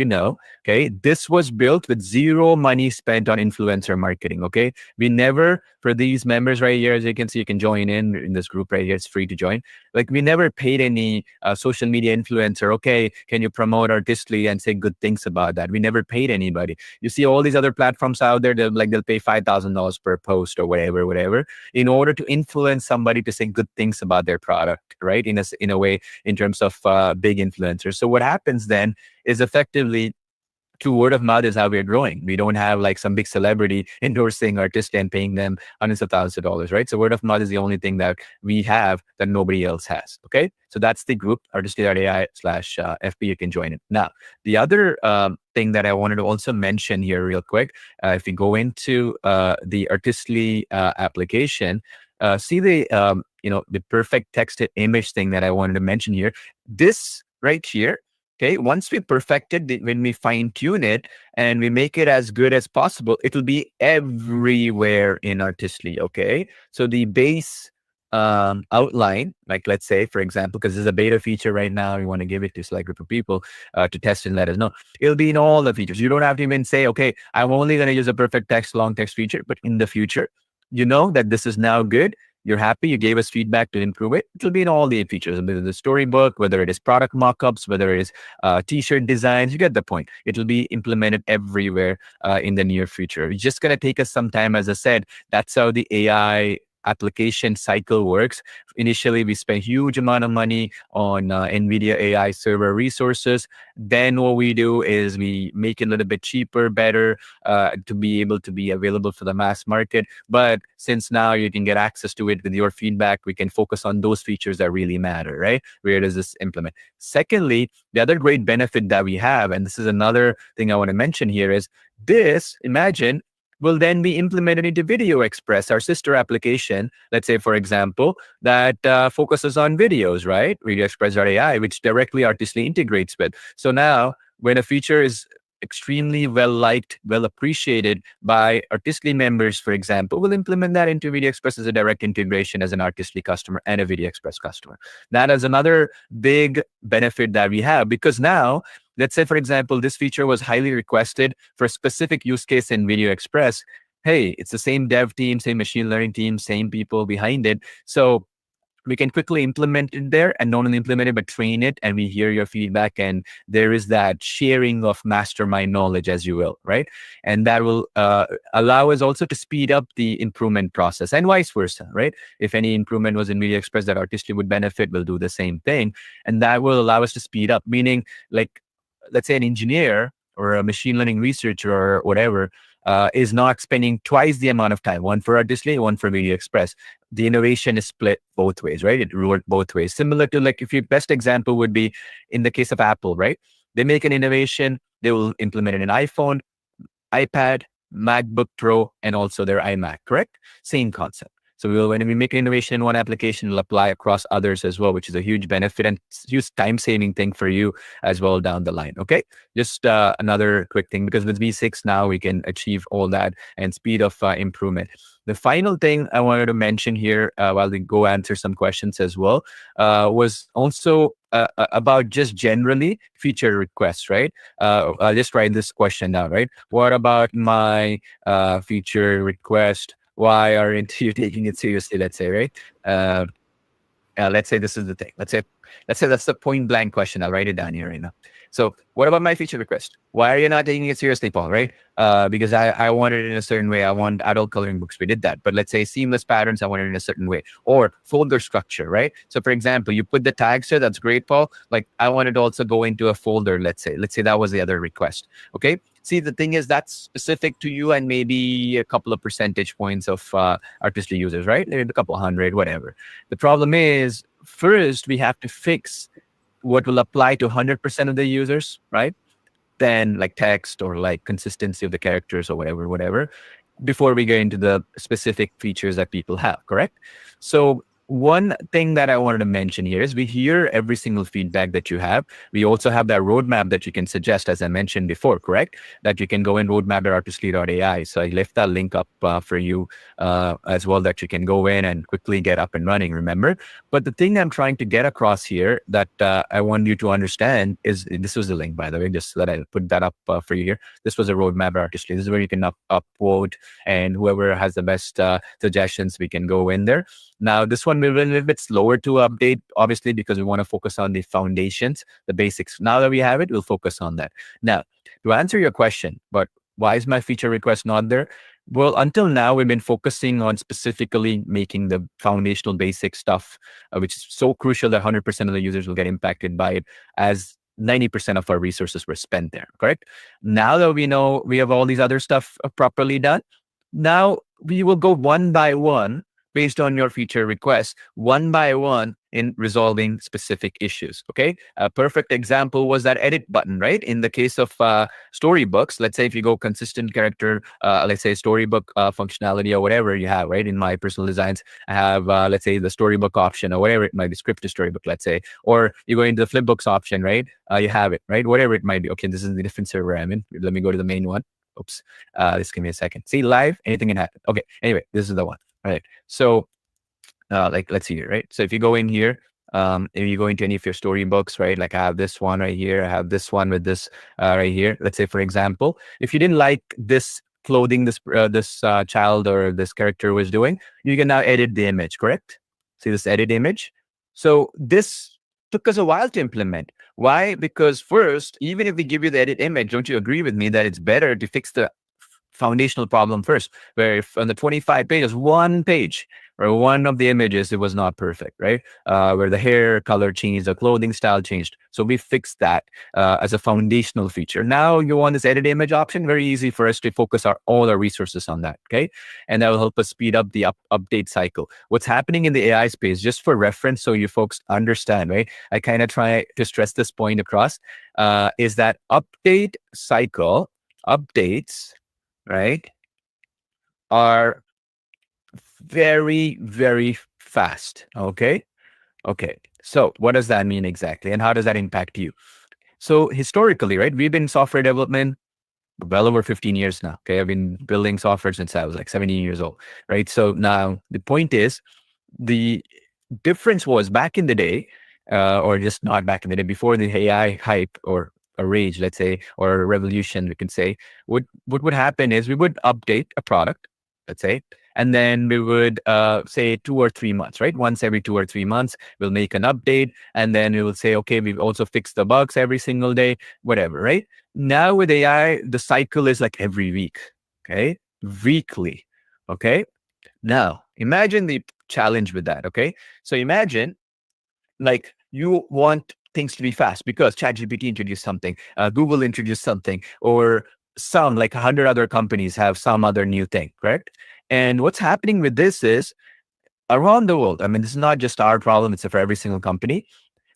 okay, this was built with zero money spent on influencer marketing, okay? We never, for these members right here, as you can see, you can join in this group right here. It's free to join. Like we never paid any social media influencer, okay, can you promote Artistly and say good things about that? We never paid anybody. You see all these other platforms out there, they'll pay $5,000 per post or whatever, in order to influence somebody to say good things about their product, right? In a way, in terms of big influencers. So what happens then is effectively, through word of mouth is how we're growing. We don't have like some big celebrity endorsing artists and paying them hundreds of thousands of dollars, right? So word of mouth is the only thing that we have that nobody else has. Okay. So that's the group, artistly.ai/FP. You can join it. Now, the other thing that I wanted to also mention here real quick, if you go into the Artistly application, see the perfect text to image thing that I wanted to mention here. This right here, okay, once we perfected it, when we fine tune it and we make it as good as possible, it'll be everywhere in Artistly. Okay, so the base outline, like let's say, for example, because there's a beta feature right now, we want to give it to select group of people to test and let us know. It'll be in all the features. You don't have to even say, okay, I'm only going to use a perfect text, long text feature, but in the future, you know that this is now good. You're happy. You gave us feedback to improve it. It'll be in all the features, whether the storybook, whether it is product mockups, whether it is t-shirt designs. You get the point. It'll be implemented everywhere in the near future. It's just going to take us some time, as I said. That's how the AI application cycle works. Initially, we spend huge amount of money on NVIDIA AI server resources. Then what we do is we make it a little bit cheaper, better to be able to be available for the mass market. But since now you can get access to it with your feedback, we can focus on those features that really matter, right? Where does this implement? Secondly, the other great benefit that we have, and this is another thing I want to mention here, is this, imagine, will then be implemented into Video Express, our sister application. Let's say, for example, that focuses on videos, right? Video Express AI, which directly Artistly integrates with. So now, when a feature is extremely well liked, well appreciated by Artistly members, for example, we'll implement that into Video Express as a direct integration as an Artistly customer and a Video Express customer. That is another big benefit that we have, because now, let's say, for example, this feature was highly requested for a specific use case in Video Express. Hey, it's the same dev team, same machine learning team, same people behind it. So we can quickly implement it there, and not only implement it, but train it. And we hear your feedback. And there is that sharing of mastermind knowledge, as you will, right? And that will allow us also to speed up the improvement process, and vice versa, right? If any improvement was in Media Express that Artistry would benefit, we'll do the same thing. And that will allow us to speed up, meaning, like, let's say an engineer or a machine learning researcher or whatever is not spending twice the amount of time, one for Artistly, one for Media Express. The innovation is split both ways, right? It worked both ways. Similar to, like, if your best example would be in the case of Apple, right? They make an innovation, they will implement it in iPhone, iPad, MacBook Pro, and also their iMac, correct? Same concept. So when we make an innovation in one application, it'll apply across others as well, which is a huge benefit and huge time-saving thing for you as well down the line. Okay, just another quick thing, because with V6 now we can achieve all that and speed of improvement. The final thing I wanted to mention here, while we go answer some questions as well, was also about just generally feature requests, right? I'll just write this question down, right? What about my feature request? Why aren't you taking it seriously? Let's say, right? Let's say this is the thing. Let's say that's the point blank question. I'll write it down here right now. So, what about my feature request? Why are you not taking it seriously, Paul? Right? Because I want it in a certain way. I want adult coloring books. We did that. But let's say seamless patterns, I want it in a certain way. Or folder structure, right? So, for example, you put the tags here. That's great, Paul. Like, I want it to also go into a folder. Let's say that was the other request. Okay. See, the thing is, that's specific to you and maybe a couple of percentage points of Artistly users, right? Maybe a couple hundred, whatever. The problem is, first, we have to fix what will apply to 100% of the users, right? Then, like text or like consistency of the characters or whatever, before we get into the specific features that people have, correct? So one thing that I wanted to mention here is we hear every single feedback that you have. We also have that roadmap that you can suggest, as I mentioned before, correct? That you can go in roadmap.artistly.ai. So I left that link up for you as well, that you can go in and quickly get up and running, remember? But the thing I'm trying to get across here that I want you to understand is, this was the link, by the way, just so that I put that up for you here. This was a roadmap Artistly. This is where you can upvote, and whoever has the best suggestions, we can go in there. Now, this one will be a little bit slower to update, obviously, because we want to focus on the foundations, the basics. Now that we have it, we'll focus on that. Now, to answer your question, but why is my feature request not there? Well, until now, we've been focusing on specifically making the foundational basic stuff, which is so crucial that 100% of the users will get impacted by it, as 90% of our resources were spent there, correct? Now that we know we have all these other stuff properly done, now we will go one by one based on your feature requests, one by one, in resolving specific issues. Okay. A perfect example was that edit button, right? In the case of storybooks, let's say if you go consistent character, let's say storybook functionality or whatever you have, right? In my personal designs, I have, let's say, the storybook option or whatever it might be, script to storybook, let's say, or you go into the flipbooks option, right? You have it, right? Whatever it might be. Okay. This is the different server I'm in. Let me go to the main one. Oops. Just give me a second. See, live, anything can happen. Okay. Anyway, this is the one. Right. So like let's see here, right? So if you go in here, if you go into any of your storybooks, right? Like I have this one right here, I have this one with this right here. Let's say, for example, if you didn't like this clothing this child or this character was doing, you can now edit the image, correct? See this edit image. So this took us a while to implement. Why? Because first, even if we give you the edit image, don't you agree with me that it's better to fix the foundational problem first, where if on the 25 pages, one page or one of the images, it was not perfect, right? Where the hair color changed, the clothing style changed. So we fixed that as a foundational feature. Now you want this edit image option, very easy for us to focus all our resources on that, okay? And that will help us speed up the update cycle. What's happening in the AI space, just for reference, so you folks understand, right? I kind of try to stress this point across, is that updates, right, are very, very fast. Okay. Okay. So what does that mean exactly? And how does that impact you? So historically, right, we've been in software development well over 15 years now. Okay. I've been building software since I was like 17 years old. Right. So now the point is, the difference was back in the day, or just not back in the day, before the AI hype or a rage, let's say, or a revolution, we can say, what would happen is we would update a product, let's say, and then we would say 2 or 3 months, right? Once every 2 or 3 months, we'll make an update, and then we will say, okay, we've also fixed the bugs every single day, whatever, right? Now with AI, the cycle is like every week, okay, weekly, okay. Now, imagine the challenge with that. Okay. So imagine like you want things to be fast because ChatGPT introduced something, Google introduced something, or some like 100 other companies have some other new thing, correct? And what's happening with this is around the world. I mean, this is not just our problem, it's for every single company.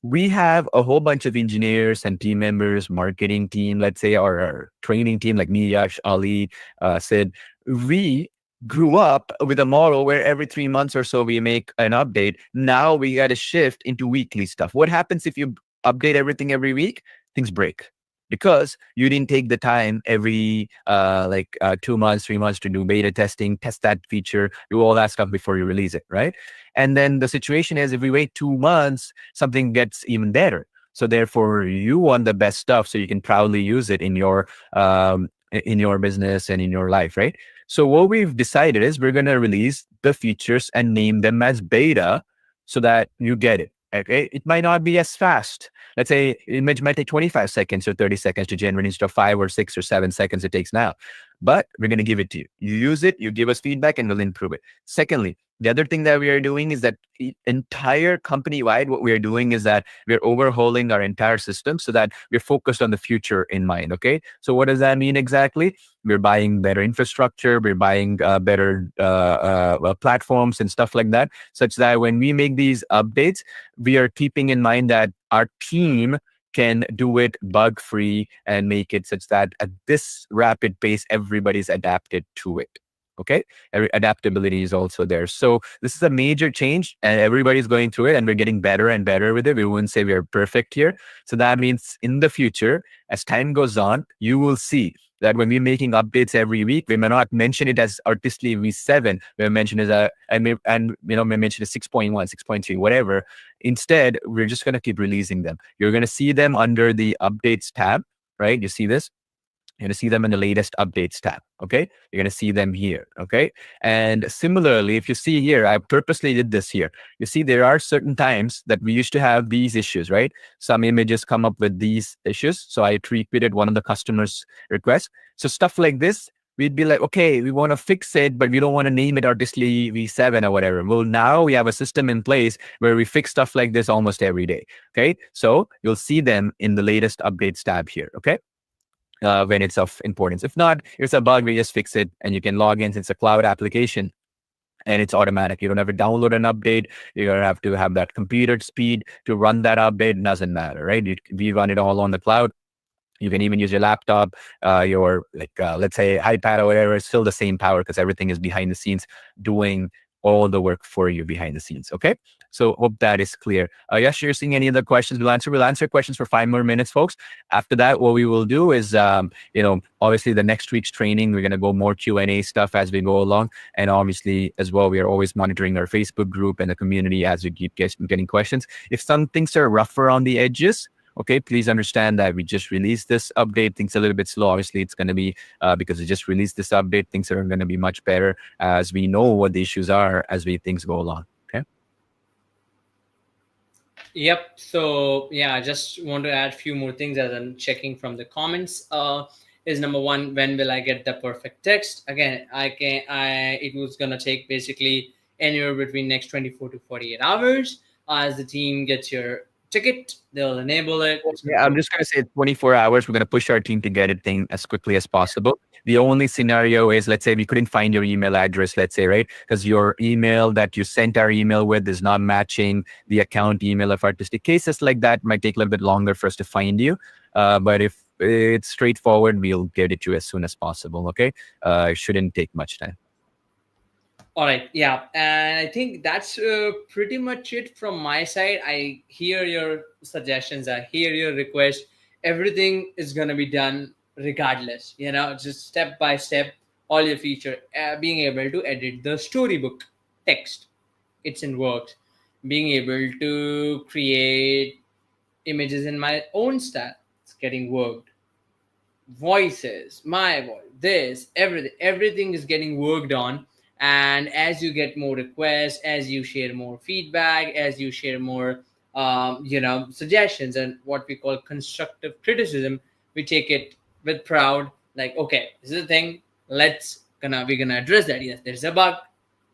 We have a whole bunch of engineers and team members, marketing team, let's say, or our training team, like me, Yash, Ali, Sid. We grew up with a model where every 3 months or so we make an update. Now we got to shift into weekly stuff. What happens if you update everything every week? Things break because you didn't take the time every 2 months, 3 months to do beta testing, test that feature, do all that stuff before you release it, right? And then the situation is, if we wait 2 months, something gets even better. So therefore, you want the best stuff so you can proudly use it in your business and in your life, right? So what we've decided is we're gonna release the features and name them as beta so that you get it. Okay, it might not be as fast. Let's say it might take 25 seconds or 30 seconds to generate instead of 5 or 6 or 7 seconds it takes now. But we're going to give it to you. You use it, you give us feedback, and we'll improve it. Secondly, the other thing that we are doing is that entire company wide, what we are doing is that we're overhauling our entire system so that we're focused on the future in mind. Okay. So what does that mean exactly? We're buying better infrastructure, we're buying better platforms and stuff like that, such that when we make these updates, we are keeping in mind that our team can do it bug free and make it such that at this rapid pace, everybody's adapted to it. Okay. Adaptability is also there. So this is a major change and everybody's going through it and we're getting better and better with it. We wouldn't say we're perfect here. So that means in the future, as time goes on, you will see that when we're making updates every week, we may not mention it as Artistly V7. We mention it as we mention it 6.1, 6.3, whatever. Instead, we're just going to keep releasing them. You're going to see them under the updates tab, right? You see this? You're going to see them in the latest updates tab. Okay. You're going to see them here. Okay. And similarly, if you see here, I purposely did this here. You see, there are certain times that we used to have these issues, right? Some images come up with these issues. So I repeated one of the customer's requests. So stuff like this, we'd be like, okay, we want to fix it, but we don't want to name it Artistly V7 or whatever. Well, now we have a system in place where we fix stuff like this almost every day. Okay. So you'll see them in the latest updates tab here. Okay. When it's of importance. If not, if it's a bug, we just fix it and you can log in since it's a cloud application and it's automatic. You don't have to download an update. You don't have to have that computer speed to run that update. It doesn't matter, right? We run it all on the cloud. You can even use your laptop, your let's say iPad or whatever. It's still the same power because everything is behind the scenes doing all the work for you behind the scenes. Okay. So hope that is clear. Yes, you're seeing any other questions? We'll answer questions for 5 more minutes, folks. After that, what we will do is, obviously the next week's training, we're going to go more Q&A stuff as we go along. And obviously as well, we are always monitoring our Facebook group and the community as we keep getting questions. If some things are rougher on the edges, okay, please understand that we just released this update. Things are a little bit slow. Obviously, it's going to be because we just released this update. Things are going to be much better as we know what the issues are as things go along. Okay. Yep. So yeah, I just want to add a few more things as I'm checking from the comments. Is number one, when will I get the perfect text? Again, it was gonna take basically anywhere between next 24 to 48 hours. As the team gets your ticket, they'll enable it. It's gonna Yeah, I'm go. just going to say 24 hours. We're going to push our team to get it thing as quickly as possible. The only scenario is, let's say we couldn't find your email address, let's say, right? Because your email that you sent our email with is not matching the account email of Artistic. Cases like that might take a little bit longer for us to find you. But if it's straightforward, we'll get it to you as soon as possible. Okay. It shouldn't take much time. All right, yeah, and I think that's pretty much it from my side. I hear your suggestions, I hear your request. Everything is gonna be done regardless, just step by step. All your feature, being able to edit the storybook text, it's in works. Being able to create images in my own style, it's getting worked. Voices, my voice, this, everything is getting worked on. And as you get more requests, as you share more feedback, as you share more suggestions and what we call constructive criticism, we take it with proud, like, okay, this is the thing, we're gonna address that. Yes, there's a bug,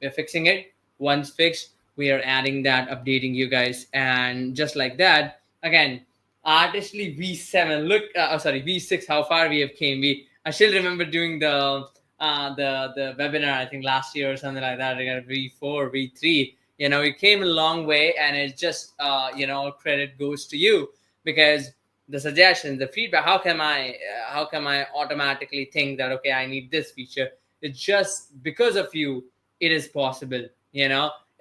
we're fixing it. Once fixed, we are adding that, updating you guys, and just like that, again, artistly V7, look, sorry, V6, how far we have came. I still remember doing the webinar, I think last year or something like that. I got V4, V3. We came a long way, and it's just credit goes to you, because the suggestions, the feedback. How can I automatically think that, okay, I need this feature? It's just because of you it is possible.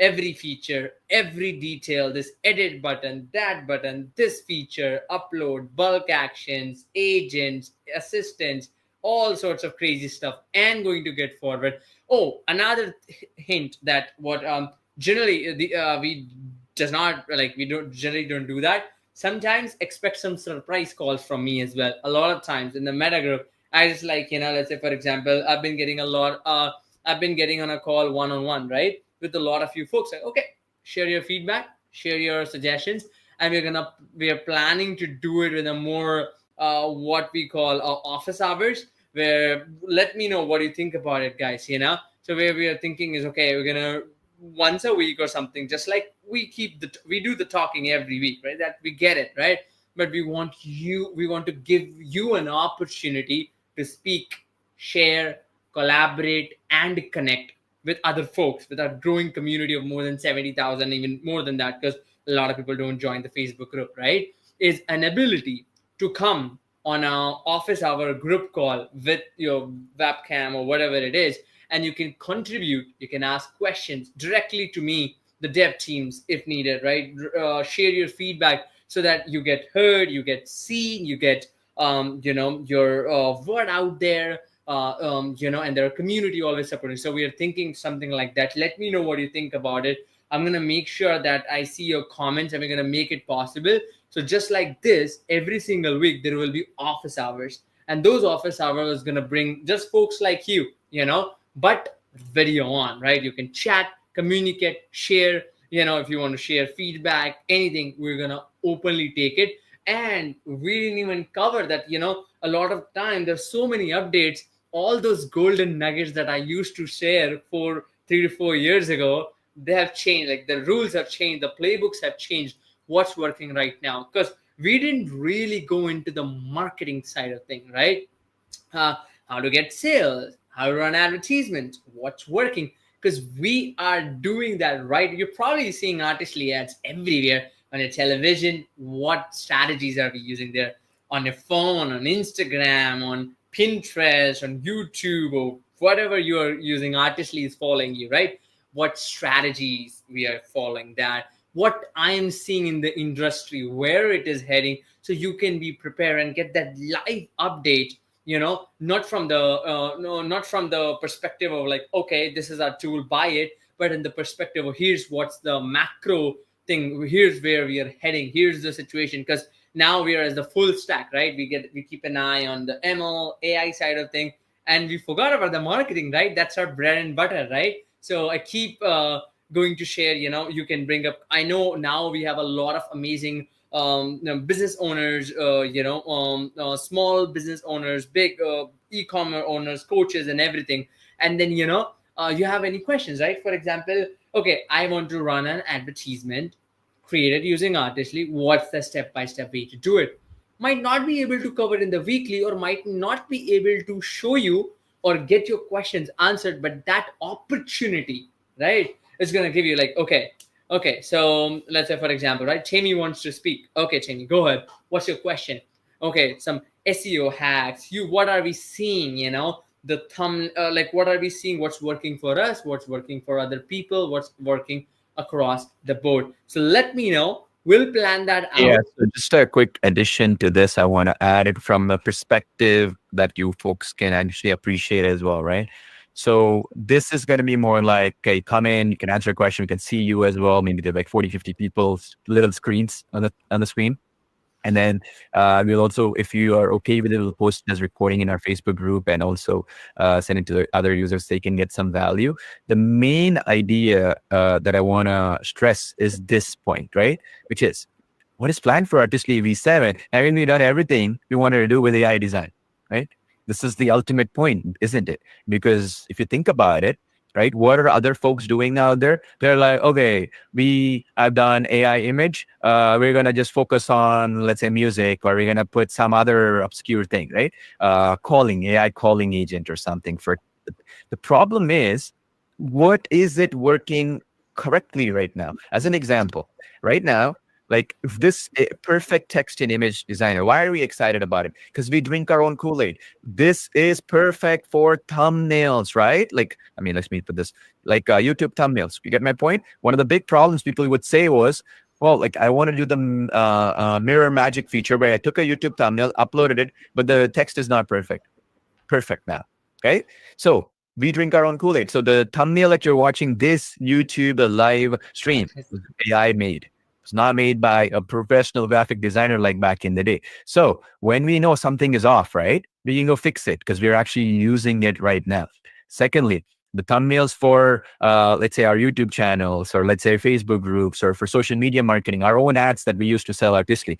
Every feature, every detail, this edit button, that button, this feature, upload, bulk actions, agents, assistants, all sorts of crazy stuff, and going to get forward. Oh, another hint, that what generally we does not, like, we don't generally don't do that. Sometimes expect some surprise calls from me as well. A lot of times in the meta group, I just, like, let's say for example, I've been getting on a call one-on-one, right, with a lot of you folks, like, okay, share your feedback, share your suggestions, and we are planning to do it with a more what we call office hours, where let me know what you think about it, guys. So where we are thinking is, okay, we're gonna once a week or something, just like we do the talking every week, right? That we get it, right? But we want to give you an opportunity to speak, share, collaborate, and connect with other folks, with our growing community of more than 70,000, even more than that, because a lot of people don't join the Facebook group, right? Is an ability to come on our office hour group call with your webcam or whatever it is, and you can contribute, you can ask questions directly to me, the dev teams, if needed, right? Share your feedback so that you get heard, you get seen, you get your word out there, and their community always supporting. So we are thinking something like that. Let me know what you think about it. I'm going to make sure that I see your comments, and we're going to make it possible. So just like this, every single week, there will be office hours. And those office hours are going to bring just folks like you, but video on, right? You can chat, communicate, share, if you want to share feedback, anything, we're going to openly take it. And we didn't even cover that, a lot of time, there's so many updates, all those golden nuggets that I used to share 3 to 4 years ago, they have changed. Like, the rules have changed, the playbooks have changed, what's working right now, because we didn't really go into the marketing side of things, right? How to get sales, how to run advertisements, what's working, because we are doing that, right? You're probably seeing Artistly ads everywhere on your television. What strategies are we using there? On your phone, on Instagram, on Pinterest, on YouTube, or whatever you are using, Artistly is following you, right? what strategies we are following, that what I am seeing in the industry, where it is heading, so you can be prepared and get that live update. Not from the no, not from the perspective of like, okay, this is our tool, buy it, but in the perspective of here's what's the macro thing, here's where we are heading, here's the situation. Because now we are as the full stack, right? We keep an eye on the ML AI side of thing, and we forgot about the marketing, right? That's our bread and butter, right? So I keep going to share, you can bring up, I know now we have a lot of amazing business owners, small business owners, big e-commerce owners, coaches and everything. And then you have any questions, right? For example, okay, I want to run an advertisement created using Artistly. What's the step-by-step way to do it? Might not be able to cover in the weekly, or might not be able to show you or get your questions answered, but that opportunity, right, is going to give you like, okay, so let's say, for example, right, Tammy wants to speak. Okay, Tammy, go ahead. What's your question? Okay, some SEO hacks. What are we seeing? The thumb, like, what are we seeing? What's working for us? What's working for other people? What's working across the board? So let me know. We'll plan that Yeah, out. so just a quick addition to this, I want to add it from a perspective that you folks can actually appreciate as well, right? So this is going to be more like, okay, come in, you can answer a question, we can see you as well. Maybe there's like 40, 50 people, little screens on the screen. And then we'll also, if you are okay with it, we'll post it as recording in our Facebook group and also send it to the other users so they can get some value. The main idea that I want to stress is this point, right? Which is, what is planned for Artistly V7? Haven't we done everything we wanted to do with AI design, right? This is the ultimate point, isn't it? Because if you think about it, right, what are other folks doing out there? They're like, okay, I've done AI image. We're gonna just focus on, let's say, music, or we're gonna put some other obscure thing, right? Calling AI calling agent or something. For the problem is, what is it working correctly right now? As an example, right now, like if this perfect text and image designer, why are we excited about it? Because we drink our own Kool-Aid. This is perfect for thumbnails, right? Like, I mean, let me put this like YouTube thumbnails. You get my point? One of the big problems people would say was, well, like I want to do the mirror magic feature where I took a YouTube thumbnail, uploaded it, but the text is not perfect now. Okay. So we drink our own Kool-Aid. So the thumbnail that you're watching this YouTube live stream was AI made. It's not made by a professional graphic designer like back in the day. So when we know something is off, right, we can go fix it because we're actually using it right now. Secondly, the thumbnails for, let's say, our YouTube channels, or let's say Facebook groups, or for social media marketing, our own ads that we used to sell artistically,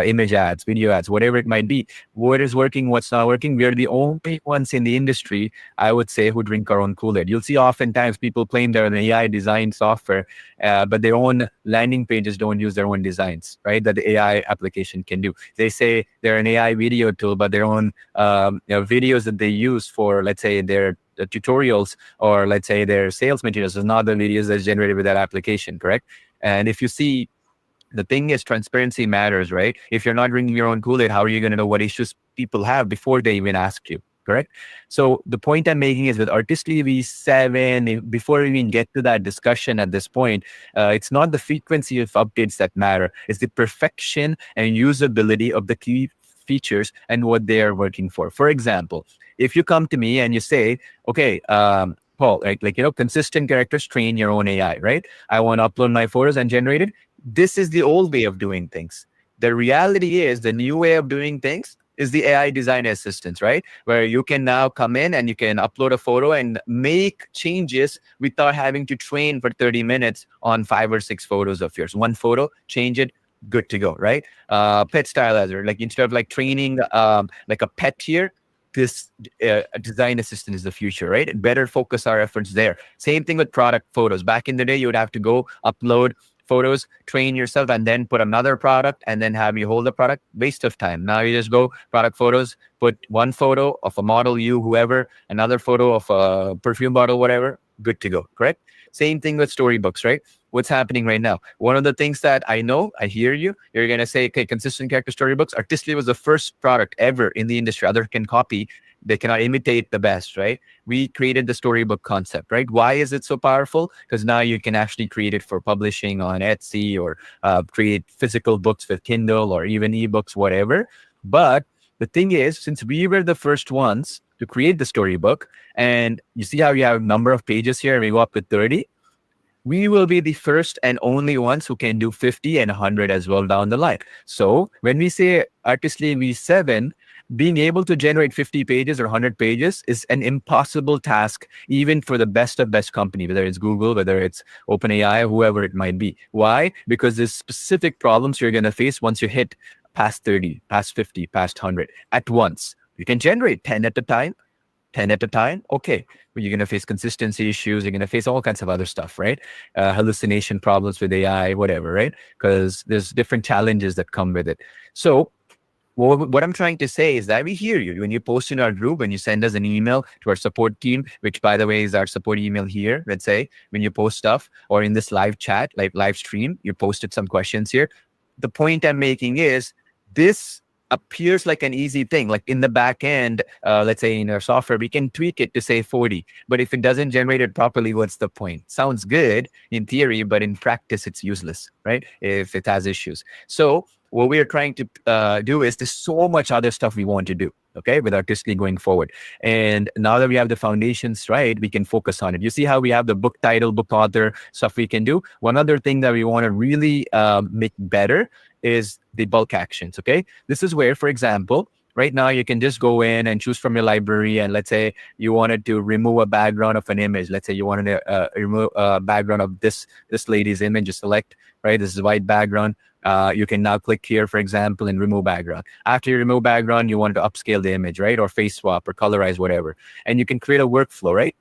image ads, video ads, whatever it might be. What is working, what's not working? We're the only ones in the industry, I would say, who drink our own Kool-Aid. You'll see oftentimes people claim they're an AI design software, but their own landing pages don't use their own designs, right? That the AI application can do. They say they're an AI video tool, but their own videos that they use for, let's say, their tutorials, or let's say their sales materials, is not the videos that's generated with that application, correct? And if you see, the thing is, transparency matters, right? If you're not drinking your own Kool-Aid, how are you going to know what issues people have before they even ask you, correct? So the point I'm making is, with Artistly V7, before we even get to that discussion at this point, it's not the frequency of updates that matter. It's the perfection and usability of the key features and what they are working for. For example, if you come to me and you say, okay, Paul, right, like, consistent characters, train your own AI, right? I want to upload my photos and generate it. This is the old way of doing things. The reality is, the new way of doing things is the AI design assistants, right? Where you can now come in and you can upload a photo and make changes without having to train for 30 minutes on 5 or 6 photos of yours. One photo, change it, good to go, right? Pet stylizer, like instead of like training like a pet here, this design assistant is the future, right? Better focus our efforts there. Same thing with product photos. Back in the day, you would have to go upload photos, train yourself, and then put another product, and then have you hold the product. Waste of time. Now you just go product photos, put one photo of a model, you, whoever, another photo of a perfume bottle, whatever, good to go, correct? Same thing with storybooks, right? What's happening right now? One of the things that I know, I hear you, you're going to say, okay, consistent character storybooks. Artistly was the first product ever in the industry. Others can copy. they cannot imitate the best, right? We created the storybook concept, right? Why is it so powerful? Because now you can actually create it for publishing on Etsy, or create physical books with Kindle, or even ebooks, whatever. But the thing is, since we were the first ones to create the storybook, and you see how you have number of pages here, and we go up to 30, we will be the first and only ones who can do 50 and 100 as well down the line. So when we say Artistly V7, being able to generate 50 pages or 100 pages is an impossible task, even for the best of best company, whether it's Google, whether it's OpenAI, whoever it might be. Why? Because there's specific problems you're going to face once you hit past 30, past 50, past 100 at once. You can generate 10 at a time, 10 at a time, okay. But you're going to face consistency issues. You're going to face all kinds of other stuff, right? Hallucination problems with AI, whatever, right? Because there's different challenges that come with it. So what I'm trying to say is that we hear you when you post in our group, when you send us an email to our support team, which by the way is our support email here. Let's say when you post stuff, or in this live chat, like live stream, you posted some questions here. The point I'm making is this appears like an easy thing. Like in the back end, let's say in our software, we can tweak it to say 40. But if it doesn't generate it properly, what's the point? Sounds good in theory, but in practice, it's useless, right? If it has issues. So what we are trying to do is there's so much other stuff we want to do, okay, with Artistly going forward. And now that we have the foundations right, we can focus on it. You see how we have the book title, book author stuff we can do. One other thing that we want to really make better is the bulk actions, okay? This is where, for example, right now you can just go in and choose from your library, and let's say you wanted to remove a background of an image. Let's say you wanted to remove a background of this lady's image. You select, right? This is white background. You can now click here, for example, and remove background. After you remove background, you want to upscale the image, right? Or face swap or colorize, whatever. And you can create a workflow, right?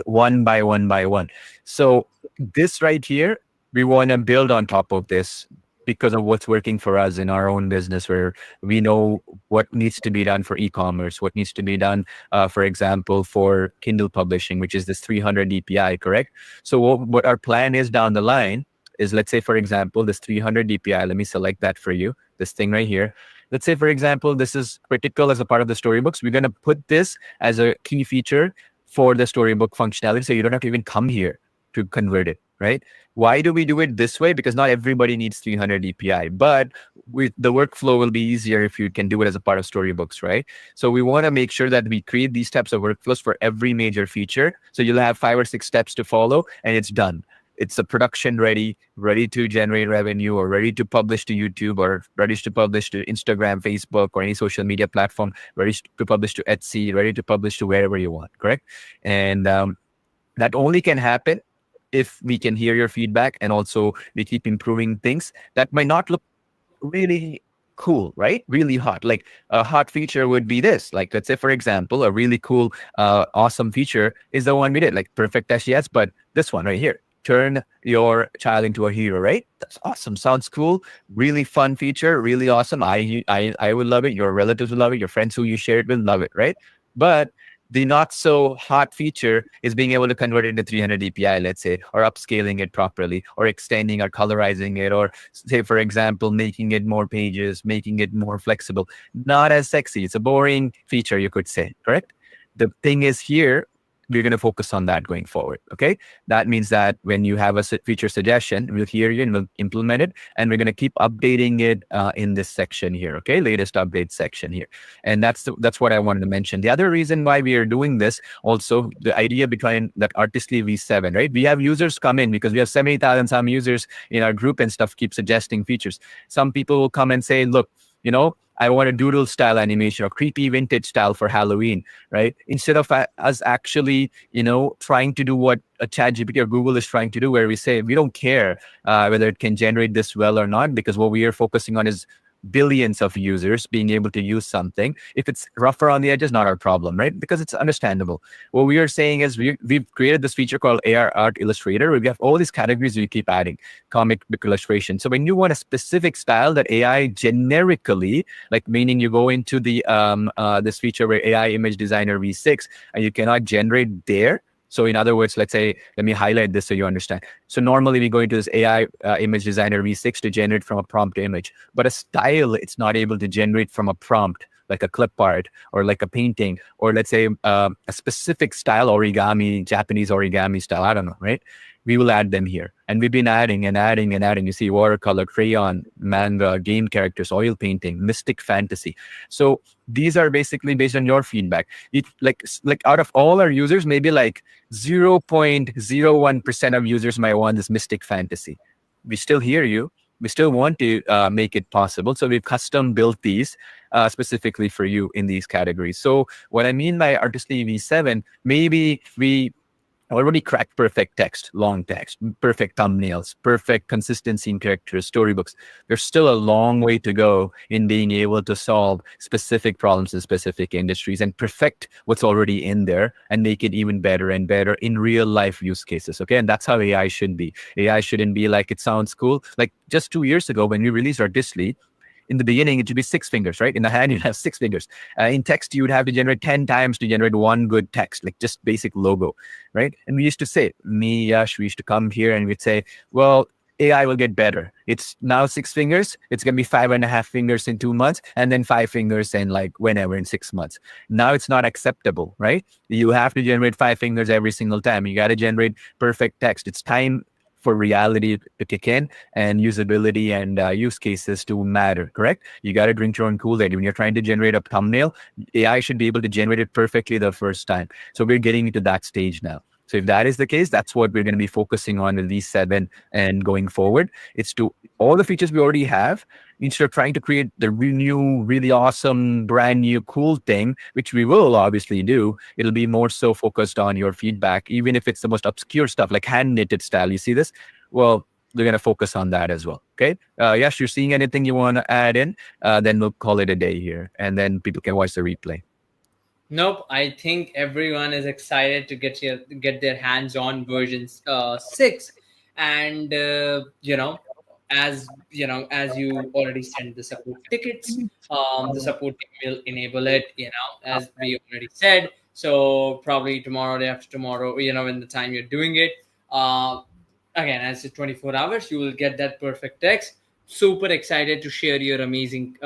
One by one by one. So this right here, we want to build on top of this because of what's working for us in our own business, where we know what needs to be done for e-commerce, what needs to be done, for example, for Kindle publishing, which is this 300 DPI, correct? So what our plan is down the line is, let's say, for example, this 300 DPI, let me select that for you, this thing right here. Let's say, for example, this is critical as a part of the storybooks. We're going to put this as a key feature for the storybook functionality, so you don't have to even come here to convert it, right? Why do we do it this way? Because not everybody needs 300 DPI, but the workflow will be easier if you can do it as a part of storybooks, right? So we want to make sure that we create these types of workflows for every major feature. So you'll have 5 or 6 steps to follow, and it's done. It's a production ready to generate revenue, or ready to publish to YouTube, or ready to publish to Instagram, Facebook, or any social media platform, ready to publish to Etsy, ready to publish to wherever you want, correct? And that only can happen if we can hear your feedback, and also we keep improving things that might not look really cool, right? Really hot. Like a hot feature would be this. Like, let's say, for example, a really cool, awesome feature is the one we did, like perfect as yes, but this one right here. Turn your child into a hero, right? That's awesome. Sounds cool. Really fun feature. Really awesome. I would love it. Your relatives will love it. Your friends who you share it with love it, right? But the not so hot feature is being able to convert it into 300 DPI, let's say, or upscaling it properly, or extending or colorizing it, or say, for example, making it more pages, making it more flexible. Not as sexy. It's a boring feature, you could say, correct? The thing is here, we're going to focus on that going forward. Okay. That means that when you have a feature suggestion, we'll hear you and we'll implement it. And we're going to keep updating it in this section here. Okay. Latest update section here. And that's what I wanted to mention. The other reason why we are doing this, also the idea behind that Artistly V7, right? We have users come in because we have 70,000 some users in our group and stuff, keep suggesting features. Some people will come and say, look, I want a doodle style animation or creepy vintage style for Halloween, right? Instead of us actually, trying to do what a ChatGPT or Google is trying to do, where we say, we don't care whether it can generate this well or not, because what we are focusing on is billions of users being able to use something. If it's rougher on the edges, not our problem, right? Because it's understandable. What we are saying is we've created this feature called AR Art Illustrator, where we have all these categories we keep adding, comic book illustration. So when you want a specific style that AI generically, like meaning you go into the this feature where AI Image Designer V6, and you cannot generate there. So in other words, let's say, let me highlight this so you understand. So normally we go into this AI Image Designer V6 to generate from a prompt image, but a style, it's not able to generate from a prompt like a clip art or like a painting, or let's say a specific style origami, Japanese origami style, I don't know, right? We will add them here. And we've been adding and adding and adding. You see watercolor, crayon, manga, game characters, oil painting, mystic fantasy. So these are basically based on your feedback. It like out of all our users, maybe like 0.01% of users might want this mystic fantasy. We still hear you. We still want to make it possible. So we've custom built these specifically for you in these categories. So what I mean by Artistly V7, maybe we already cracked perfect text, long text, perfect thumbnails, perfect consistency in characters, storybooks. There's still a long way to go in being able to solve specific problems in specific industries and perfect what's already in there and make it even better and better in real life use cases. Okay. And that's how AI should be. AI shouldn't be like it sounds cool. Like just 2 years ago when we released our Disley, in the beginning, it should be 6 fingers, right? In the hand, you'd have 6 fingers. In text, you would have to generate 10 times to generate one good text, like just basic logo, right? And we used to say, me, Yash, we used to come here and we'd say, well, AI will get better. It's now 6 fingers. It's going to be 5.5 fingers in 2 months, and then 5 fingers in like whenever in 6 months. Now it's not acceptable, right? You have to generate 5 fingers every single time. You got to generate perfect text. It's time for reality to kick in and usability and use cases to matter, correct? You got to drink your own Kool-Aid. When you're trying to generate a thumbnail, AI should be able to generate it perfectly the first time. So we're getting to that stage now. So if that is the case, that's what we're going to be focusing on with these 7 and going forward. It's to all the features we already have, instead of trying to create the new, really awesome, brand new, cool thing, which we will obviously do. It'll be more so focused on your feedback, even if it's the most obscure stuff like hand knitted style. You see this? Well, we're going to focus on that as well. Okay. Yes, you're seeing anything you want to add in? Then we'll call it a day here, and then people can watch the replay. Nope, I think everyone is excited to get their hands on versions 6, and as you already sent the support tickets, the support team will enable it. As we already said. So probably tomorrow, day after tomorrow, when the time you're doing it, again, as it's 24 hours, you will get that perfect text. Super excited to share your amazing,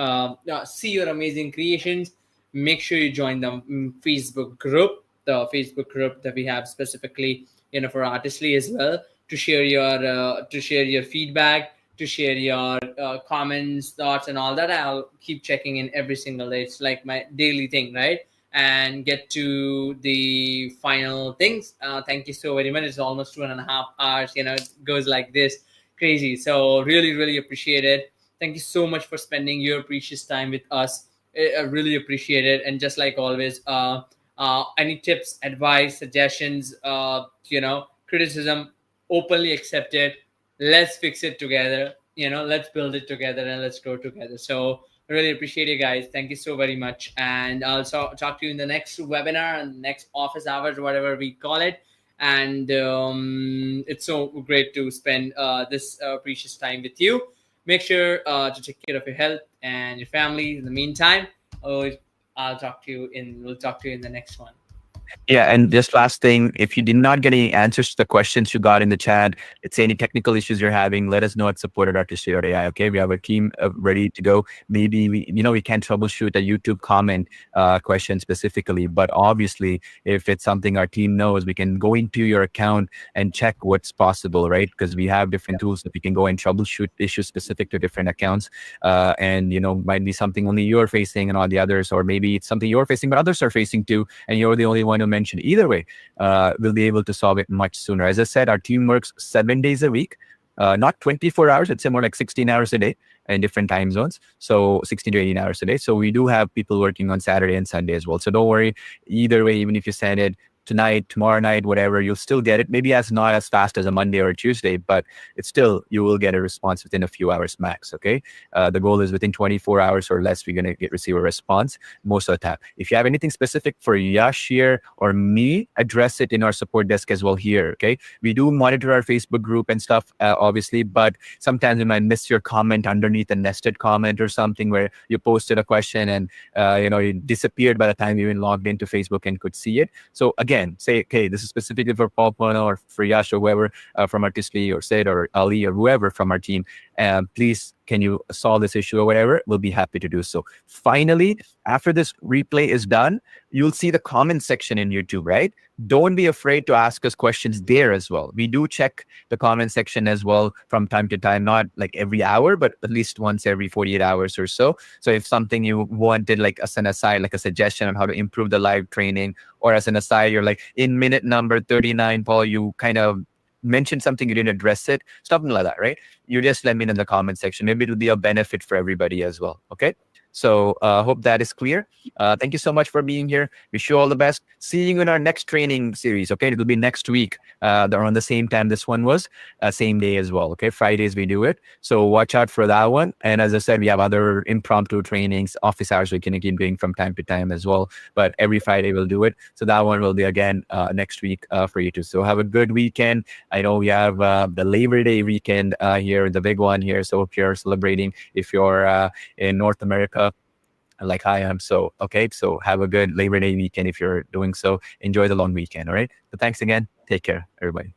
see your amazing creations. Make sure you join the Facebook group, the Facebook group that we have specifically, for Artistly as well, to share your feedback, to share your comments, thoughts, and all that. I'll keep checking in every single day. It's like my daily thing, right? And get to the final things. Thank you so very much. It's almost 2.5 hours. It goes like this, crazy. So really, really appreciate it. Thank you so much for spending your precious time with us. I really appreciate it. And just like always, any tips, advice, suggestions, criticism, openly accepted. Let's fix it together. Let's build it together and let's grow together. So I really appreciate you guys. Thank you so very much. And I'll talk to you in the next webinar and next office hours, whatever we call it. And it's so great to spend this precious time with you. Make sure to take care of your health and your family. In the meantime, we'll talk to you in the next one. Yeah, and just last thing, if you did not get any answers to the questions you got in the chat, let's say any technical issues you're having, let us know at support@artistry.ai. Okay, we have a team ready to go. Maybe we can't troubleshoot a YouTube comment question specifically, but obviously, if it's something our team knows, we can go into your account and check what's possible, right? Because we have different tools that we can go and troubleshoot issues specific to different accounts, and might be something only you're facing and all the others, or maybe it's something you're facing but others are facing too, and you're the only one who mentioned. Either way, we'll be able to solve it much sooner. As I said, our team works 7 days a week, not 24 hours. It's more like 16 hours a day in different time zones. So 16 to 18 hours a day. So we do have people working on Saturday and Sunday as well. So don't worry. Either way, even if you send it tonight, tomorrow night, whatever, you'll still get it. Maybe not as fast as a Monday or a Tuesday, but it's still, you will get a response within a few hours max. Okay. The goal is within 24 hours or less, we're going to receive a response most of the time. If you have anything specific for Yash here or me, address it in our support desk as well here. Okay. We do monitor our Facebook group and stuff, obviously, but sometimes we might miss your comment underneath a nested comment or something where you posted a question and, it disappeared by the time you even logged into Facebook and could see it. So again, say, okay, this is specifically for Paul Pono or for Yash or whoever from Artistly or Sid or Ali or whoever from our team. Please, can you solve this issue or whatever? We'll be happy to do so. Finally, after this replay is done, you'll see the comment section in YouTube, right? Don't be afraid to ask us questions there as well. We do check the comment section as well from time to time, not like every hour, but at least once every 48 hours or so. So if something you wanted, like as an aside, like a suggestion on how to improve the live training, or as an aside, you're like in minute number 39, Paul, you kind of mentioned something, you didn't address it, something like that, right? You just let me know in the comment section. Maybe it'll be a benefit for everybody as well. Okay. So hope that is clear. Thank you so much for being here. Wish you all the best. See you in our next training series. Okay, it'll be next week. Around the same time this one was, same day as well. Okay, Fridays we do it. So watch out for that one. And as I said, we have other impromptu trainings, office hours we can keep doing from time to time as well. But every Friday we'll do it. So that one will be again next week for you too. So have a good weekend. I know we have the Labor Day weekend here, the big one here. So hope you're celebrating. If you're in North America, like I am. So, okay. So have a good Labor Day weekend if you're doing so. Enjoy the long weekend. All right. So thanks again. Take care, everybody.